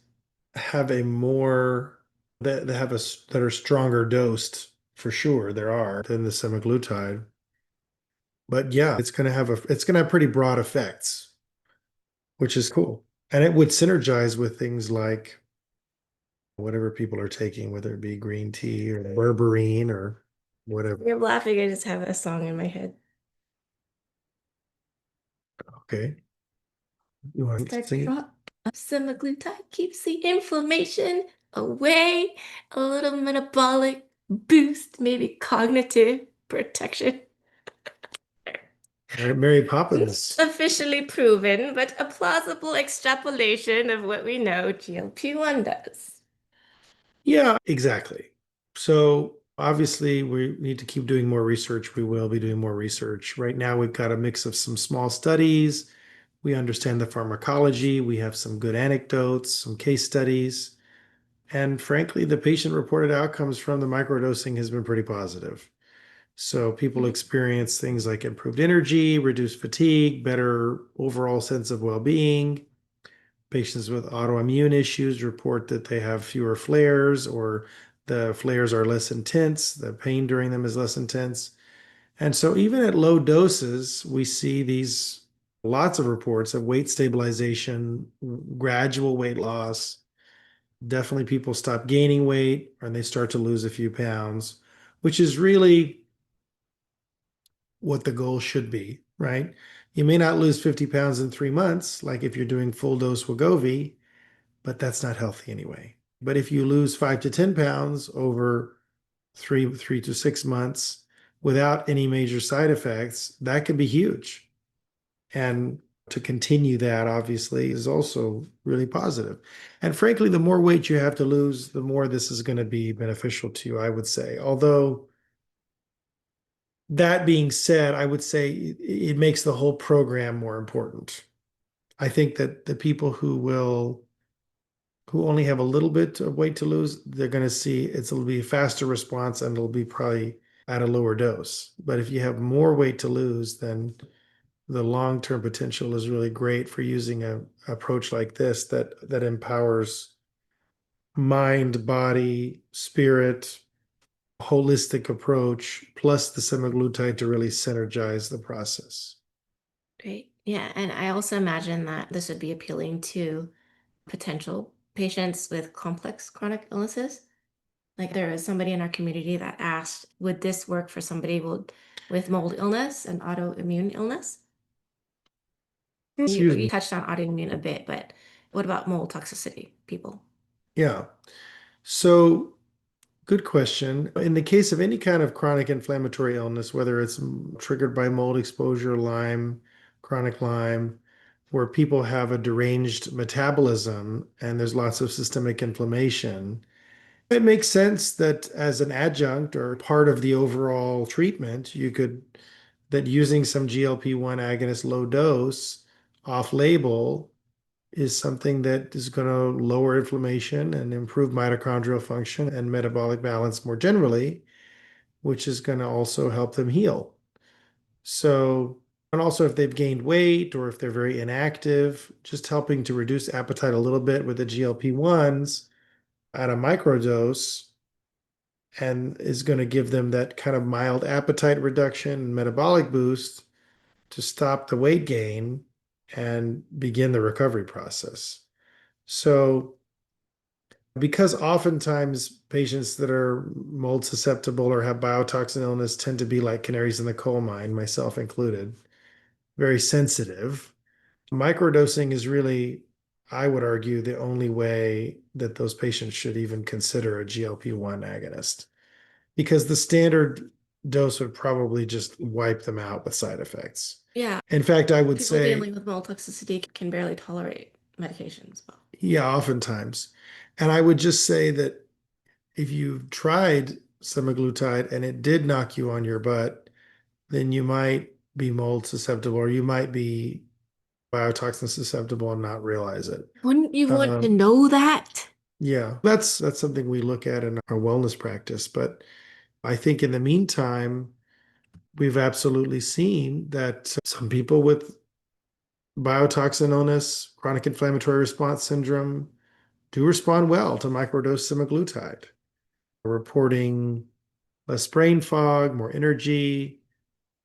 have a more that have that are stronger dosed for sure. There are than the semaglutide. But yeah, it's gonna have pretty broad effects, which is cool. And it would synergize with things like whatever people are taking, whether it be green tea or berberine or whatever. You're laughing, I just have a song in my head. Okay. You want to A sing it? drop of semaglutide keeps the inflammation away. A little metabolic boost, maybe cognitive protection. All right, Mary Poppins. Officially proven, but a plausible extrapolation of what we know GLP-1 does. Yeah, exactly. So obviously, we need to keep doing more research. We will be doing more research. Right now, we've got a mix of some small studies. We understand the pharmacology. We have some good anecdotes, some case studies. And frankly, the patient-reported outcomes from the microdosing has been pretty positive. So people Mhm. experience things like improved energy, reduced fatigue, better overall sense of well-being. Patients with autoimmune issues report that they have fewer flares or the flares are less intense, the pain during them is less intense. And so even at low doses, we see these lots of reports of weight stabilization, gradual weight loss. Definitely people stop gaining weight and they start to lose a few pounds, which is really what the goal should be, right? You may not lose 50 pounds in 3 months, like if you're doing full dose Wegovy, but that's not healthy anyway. But if you lose 5 to 10 pounds over three to 6 months without any major side effects, that could be huge. And to continue that, obviously, is also really positive. And frankly, the more weight you have to lose, the more this is going to be beneficial to you, I would say. Although, that being said, I would say it makes the whole program more important. I think that the people who only have a little bit of weight to lose, they're going to see it'll be a faster response and it'll be probably at a lower dose. But if you have more weight to lose, then the long-term potential is really great for using a approach like this that empowers mind, body, spirit, holistic approach, plus the semaglutide to really synergize the process. Great. Yeah, and I also imagine that this would be appealing to potential patients with complex chronic illnesses. Like there was somebody in our community that asked, would this work for somebody with mold illness and autoimmune illness? Excuse You me. touched on autoimmune a bit, but what about mold toxicity people? Yeah. So good question. In the case of any kind of chronic inflammatory illness, whether it's triggered by mold exposure, Lyme, chronic Lyme, where people have a deranged metabolism and there's lots of systemic inflammation, it makes sense that as an adjunct or part of the overall treatment, that using some GLP-1 agonist low dose off label is something that is going to lower inflammation and improve mitochondrial function and metabolic balance more generally, which is going to also help them heal. So, and also if they've gained weight or if they're very inactive, just helping to reduce appetite a little bit with the GLP-1s at a microdose and is going to give them that kind of mild appetite reduction and metabolic boost to stop the weight gain and begin the recovery process. So, because oftentimes patients that are mold susceptible or have biotoxin illness tend to be like canaries in the coal mine, myself included, very sensitive. Microdosing is really, I would argue, the only way that those patients should even consider a GLP-1 agonist because the standard dose would probably just wipe them out with side effects. Yeah, In fact, I would people say, dealing with mold toxicity can barely tolerate medications well. yeah, oftentimes. And I would just say that if you've tried semaglutide and it did knock you on your butt, then you might be mold susceptible or you might be biotoxin susceptible and not realize it. Wouldn't you want to Um, know that? yeah, that's something we look at in our wellness practice. But I think in the meantime, we've absolutely seen that some people with biotoxin illness, chronic inflammatory response syndrome, do respond well to microdose semaglutide, reporting less brain fog, more energy.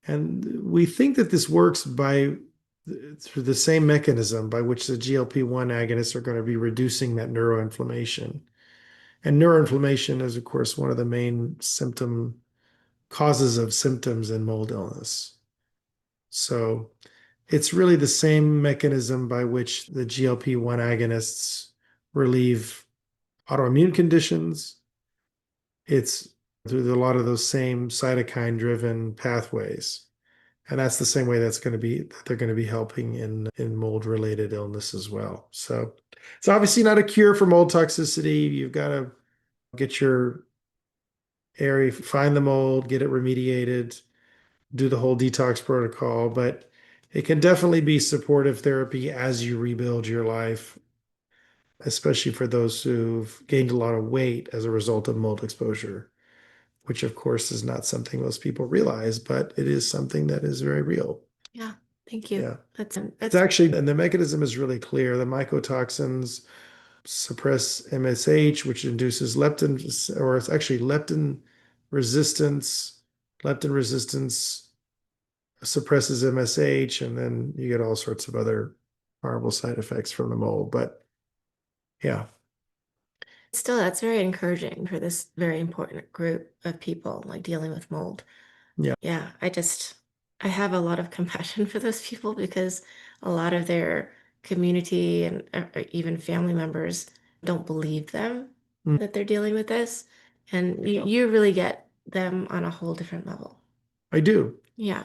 And we think that this works through the same mechanism by which the GLP-1 agonists are going to be reducing that neuroinflammation. And neuroinflammation is, of course, one of the main symptom causes of symptoms in mold illness. So It's really the same mechanism by which the GLP-1 agonists relieve autoimmune conditions. It's through a lot of those same cytokine-driven pathways. And that's the same way they're going to be helping in mold-related illness as well. So it's obviously not a cure for mold toxicity. You've got to get your area, find the mold, get it remediated, do the whole detox protocol, but it can definitely be supportive therapy as you rebuild your life, especially for those who've gained a lot of weight as a result of mold exposure, which of course is not something most people realize, but it is something that is very real. Yeah, thank you. Yeah. It's That's actually, and the mechanism is really clear. The mycotoxins suppress MSH, which induces leptin, or it's actually leptin resistance. Leptin resistance suppresses MSH, and then you get all sorts of other horrible side effects from the mold. But yeah, still, that's very encouraging for this very important group of people like dealing with mold. yeah, Yeah, I have a lot of compassion for those people because a lot of their community and even family members don't believe them Mm, that they're dealing with this. And you really get them on a whole different level. I do. Yeah.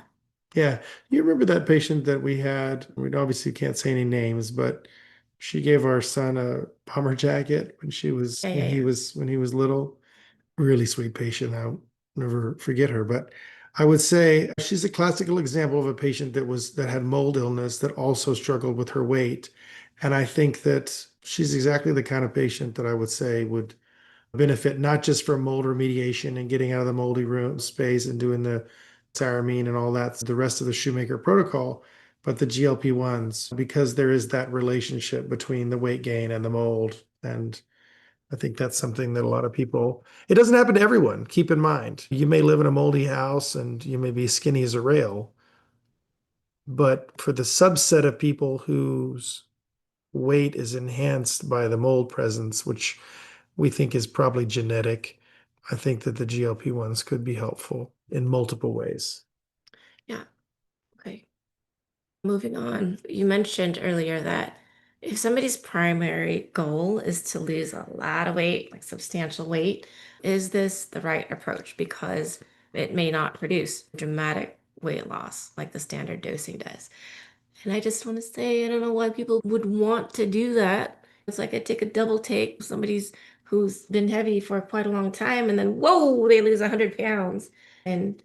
Yeah. You remember that patient that we had? We obviously can't say any names, but she gave our son a bomber jacket Yeah, yeah, yeah. when he was little. Really sweet patient. I'll never forget her. But I would say she's a classical example of a patient that had mold illness that also struggled with her weight. And I think that she's exactly the kind of patient that I would say would benefit not just from mold remediation and getting out of the moldy room space and doing the tyramine and all that, the rest of the shoemaker protocol, but the GLP-1s, because there is that relationship between the weight gain and the mold. And I think that's something that a lot of people, it doesn't happen to everyone. Keep in mind, you may live in a moldy house and you may be skinny as a rail, but for the subset of people whose weight is enhanced by the mold presence, which we think is probably genetic, I think that the GLP-1s could be helpful in multiple ways. Yeah. Okay. Moving on, you mentioned earlier that if somebody's primary goal is to lose a lot of weight, like substantial weight, is this the right approach? Because it may not produce dramatic weight loss like the standard dosing does. And I just want to say, I don't know why people would want to do that. It's like I take a double take, somebody's who's been heavy for quite a long time, and then whoa, they lose 100 pounds in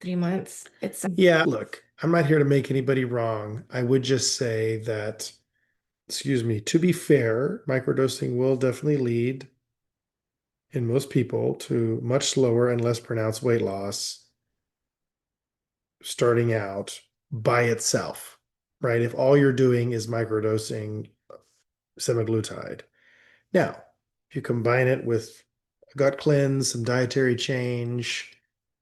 3 months. Yeah, look, I'm not here to make anybody wrong. I would just say that, excuse me, to be fair, microdosing will definitely lead in most people to much slower and less pronounced weight loss starting out by itself, right? If all you're doing is microdosing semaglutide. Now, if you combine it with a gut cleanse, some dietary change,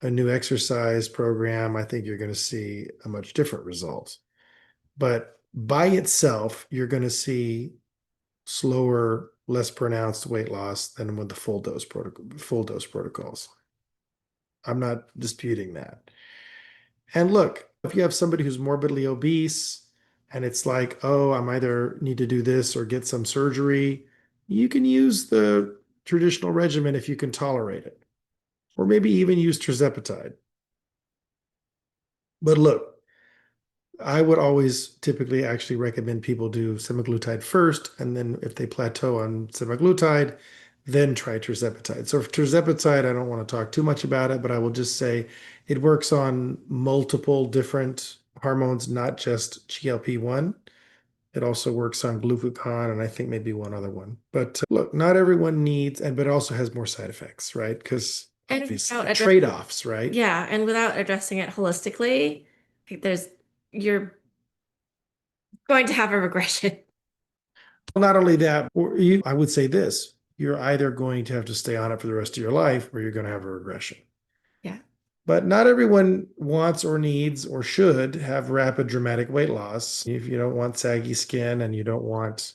a new exercise program, I think you're going to see a much different result. But by itself, you're going to see slower, less pronounced weight loss than with the full dose protocols. I'm not disputing that. And look, if you have somebody who's morbidly obese and it's like, oh, I'm either need to do this or get some surgery, you can use the traditional regimen if you can tolerate it, or maybe even use tirzepatide. But look, I would always typically actually recommend people do semaglutide first, and then if they plateau on semaglutide, then try tirzepatide. So for tirzepatide, I don't want to talk too much about it, but I will just say it works on multiple different hormones, not just GLP-1. It also works on glucagon and I think maybe one other one. But look, not everyone needs, and but it also has more side effects, right? Because And obviously trade-offs, right? yeah, and without addressing it holistically, like you're going to have a regression. Well, not only that, I would say this, you're either going to have to stay on it for the rest of your life or you're going to have a regression. Yeah. But not everyone wants or needs or should have rapid, dramatic weight loss. If you don't want saggy skin and you don't want,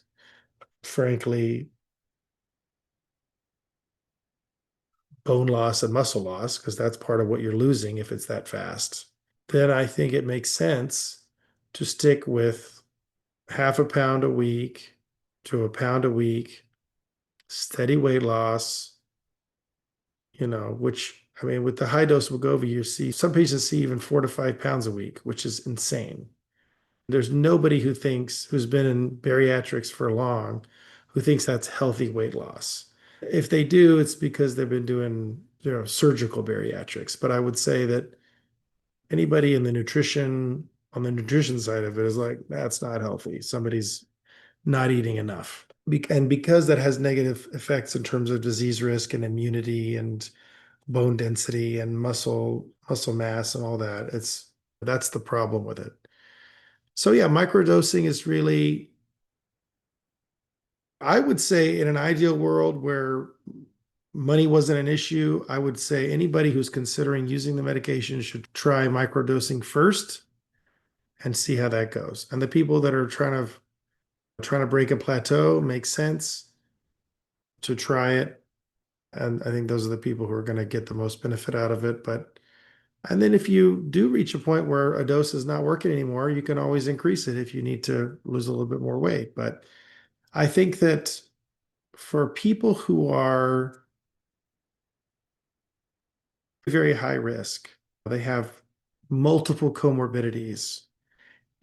frankly, bone loss and muscle loss, because that's part of what you're losing if it's that fast, then I think it makes sense to stick with half a pound a week to a pound a week, steady weight loss, which, I mean, with the high dose Wegovy, you see some patients see even 4 to 5 pounds a week, which is insane. There's nobody who's been in bariatrics for long who thinks that's healthy weight loss. If they do, it's because they've been doing, surgical bariatrics. But I would say that anybody on the nutrition side of it is like, that's not healthy. Somebody's not eating enough. And because that has negative effects in terms of disease risk and immunity and bone density and muscle mass and all that, that's the problem with it. So yeah, microdosing is really, I would say, in an ideal world where money wasn't an issue, I would say anybody who's considering using the medication should try microdosing first and see how that goes. And the people that are trying to break a plateau, makes sense to try it. And I think those are the people who are going to get the most benefit out of it. And then if you do reach a point where a dose is not working anymore, you can always increase it if you need to lose a little bit more weight. But I think that for people who are very high risk, they have multiple comorbidities,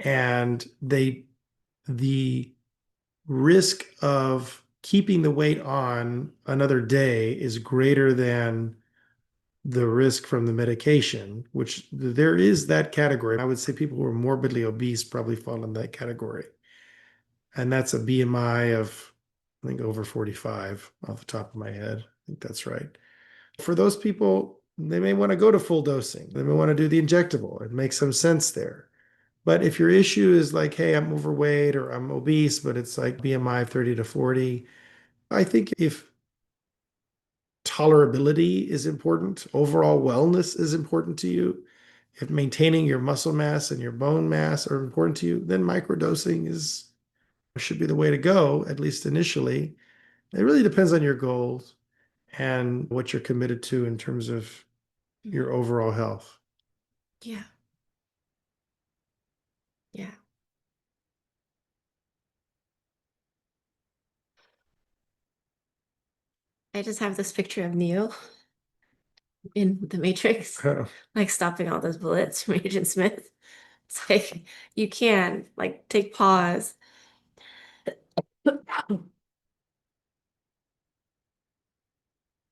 and the risk of keeping the weight on another day is greater than the risk from the medication, which there is that category. I would say people who are morbidly obese probably fall in that category. And that's a BMI of, I think, over 45 off the top of my head. I think that's right. For those people, they may want to go to full dosing. They may want to do the injectable. It makes some sense there. But if your issue is like, hey, I'm overweight or I'm obese, but it's like BMI of 30 to 40, I think if tolerability is important, overall wellness is important to you, if maintaining your muscle mass and your bone mass are important to you, then microdosing should be the way to go, at least initially. It really depends on your goals and what you're committed to in terms of your overall health. Yeah. Yeah. I just have this picture of Neo in The Matrix, like stopping all those bullets from Agent Smith. It's like you can like take pause.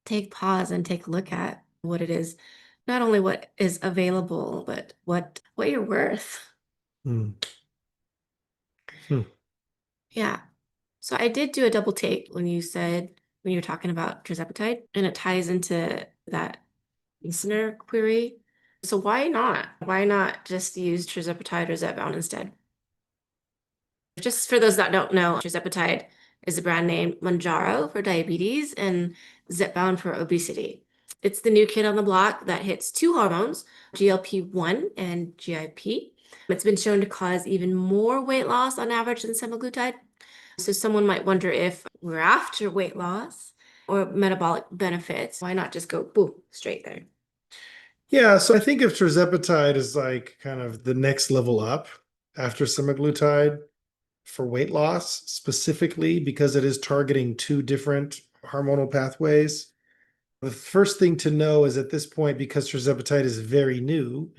Take pause and take a look at what it is, not only what is available, but what you're worth. Hmm. Hmm. Yeah. So I did do a double take when you were talking about Tirzepatide, and it ties into that listener query. So why not? Why not just use Tirzepatide or Zepbound instead? Just for those that don't know, Tirzepatide is the brand name Mounjaro for diabetes and Zepbound for obesity. It's the new kid on the block that hits two hormones, GLP-1 and GIP. It's been shown to cause even more weight loss on average than semaglutide. So someone might wonder if we're after weight loss or metabolic benefits. Why not just go boom, straight there? Yeah, so I think of tirzepatide as like kind of the next level up after semaglutide for weight loss, specifically because it is targeting two different hormonal pathways. The first thing to know is at this point, because tirzepatide is very new,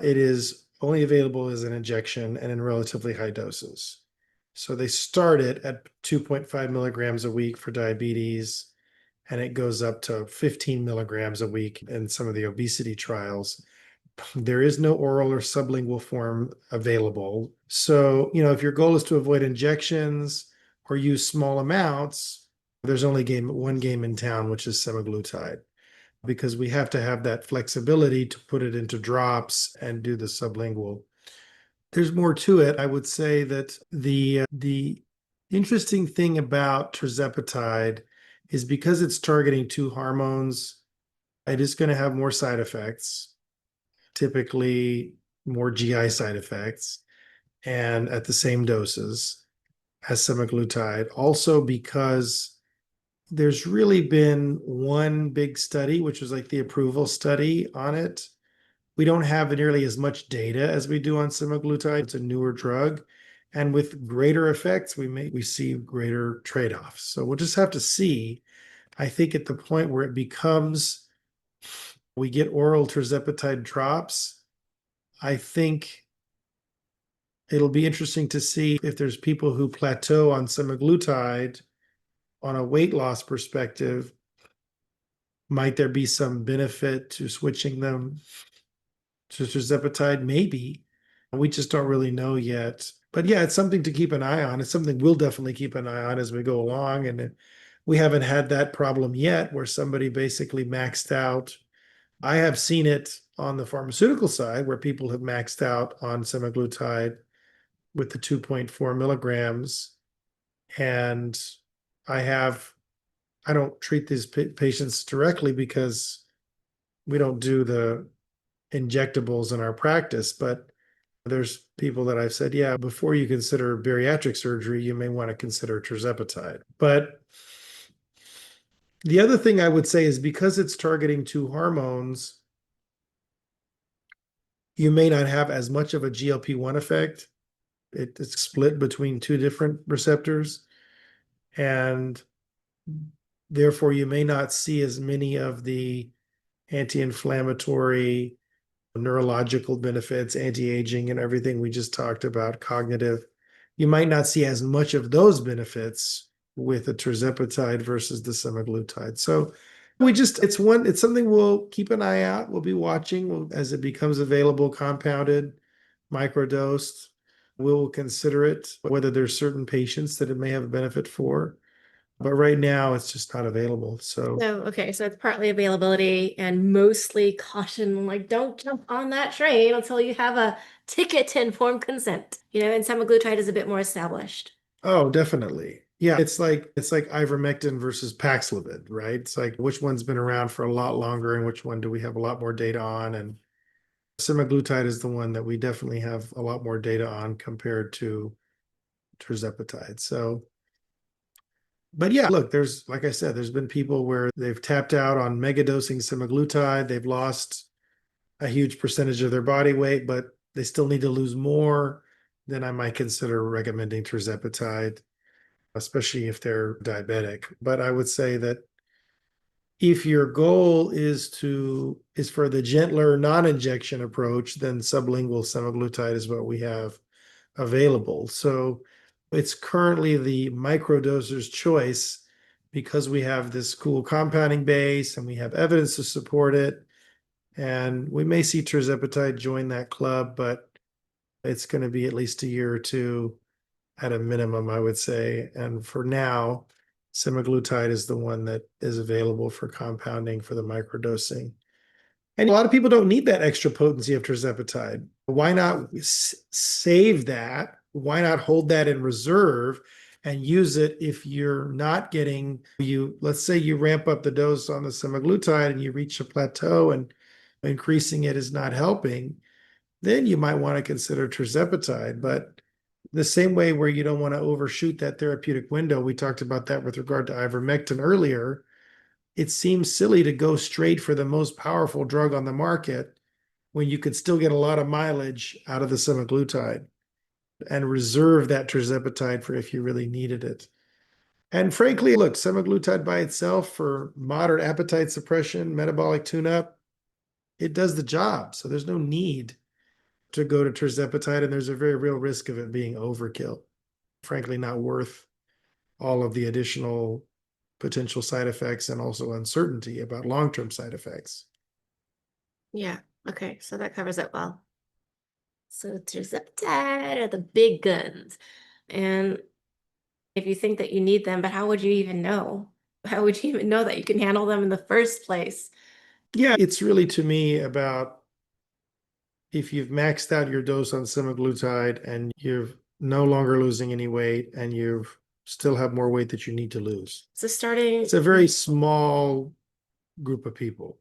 it is only available as an injection and in relatively high doses. So they start it at 2.5 milligrams a week for diabetes, and it goes up to 15 milligrams a week in some of the obesity trials. There is no oral or sublingual form available. So, if your goal is to avoid injections or use small amounts, there's only one game in town, which is semaglutide, because we have to have that flexibility to put it into drops and do the sublingual. There's more to it. I would say that the interesting thing about tirzepatide is because it's targeting two hormones, it is going to have more side effects, typically more GI side effects, and at the same doses as semaglutide. Also, because there's really been one big study, which was like the approval study on it, We don't have nearly as much data as we do on semaglutide. It's a newer drug. And with greater effects, we see greater trade-offs. So we'll just have to see. I think at the point where it becomes we get oral tirzepatide drops, I think it'll be interesting to see if there's people who plateau on semaglutide on a weight loss perspective. Might there be some benefit to switching them to tirzepatide? Maybe. We just don't really know yet. But yeah, it's something to keep an eye on. It's something we'll definitely keep an eye on as we go along. And we haven't had that problem yet where somebody basically maxed out. I have seen it on the pharmaceutical side where people have maxed out on semaglutide with the 2.4 milligrams. And I don't treat these patients directly because we don't do the injectables in our practice, but there's people that I've said, yeah, before you consider bariatric surgery, you may want to consider tirzepatide. But the other thing I would say is because it's targeting two hormones, you may not have as much of a GLP-1 effect. It's split between two different receptors, and therefore you may not see as many of the anti-inflammatory, neurological benefits, anti-aging, and everything we just talked about, cognitive. You might not see as much of those benefits with the tirzepatide versus the semaglutide. So it's something we'll keep an eye out. We'll be watching as it becomes available, compounded, microdosed. We'll consider it, whether there's certain patients that it may have a benefit for. But right now, it's just not available. So Okay, so it's partly availability and mostly caution, like don't jump on that train until you have a ticket to informed consent. And semaglutide is a bit more established. oh, definitely. Yeah, it's like ivermectin versus Paxlovid, right? It's like which one's been around for a lot longer and which one do we have a lot more data on? And semaglutide is the one that we definitely have a lot more data on compared to tirzepatide. So, but yeah, look, there's like I said, there's been people where they've tapped out on megadosing semaglutide. They've lost a huge percentage of their body weight, but they still need to lose more. Then I might consider recommending tirzepatide, especially if they're diabetic. But I would say that if your goal is for the gentler non-injection approach, then sublingual semaglutide is what we have available. So it's currently the microdoser's choice because we have this cool compounding base and we have evidence to support it. And we may see tirzepatide join that club, but it's going to be at least a year or two at a minimum, I would say. And for now, semaglutide is the one that is available for compounding for the microdosing. And a lot of people don't need that extra potency of tirzepatide. Why not save that? Why not hold that in reserve and use it if you're not getting let's say you ramp up the dose on the semaglutide and you reach a plateau and increasing it is not helping, then you might want to consider tirzepatide. But the same way where you don't want to overshoot that therapeutic window, we talked about that with regard to ivermectin earlier. It seems silly to go straight for the most powerful drug on the market when you could still get a lot of mileage out of the semaglutide and reserve that tirzepatide for if you really needed it. And frankly, look, semaglutide by itself for moderate appetite suppression, metabolic tune-up, it does the job. So there's no need to go to tirzepatide, and there's a very real risk of it being overkill. Frankly, not worth all of the additional potential side effects and also uncertainty about long-term side effects. Yeah. Okay. So that covers it well. So Tirzepatide are the big guns. And if you think that you need them, but how would you even know? How would you even know that you can handle them in the first place? Yeah, it's really to me about if you've maxed out your dose on semaglutide and you're no longer losing any weight and you still have more weight that you need to lose. So starting, It's a very small group of people.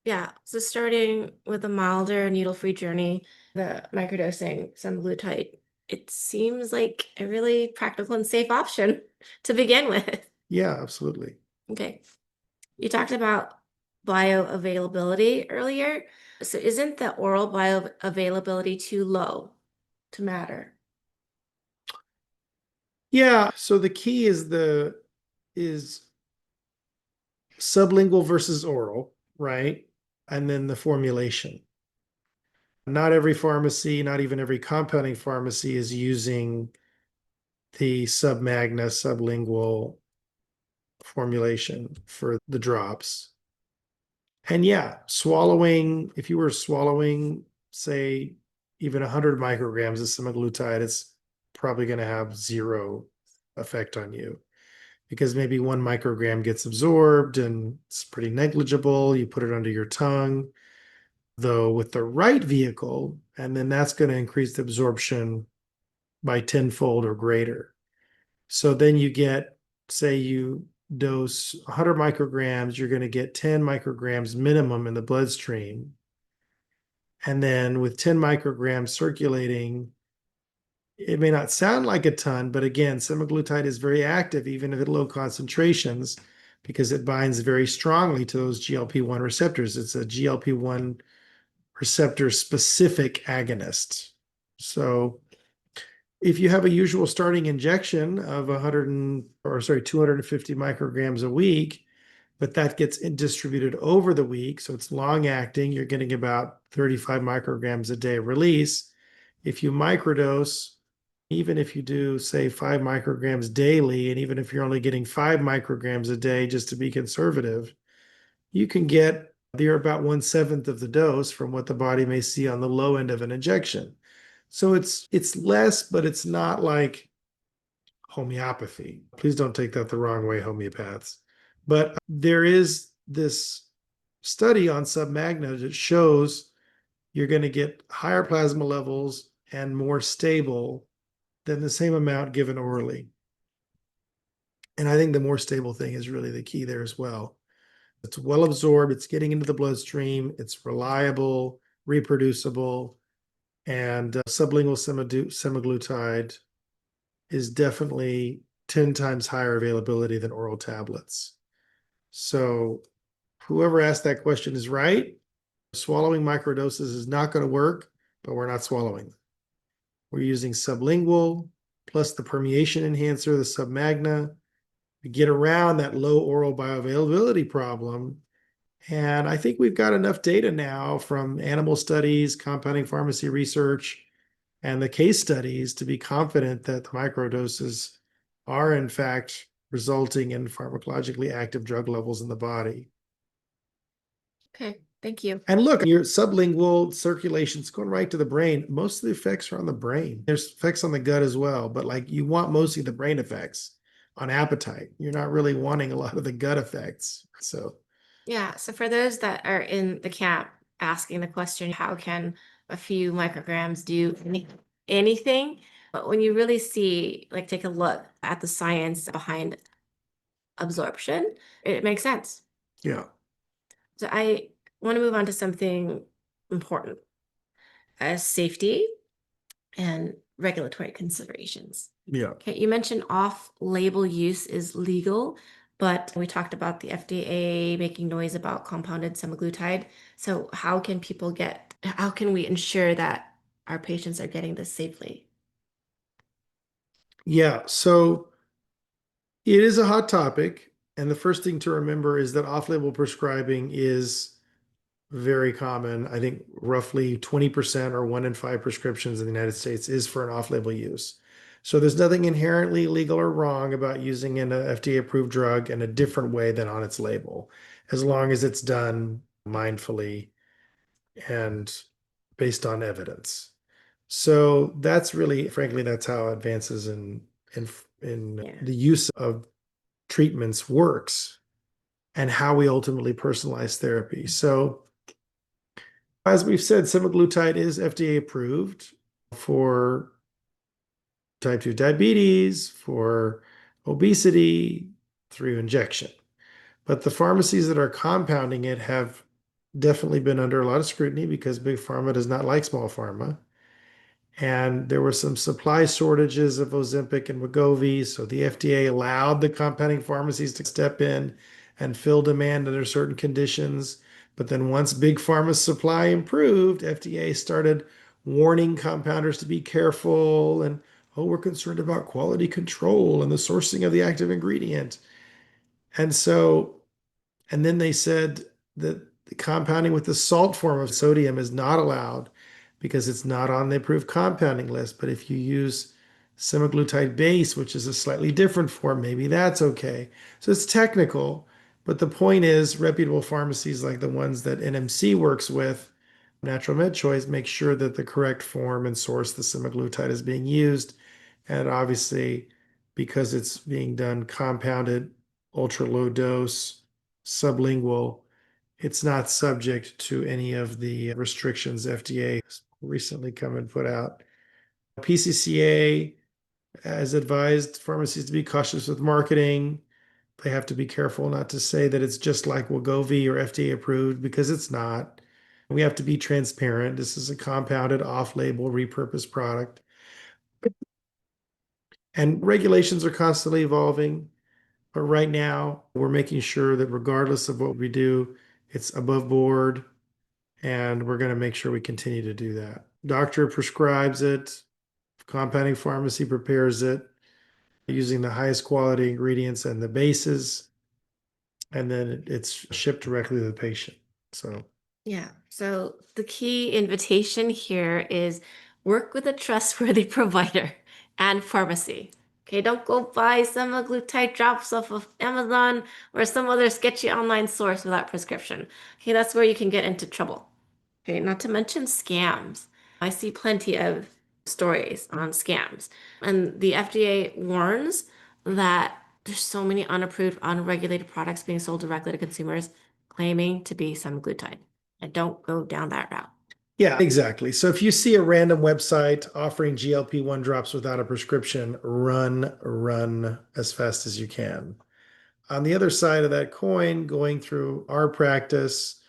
yeah. So starting with a milder needle-free journey, the microdosing semaglutide, it seems like a really practical and safe option to begin with. Yeah, absolutely. Okay. You talked about bioavailability earlier. So isn't the oral bioavailability too low to matter? Yeah, so the key is sublingual versus oral, right? And then the formulation. Not every pharmacy, not even every compounding pharmacy is using the submagna sublingual formulation for the drops. And yeah, swallowing, if you were swallowing, say, even 100 micrograms of semaglutide, it's probably going to have zero effect on you because maybe 1 microgram gets absorbed and it's pretty negligible. You put it under your tongue, though, with the right vehicle, and then that's going to increase the absorption by tenfold or greater. So then you get, say, you dose 100 micrograms, you're going to get 10 micrograms minimum in the bloodstream. And then with 10 micrograms circulating, it may not sound like a ton, but again, semaglutide is very active, even at low concentrations, because it binds very strongly to those GLP-1 receptors. It's a GLP-1 receptor specific agonist. So if you have a usual starting injection of 250 micrograms a week, but that gets distributed over the week, so it's long acting, you're getting about 35 micrograms a day release. If you microdose, even if you do, say, 5 micrograms daily, and even if you're only getting 5 micrograms a day, just to be conservative, you can get you're about 1/7 of the dose from what the body may see on the low end of an injection. So it's less, but it's not like homeopathy. Please don't take that the wrong way, homeopaths. But there is this study on submagna that shows you're going to get higher plasma levels and more stable than the same amount given orally. And I think the more stable thing is really the key there as well. It's well absorbed, it's getting into the bloodstream, it's reliable, reproducible, and sublingual semaglutide is definitely 10 times higher availability than oral tablets. So whoever asked that question is right. Swallowing microdoses is not going to work, but we're not swallowing. We're using sublingual plus the permeation enhancer, the submagna, to get around that low oral bioavailability problem. And I think we've got enough data now from animal studies, compounding pharmacy research, and the case studies to be confident that the microdoses are in fact resulting in pharmacologically active drug levels in the body. Okay, thank you. And look, your sublingual circulation is going right to the brain. Most of the effects are on the brain. There's effects on the gut as well, but like you want mostly the brain effects on appetite. You're not really wanting a lot of the gut effects. So Yeah, so for those that are in the camp asking the question, how can a few micrograms do anything? But when you really see, like, take a look at the science behind absorption, it makes sense. yeah, So I want to move on to something important as safety and regulatory considerations. yeah. Okay, you mentioned off-label use is legal, but we talked about the FDA making noise about compounded semaglutide. So how can we ensure that our patients are getting this safely? Yeah. So it is a hot topic. And the first thing to remember is that off-label prescribing is very common. I think roughly 20% or 1 in 5 prescriptions in the United States is for an off-label use. So there's nothing inherently illegal or wrong about using an FDA-approved drug in a different way than on its label, as long as it's done mindfully and based on evidence. So that's really, frankly, that's how advances in Yeah. the use of treatments works and how we ultimately personalize therapy. So as we've said, semaglutide is FDA approved for type 2 diabetes, for obesity through injection. But the pharmacies that are compounding it have definitely been under a lot of scrutiny because big pharma does not like small pharma. And there were some supply shortages of Ozempic and Wegovy. So the FDA allowed the compounding pharmacies to step in and fill demand under certain conditions. But then once big pharma's supply improved, FDA started warning compounders to be careful and, oh, we're concerned about quality control and the sourcing of the active ingredient. And so, and then they said that the compounding with the salt form of sodium is not allowed because it's not on the approved compounding list. But if you use semaglutide base, which is a slightly different form, maybe that's okay. So it's technical, but the point is reputable pharmacies like the ones that NMC works with, Natural Med Choice, make sure that the correct form and source the semaglutide is being used. And obviously, because it's being done compounded, ultra low dose, sublingual, it's not subject to any of the restrictions FDA has recently come and put out. PCCA has advised pharmacies to be cautious with marketing. They have to be careful not to say that it's just like Wegovy or FDA approved because it's not. We have to be transparent. This is a compounded, off-label, repurposed product. And regulations are constantly evolving. But right now, we're making sure that regardless of what we do, it's above board, and we're going to make sure we continue to do that. Doctor prescribes it, compounding pharmacy prepares it using the highest quality ingredients and the bases, and then it's shipped directly to the patient. So, Yeah. So the key invitation here is work with a trustworthy provider and pharmacy. Okay, don't go buy semaglutide drops off of Amazon or some other sketchy online source without prescription. Okay, that's where you can get into trouble. Okay, not to mention scams. I see plenty of stories on scams, and the FDA warns that there's so many unapproved, unregulated products being sold directly to consumers claiming to be semaglutide. And don't go down that route. yeah, exactly. So if you see a random website offering GLP-1 drops without a prescription, run as fast as you can. On the other side of that coin, going through our practice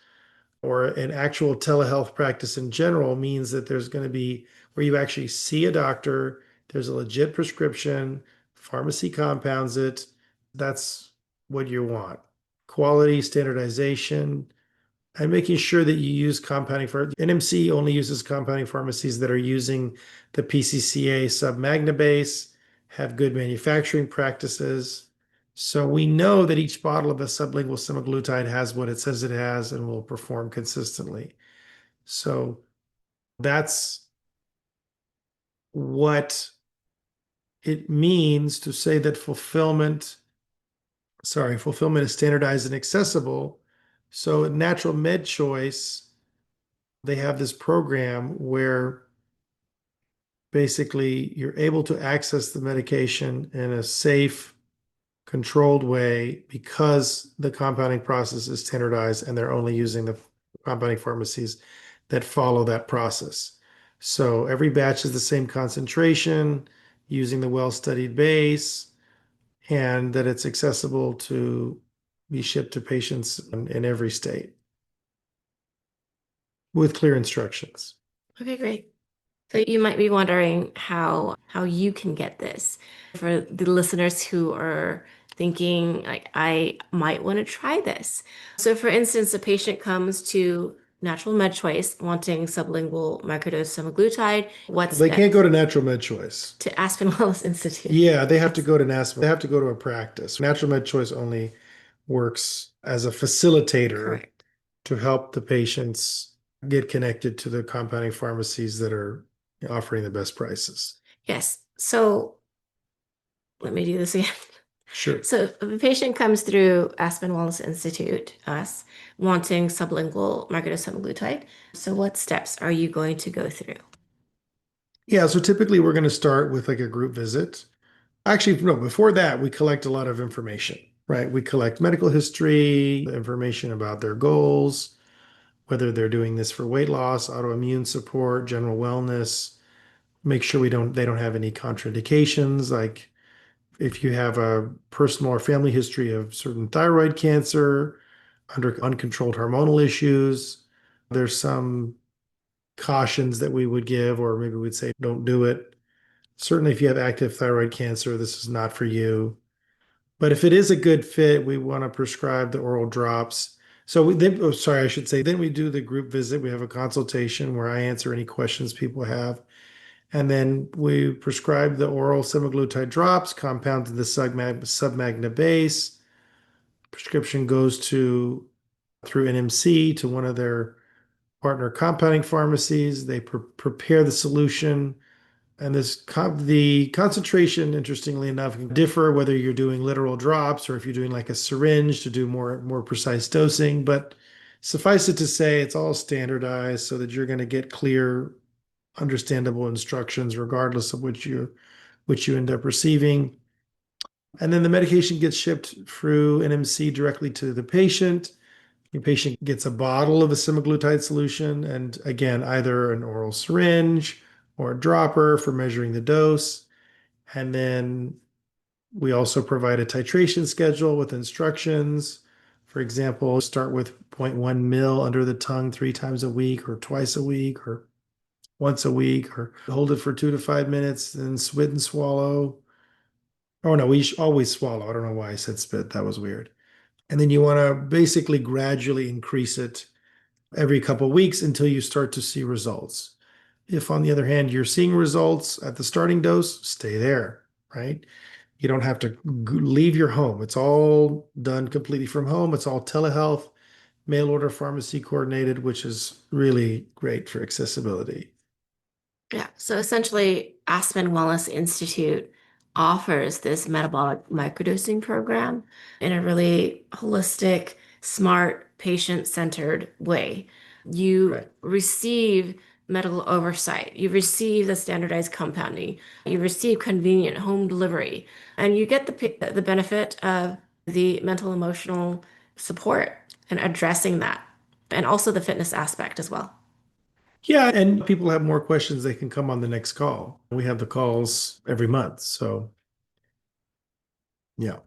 or an actual telehealth practice in general means that there's going to be where you actually see a doctor, there's a legit prescription, pharmacy compounds it. That's what you want. Quality, standardization, and making sure that you use compounding for NMC only uses compounding pharmacies that are using the PCCA sub-magna base, have good manufacturing practices. So we know that each bottle of a sublingual semaglutide has what it says it has and will perform consistently. So that's what it means to say that fulfillment is standardized and accessible. So Natural Med Choice, they have this program where basically you're able to access the medication in a safe, controlled way because the compounding process is standardized and they're only using the compounding pharmacies that follow that process. So every batch is the same concentration using the well-studied base and that it's accessible to be shipped to patients in every state with clear instructions. Okay, great. So you might be wondering how you can get this. For the listeners who are thinking like I might want to try this. So for instance, a patient comes to Natural Med Choice wanting sublingual microdose semaglutide. What's They can't next? go to Natural Med Choice. To Aspen Wellness Institute. Yeah, they have to go to NASPA. They have to go to a practice. Natural Med Choice only works as a facilitator Correct. to help the patients get connected to the compounding pharmacies that are offering the best prices. Yes. So let me do this again. Sure. So if a patient comes through Aspen Wellness Institute, us, wanting sublingual microdose semaglutide. So what steps are you going to go through? Yeah, so typically we're going to start with like a group visit. Actually, no, before that, we collect a lot of information, right? We collect medical history, information about their goals, whether they're doing this for weight loss, autoimmune support, general wellness, make sure they don't have any contraindications, like if you have a personal or family history of certain thyroid cancer, under uncontrolled hormonal issues, there's some cautions that we would give, or maybe we'd say, don't do it. Certainly, if you have active thyroid cancer, this is not for you. But if it is a good fit, we want to prescribe the oral drops. So oh, sorry, I should say, then we do the group visit. We have a consultation where I answer any questions people have. And then we prescribe the oral semaglutide drops, compounded the submagna base. Prescription goes to through NMC to one of their partner compounding pharmacies. They prepare the solution. And the concentration, interestingly enough, can differ whether you're doing literal drops or if you're doing like a syringe to do more precise dosing. But suffice it to say, it's all standardized so that you're going to get clear, understandable instructions regardless of which you end up receiving. And then the medication gets shipped through NMC directly to the patient. Your patient gets a bottle of a semaglutide solution, and again, either an oral syringe or a dropper for measuring the dose. And then we also provide a titration schedule with instructions. For example, start with zero point 0.1 mil under the tongue 3 times a week, or twice a week, or once a week, or hold it for 2 to 5 minutes, then spit and swallow. Oh no, we always swallow. I don't know why I said spit. That was weird. And then you want to basically gradually increase it every couple of weeks until you start to see results. If, on the other hand, you're seeing results at the starting dose, stay there, right? You don't have to leave your home. It's all done completely from home. It's all telehealth, mail order pharmacy coordinated, which is really great for accessibility. Yeah. So essentially, Aspen Wellness Institute offers this metabolic microdosing program in a really holistic, smart, patient-centered way. You Right. receive medical oversight, you receive the standardized compounding, you receive convenient home delivery, and you get the benefit of the mental emotional support and addressing that, and also the fitness aspect as well. Yeah, and people have more questions, they can come on the next call. We have the calls every month. So, yeah.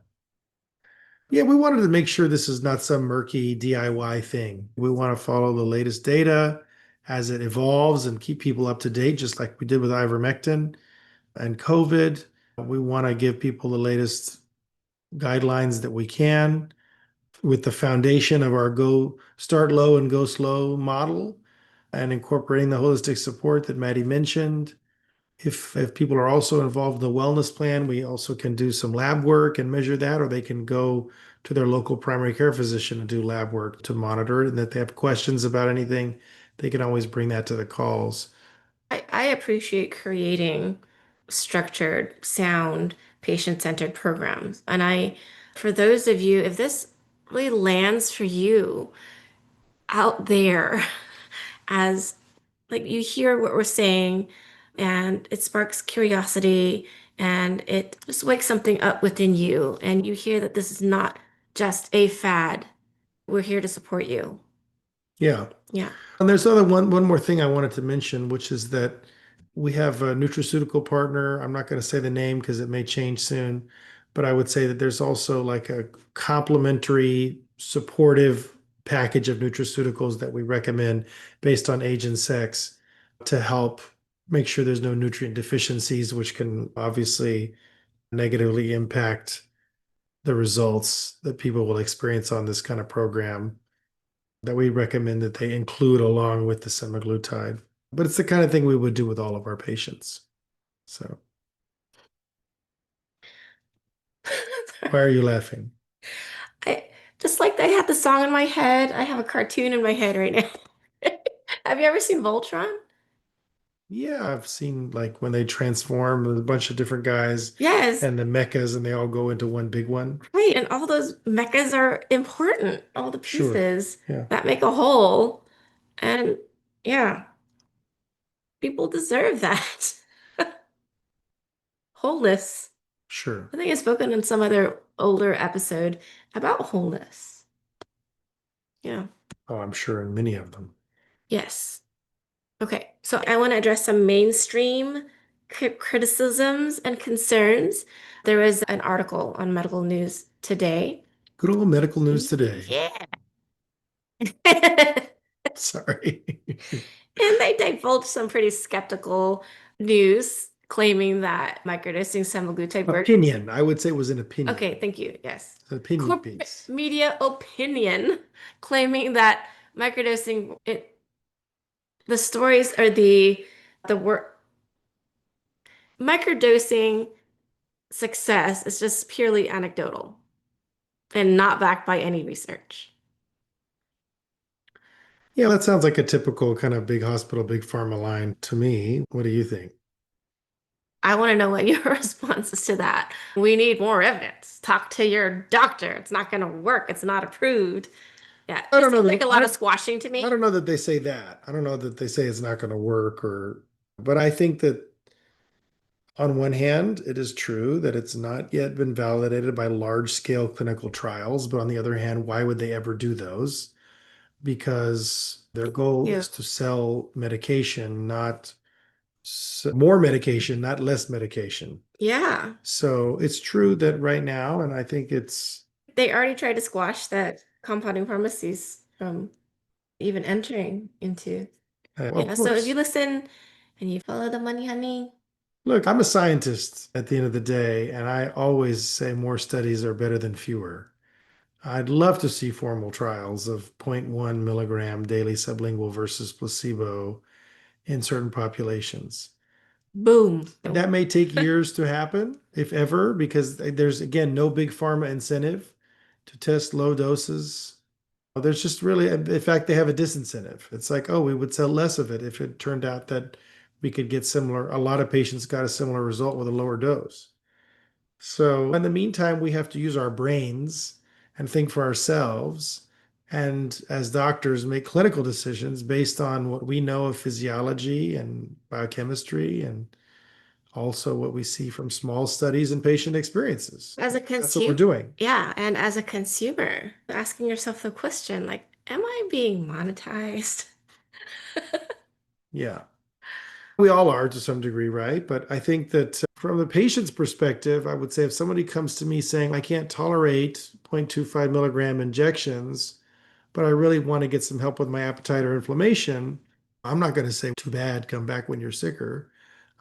Yeah, we wanted to make sure this is not some murky DIY thing. We want to follow the latest data as it evolves and keep people up to date, just like we did with ivermectin and COVID. We want to give people the latest guidelines that we can with the foundation of our go start low and go slow model and incorporating the holistic support that Maddie mentioned. If people are also involved in the wellness plan, we also can do some lab work and measure that, or they can go to their local primary care physician and do lab work to monitor it. And if they have questions about anything, they can always bring that to the calls. I appreciate creating structured, sound, patient-centered programs. For those of you, if this really lands for you out there as like you hear what we're saying and it sparks curiosity and it just wakes something up within you and you hear that this is not just a fad. We're here to support you. Yeah. Yeah. And there's one more thing I wanted to mention, which is that we have a nutraceutical partner. I'm not going to say the name because it may change soon, but I would say that there's also like a complementary supportive package of nutraceuticals that we recommend based on age and sex to help make sure there's no nutrient deficiencies, which can obviously negatively impact the results that people will experience on this kind of program, that we recommend that they include along with the semaglutide. But it's the kind of thing we would do with all of our patients. So why are you laughing? I just like I had the song in my head. I have a cartoon in my head right now. Have you ever seen Voltron? Yeah, I've seen like when they transform a bunch of different guys Yes, and the mechas and they all go into one big one. right. And all those mechas are important, all the Sure. pieces Yeah, that make a whole. And yeah, people deserve that. Wholeness. sure. I think I've spoken in some other older episode about wholeness. Yeah. Oh, I'm sure in many of them. Yes. Okay. So I want to address some mainstream criticisms and concerns. There was an article on Medical News today. Good old medical news today. Yeah. Sorry. And they divulged some pretty skeptical news claiming that microdosing semaglutide works. Opinion. I would say it was an opinion. Okay, thank you. Yes. It's an opinion Corporate piece. media opinion claiming that the stories are the work microdosing success is just purely anecdotal and not backed by any research. Yeah, that sounds like a typical kind of big hospital, big pharma line to me. What do you think? I want to know what your response is to that. We need more evidence. Talk to your doctor. It's not going to work. It's not approved. Yeah, I it don't know seems like that a lot of squashing to I me. don't know that they say that. I don't know that they say it's not going to work but I think that on one hand, it is true that it's not yet been validated by large scale clinical trials, but on the other hand, why would they ever do those? Because their goal Yeah. is to sell medication, not more medication, not less medication. Yeah. So it's true that right now, and I think it's They already tried to squash that compounding pharmacies from even entering into. of Yeah, so if you course. listen and you follow the money, honey, Look, I'm a scientist at the end of the day, and I always say more studies are better than fewer. I'd love to see formal trials of zero point 0.1 milligram daily sublingual versus placebo in certain populations. boom. That may take years to happen, if ever, because there's, again, no big pharma incentive to test low doses. There's just really, in fact, they have a disincentive. It's like, oh, we would sell less of it if it turned out that we could get similar, a lot of patients got a similar result with a lower dose. So in the meantime, we have to use our brains and think for ourselves. And as doctors, make clinical decisions based on what we know of physiology and biochemistry, and also what we see from small studies and patient experiences. As a That's what we're consumer, doing. yeah, and as a consumer, asking yourself the question, like, am I being monetized? Yeah. We all are to some degree, right? But I think that from the patient's perspective, I would say if somebody comes to me saying, I can't tolerate 0.25 milligram injections, but I really want to get some help with my appetite or inflammation, I'm not going to say, too bad, come back when you're sicker.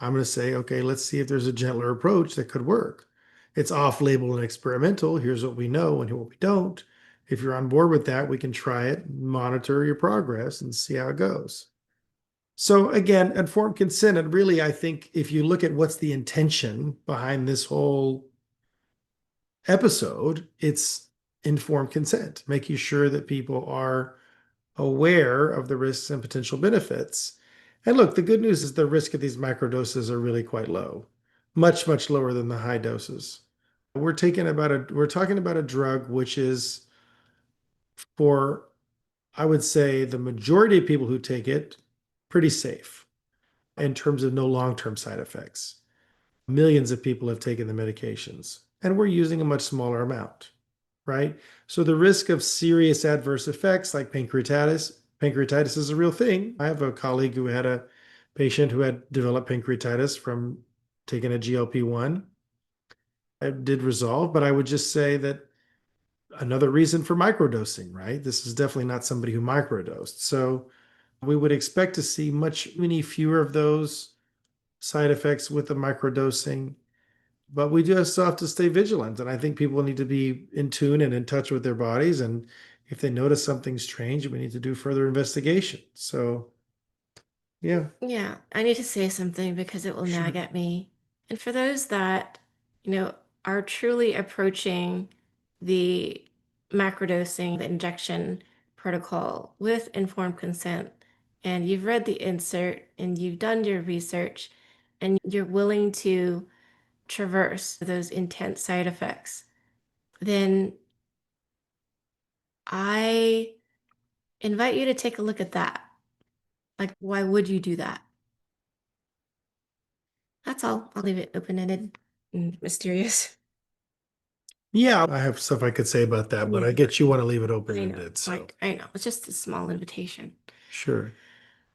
I'm going to say, okay, let's see if there's a gentler approach that could work. It's off label and experimental. Here's what we know and what we don't. If you're on board with that, we can try it, monitor your progress, and see how it goes. So again, informed consent, and really, I think if you look at what's the intention behind this whole episode, it's informed consent, making sure that people are aware of the risks and potential benefits. And look, the good news is the risk of these microdoses are really quite low, much, much lower than the high doses. We're talking about a drug which is for, I would say, the majority of people who take it, pretty safe in terms of no long-term side effects. Millions of people have taken the medications, and we're using a much smaller amount, right? So the risk of serious adverse effects like pancreatitis is a real thing. I have a colleague who had a patient who had developed pancreatitis from taking a GLP-1. It did resolve, but I would just say that another reason for microdosing, right? This is definitely not somebody who microdosed. So we would expect to see many fewer of those side effects with the microdosing, but we do still have to stay vigilant. And I think people need to be in tune and in touch with their bodies. And if they notice something strange, we need to do further investigation. So, yeah, Yeah, I need to say something because it will nag sure. at me. And for those that, are truly approaching the macrodosing, the injection protocol with informed consent, and you've read the insert and you've done your research and you're willing to traverse those intense side effects, then I invite you to take a look at that. Like, why would you do that? That's all. I'll leave it open-ended and mysterious. Yeah, I have stuff I could say about that, but I Yeah, get you want to leave it I know. open-ended. So, Like, I know. It's just a small invitation. sure.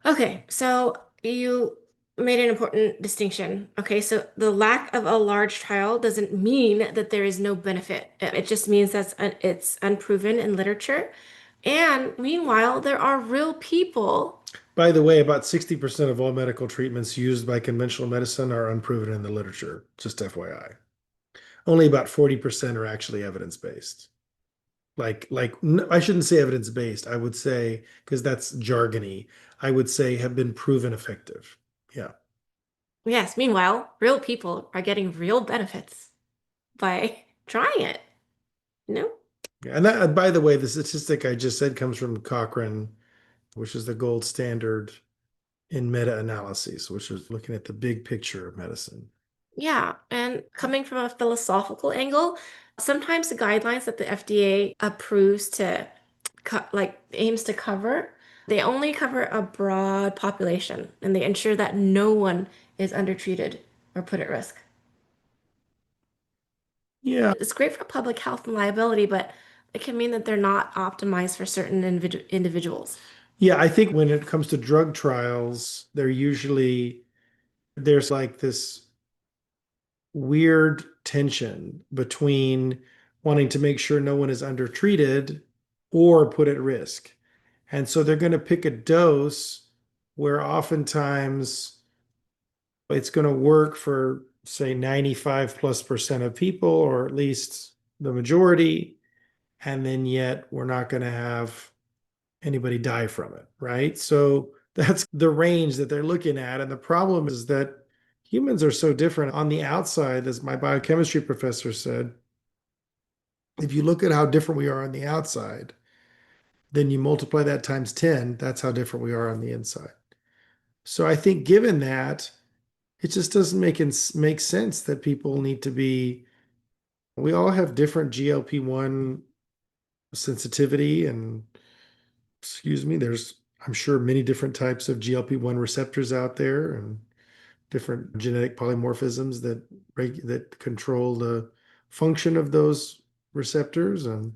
Okay, so you made an important distinction. Okay, so the lack of a large trial doesn't mean that there is no benefit. It just means it's unproven in literature. And meanwhile, there are real people. By the way, about 60% of all medical treatments used by conventional medicine are unproven in the literature, just FYI. Only about 40% are actually evidence-based. I shouldn't say evidence-based. I would say, because that's jargony, I would say have been proven effective. Yeah. Yes, meanwhile, real people are getting real benefits by trying it. No? And that, by the way, the statistic I just said comes from Cochrane, which is the gold standard in meta-analyses, which is looking at the big picture of medicine. Yeah, and coming from a philosophical angle, sometimes the guidelines that the FDA approves to like aims to cover, they only cover a broad population and they ensure that no one is undertreated or put at risk. Yeah. It's great for public health and liability, but it can mean that they're not optimized for certain individuals. Yeah, I think when it comes to drug trials, there's like this weird tension between wanting to make sure no one is undertreated or put at risk. And so they're going to pick a dose where oftentimes it's going to work for, say, 95+% of people, or at least the majority. And then yet we're not going to have anybody die from it, right? So that's the range that they're looking at. And the problem is that humans are so different on the outside, as my biochemistry professor said. If you look at how different we are on the outside, then you multiply that times 10, that's how different we are on the inside. So I think given that, it just doesn't make sense that people need to be, we all have different GLP-1 sensitivity and, excuse me, there's, I'm sure, many different types of GLP-1 receptors out there and different genetic polymorphisms that control the function of those receptors, and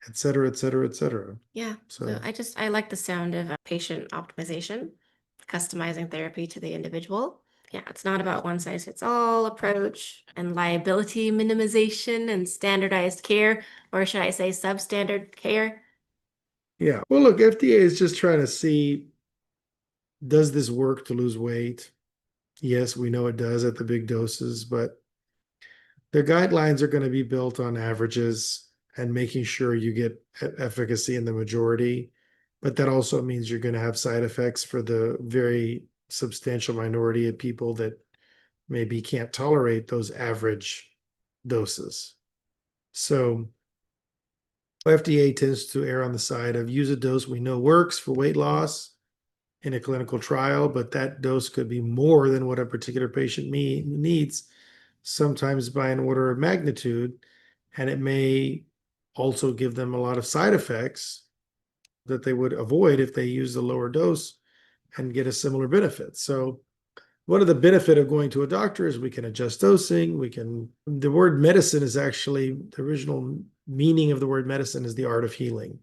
et cetera, et cetera, et cetera. Yeah, so So I like the sound of patient optimization, customizing therapy to the individual. Yeah, it's not about one size fits all approach and liability minimization and standardized care, or should I say substandard care? yeah. Well, look, FDA is just trying to see, does this work to lose weight? Yes, we know it does at the big doses, but the guidelines are going to be built on averages and making sure you get efficacy in the majority. But that also means you're going to have side effects for the very substantial minority of people that maybe can't tolerate those average doses. So FDA tends to err on the side of use a dose we know works for weight loss in a clinical trial, but that dose could be more than what a particular patient needs, sometimes by an order of magnitude, and it may also give them a lot of side effects that they would avoid if they use a lower dose and get a similar benefit. So one of the benefit of going to a doctor is we can adjust dosing. The word medicine is actually, the original meaning of the word medicine is the art of healing.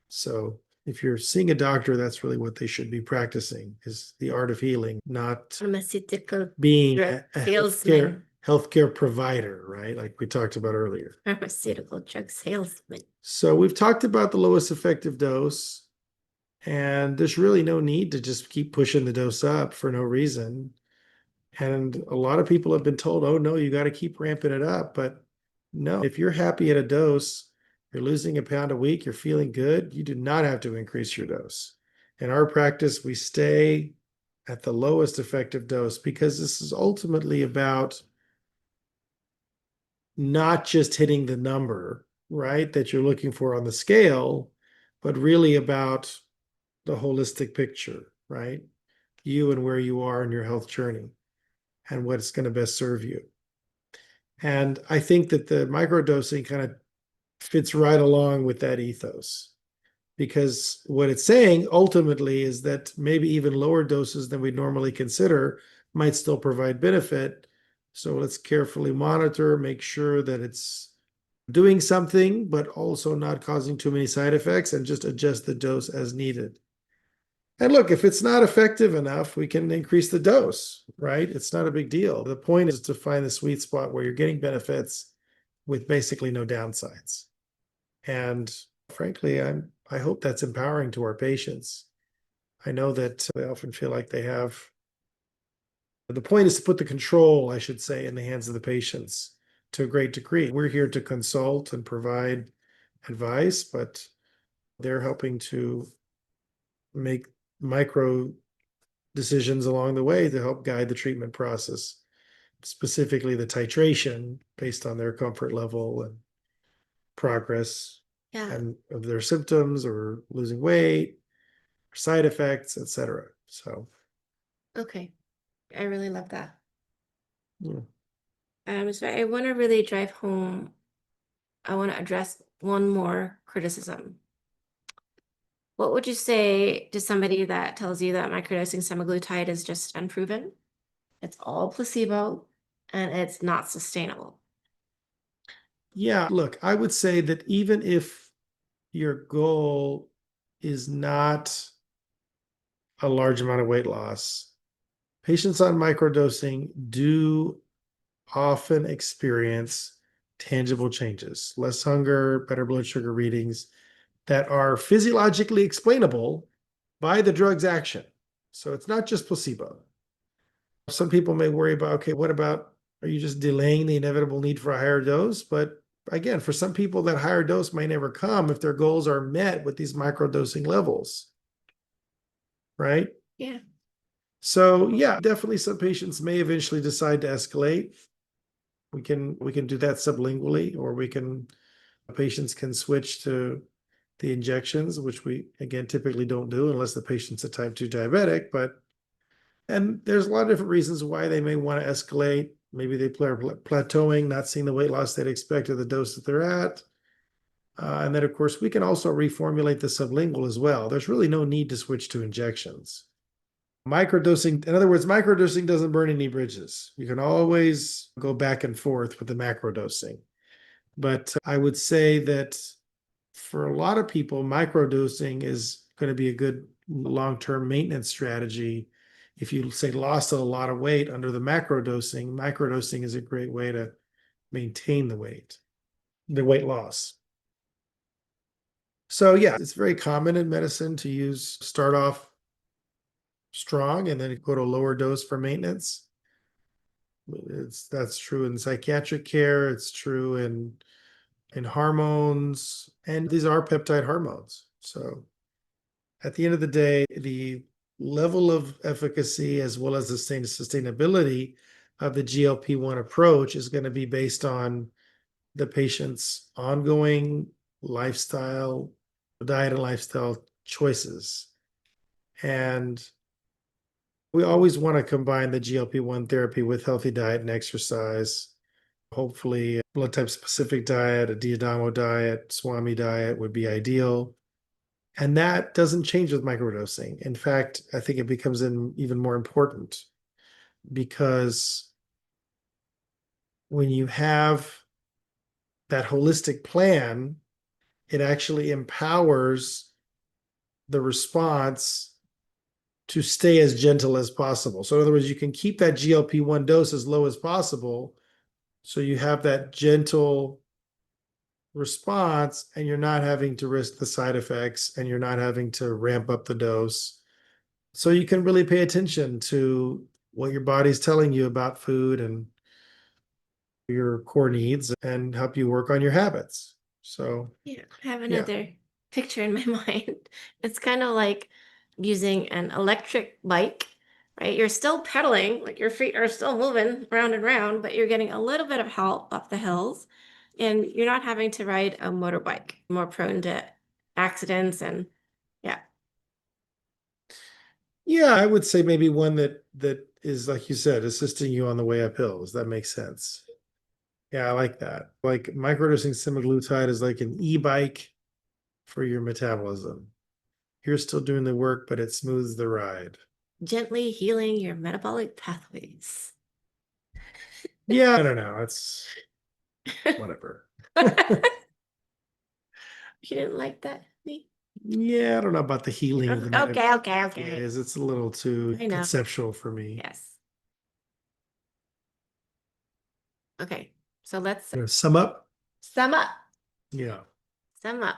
So if you're seeing a doctor, that's really what they should be practicing, is the art of healing, not Pharmaceutical being drug a salesman. healthcare provider, right? Like we talked about earlier. Pharmaceutical drug salesman. So we've talked about the lowest effective dose, and there's really no need to just keep pushing the dose up for no reason. And a lot of people have been told, oh no, you got to keep ramping it up. But no, if you're happy at a dose, you're losing a pound a week, you're feeling good, you do not have to increase your dose. In our practice, we stay at the lowest effective dose because this is ultimately about not just hitting the number, right, that you're looking for on the scale, but really about the holistic picture, right? You and where you are in your health journey and what's going to best serve you. And I think that the microdosing kind of fits right along with that ethos, because what it's saying ultimately is that maybe even lower doses than we normally consider might still provide benefit. So let's carefully monitor, make sure that it's doing something, but also not causing too many side effects, and just adjust the dose as needed. And look, if it's not effective enough, we can increase the dose, right? It's not a big deal. The point is to find the sweet spot where you're getting benefits with basically no downsides. And frankly, I hope that's empowering to our patients. I know that they often feel like they have. The point is to put the control, I should say, in the hands of the patients to a great degree. We're here to consult and provide advice, but they're helping to make micro decisions along the way to help guide the treatment process, specifically the titration based on their comfort level and progress Yeah. and of their symptoms or losing weight, side effects, etc. So, Okay. I really love that. yeah. So I want to really drive home. I want to address one more criticism. What would you say to somebody that tells you that microdosing semaglutide is just unproven? It's all placebo and it's not sustainable. Yeah, look, I would say that even if your goal is not a large amount of weight loss, patients on microdosing do often experience tangible changes, less hunger, better blood sugar readings that are physiologically explainable by the drug's action. So it's not just placebo. Some people may worry about, okay, what about, are you just delaying the inevitable need for a higher dose? But again, for some people, that higher dose may never come if their goals are met with these microdosing levels, right? Yeah. So yeah, definitely some patients may eventually decide to escalate. We can do that sublingually, or patients can switch to the injections, which we again typically don't do unless the patient's a type 2 diabetic. But and there's a lot of different reasons why they may want to escalate. Maybe they are plateauing, not seeing the weight loss they'd expect at the dose that they're at. And then, of course, we can also reformulate the sublingual as well. There's really no need to switch to injections. Microdosing, in other words, microdosing doesn't burn any bridges. You can always go back and forth with the macrodosing. But I would say that for a lot of people, microdosing is going to be a good long-term maintenance strategy. If you say lost a lot of weight under the microdosing is a great way to maintain the weight loss. So yeah, it's very common in medicine to start off strong and then go to a lower dose for maintenance. That's true in psychiatric care. It's true in hormones, and these are peptide hormones. So at the end of the day, the level of efficacy as well as the sustainability of the GLP-1 approach is going to be based on the patient's ongoing lifestyle, diet and lifestyle choices. And we always want to combine the GLP-1 therapy with healthy diet and exercise. Hopefully, a blood type specific diet, a Diadamo diet, Swami diet would be ideal. And that doesn't change with microdosing. In fact, I think it becomes even more important because when you have that holistic plan, it actually empowers the response to stay as gentle as possible. So, in other words, you can keep that GLP-1 dose as low as possible. So you have that gentle response and you're not having to risk the side effects and you're not having to ramp up the dose. So you can really pay attention to what your body's telling you about food and your core needs and help you work on your habits. So, Yeah. I have yeah. another picture in my mind. It's kind of like using an electric bike, right? You're still pedaling, like your feet are still moving round and round, but you're getting a little bit of help up the hills and you're not having to ride a motorbike, more prone to accidents and yeah. Yeah, I would say maybe one that is, like you said, assisting you on the way up hills. That makes sense. Yeah, I like that. Like microdosing semaglutide is like an e-bike for your metabolism. You're still doing the work, but it smooths the ride. Gently healing your metabolic pathways. Yeah, I don't know. It's whatever. You didn't like that? Me? Yeah, I don't know about the healing of the Okay, okay, okay. pathways. It's a little too I know. conceptual for me. Yes. Okay. So let's Sum up? sum up. Yeah. Sum up.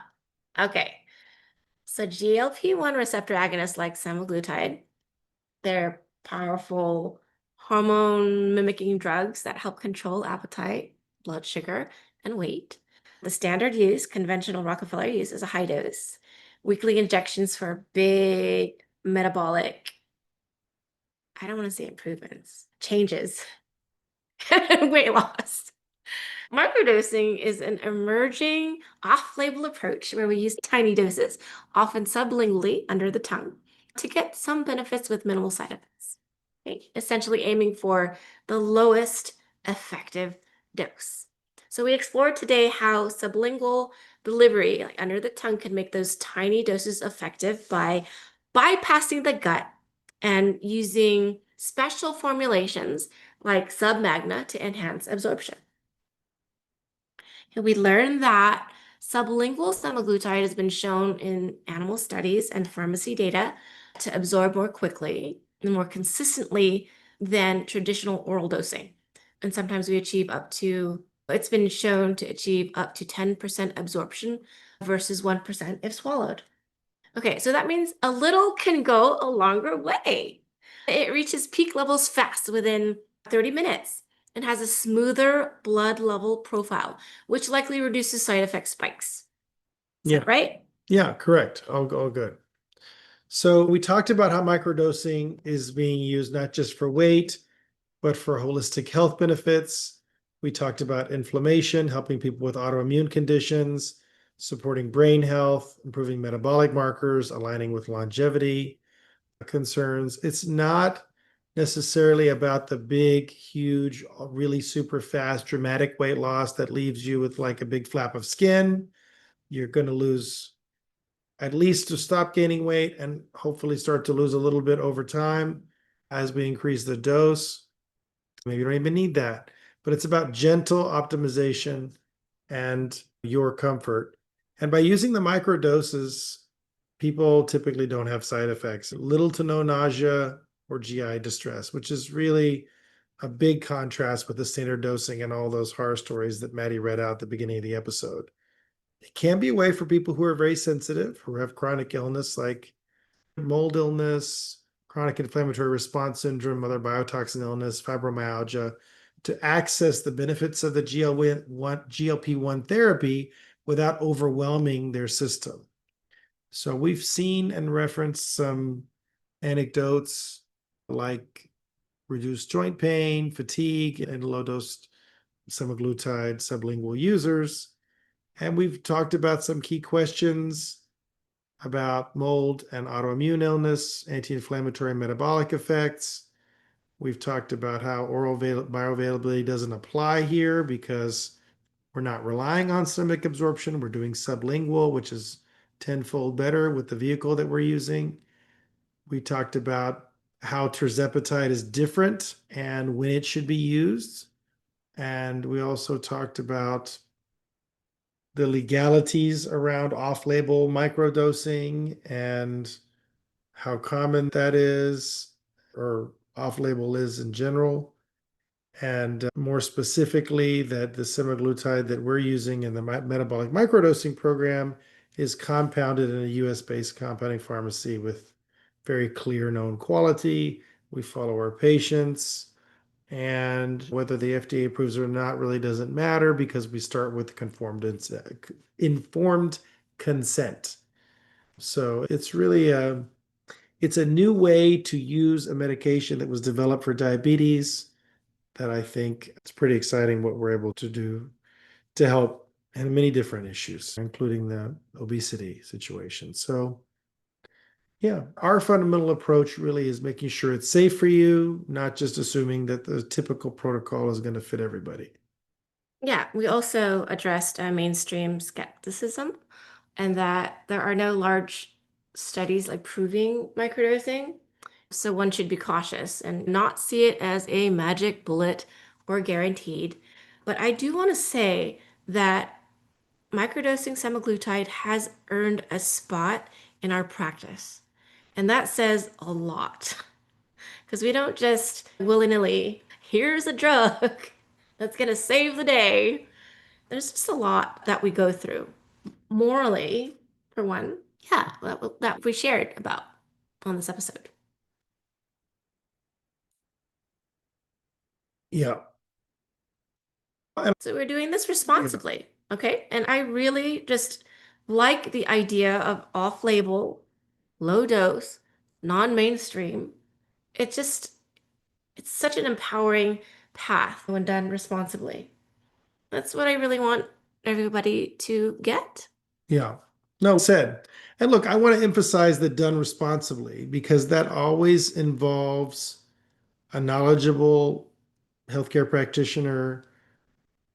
Okay. So GLP-1 receptor agonists like semaglutide, they're powerful hormone mimicking drugs that help control appetite, blood sugar, and weight. The standard use, conventional Rockefeller use, is a high dose. Weekly injections for big metabolic, I don't want to say improvements, changes, weight loss. Microdosing is an emerging off-label approach where we use tiny doses, often sublingually under the tongue, to get some benefits with minimal side effects. Okay? Essentially aiming for the lowest effective dose. So we explored today how sublingual delivery, like under the tongue, can make those tiny doses effective by bypassing the gut and using special formulations like submagna to enhance absorption. And we learned that sublingual semaglutide has been shown in animal studies and pharmacy data to absorb more quickly and more consistently than traditional oral dosing. And sometimes we achieve it's been shown to achieve up to 10% absorption versus 1% if swallowed. Okay, so that means a little can go a longer way. It reaches peak levels fast within 30 minutes and has a smoother blood level profile, which likely reduces side effect spikes. Is Yeah. that right? Yeah, correct. All good. So we talked about how microdosing is being used not just for weight, but for holistic health benefits. We talked about inflammation, helping people with autoimmune conditions, supporting brain health, improving metabolic markers, aligning with longevity concerns. It's not necessarily about the big, huge, really super fast, dramatic weight loss that leaves you with like a big flap of skin. You're going to lose at least to stop gaining weight and hopefully start to lose a little bit over time as we increase the dose. Maybe you don't even need that, but it's about gentle optimization and your comfort. And by using the micro doses, people typically don't have side effects, little to no nausea or GI distress, which is really a big contrast with the standard dosing and all those horror stories that Maddie read out at the beginning of the episode. It can be a way for people who are very sensitive, who have chronic illness like mold illness, chronic inflammatory response syndrome, other biotoxin illness, fibromyalgia, to access the benefits of the GLP-1 therapy without overwhelming their system. So we've seen and referenced some anecdotes like reduced joint pain, fatigue, and low-dose semaglutide sublingual users. And we've talked about some key questions about mold and autoimmune illness, anti-inflammatory and metabolic effects. We've talked about how oral bioavailability doesn't apply here because we're not relying on stomach absorption. We're doing sublingual, which is tenfold better with the vehicle that we're using. We talked about how tirzepatide is different and when it should be used. And we also talked about the legalities around off-label microdosing and how common that is or off-label is in general. And more specifically, that the semaglutide that we're using in the metabolic microdosing program is compounded in a US-based compounding pharmacy with very clear known quality. We follow our patients. And whether the FDA approves it or not really doesn't matter because we start with informed consent. So it's really it's a new way to use a medication that was developed for diabetes that I think it's pretty exciting what we're able to do to help in many different issues, including the obesity situation. So yeah, our fundamental approach really is making sure it's safe for you, not just assuming that the typical protocol is going to fit everybody. Yeah, we also addressed mainstream skepticism and that there are no large studies like proving microdosing. So one should be cautious and not see it as a magic bullet or guaranteed. But I do want to say that microdosing semaglutide has earned a spot in our practice. And that says a lot because we don't just willy-nilly, here's a drug that's going to save the day. There's just a lot that we go through morally, for one. Yeah, that we shared about on this episode. Yeah. So we're doing this responsibly, okay? And I really just like the idea of off-label, low dose, non-mainstream. It just, it's such an empowering path when done responsibly. That's what I really want everybody to get. Yeah. No, said. And look, I want to emphasize that done responsibly because that always involves a knowledgeable healthcare practitioner.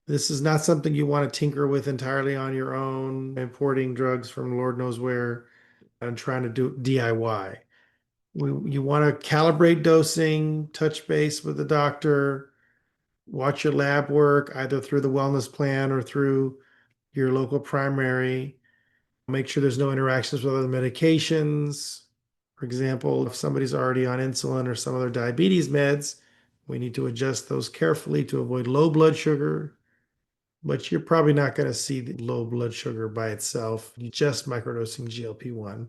This is not something you want to tinker with entirely on your own, importing drugs from Lord knows where and trying to do DIY. You want to calibrate dosing, touch base with the doctor, watch your lab work either through the wellness plan or through your local primary. Make sure there's no interactions with other medications. For example, if somebody's already on insulin or some other diabetes meds, we need to adjust those carefully to avoid low blood sugar. But you're probably not going to see the low blood sugar by itself, just microdosing GLP-1.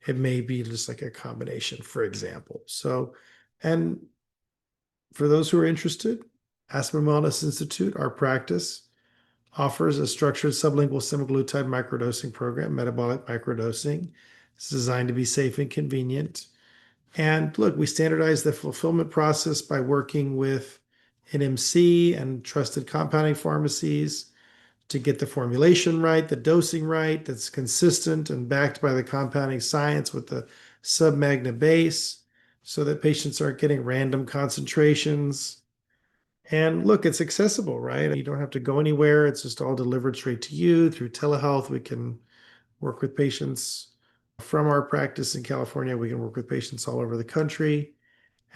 It may be just like a combination, for example. So, and for those who are interested, Aspen Wellness Institute, our practice, offers a structured sublingual semaglutide microdosing program, metabolic microdosing. It's designed to be safe and convenient. And look, we standardize the fulfillment process by working with NMC and trusted compounding pharmacies to get the formulation right, the dosing right, that's consistent and backed by the compounding science with the submagna base so that patients aren't getting random concentrations. And look, it's accessible, right? You don't have to go anywhere. It's just all delivered straight to you through telehealth. We can work with patients from our practice in California. We can work with patients all over the country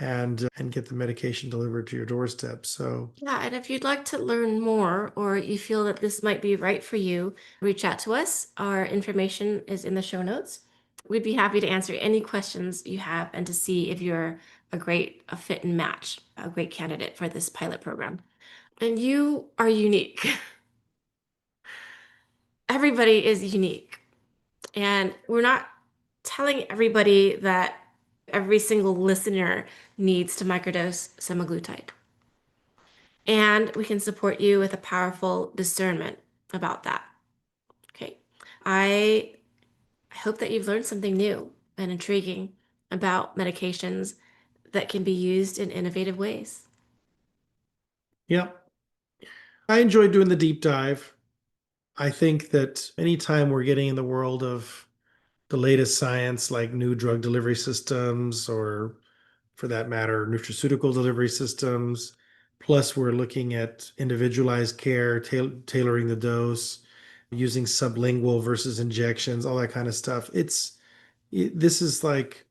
and get the medication delivered to your doorstep. So, Yeah, and if you'd like to learn more or you feel that this might be right for you, reach out to us. Our information is in the show notes. We'd be happy to answer any questions you have and to see if you're a fit and match, a great candidate for this pilot program. And you are unique. Everybody is unique. And we're not telling everybody that every single listener needs to microdose semaglutide. And we can support you with a powerful discernment about that. Okay. I hope that you've learned something new and intriguing about medications that can be used in innovative ways. yeah, I enjoyed doing the deep dive. I think that anytime we're getting in the world of the latest science, like new drug delivery systems, or for that matter, nutraceutical delivery systems, plus we're looking at individualized care, tailoring the dose, using sublingual versus injections, all that kind of stuff. This is like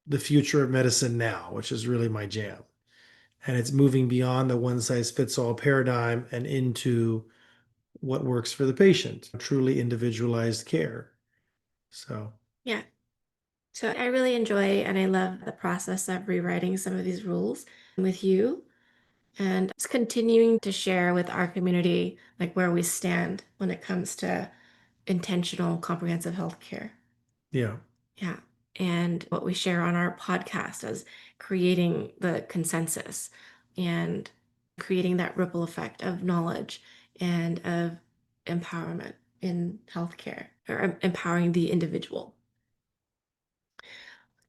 the future of medicine now, which is really my jam. And it's moving beyond the one size fits all paradigm and into what works for the patient, truly individualized care. So, Yeah. So I really enjoy and I love the process of rewriting some of these rules with you and just continuing to share with our community like where we stand when it comes to intentional comprehensive healthcare. yeah, Yeah. And what we share on our podcast as creating the consensus and creating that ripple effect of knowledge and of empowerment in healthcare or empowering the individual.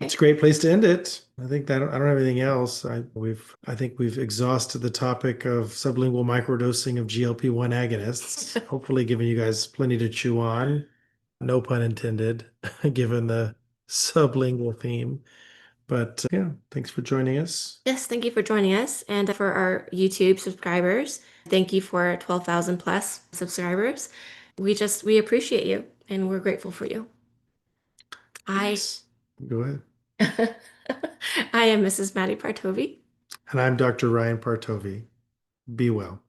it's Okay. a great place to end it. I think that I don't have anything else. I think we've exhausted the topic of sublingual microdosing of GLP-1 agonists, hopefully giving you guys plenty to chew on. No pun intended, given the sublingual theme. But yeah, thanks for joining us. Yes, thank you for joining us. And for our YouTube subscribers, thank you for 12,000 plus subscribers. We appreciate you and we're grateful for you. I, Yes. Go ahead. I am Mrs. Madi Partovi. And I'm Dr. Ryan Partovi. Be well.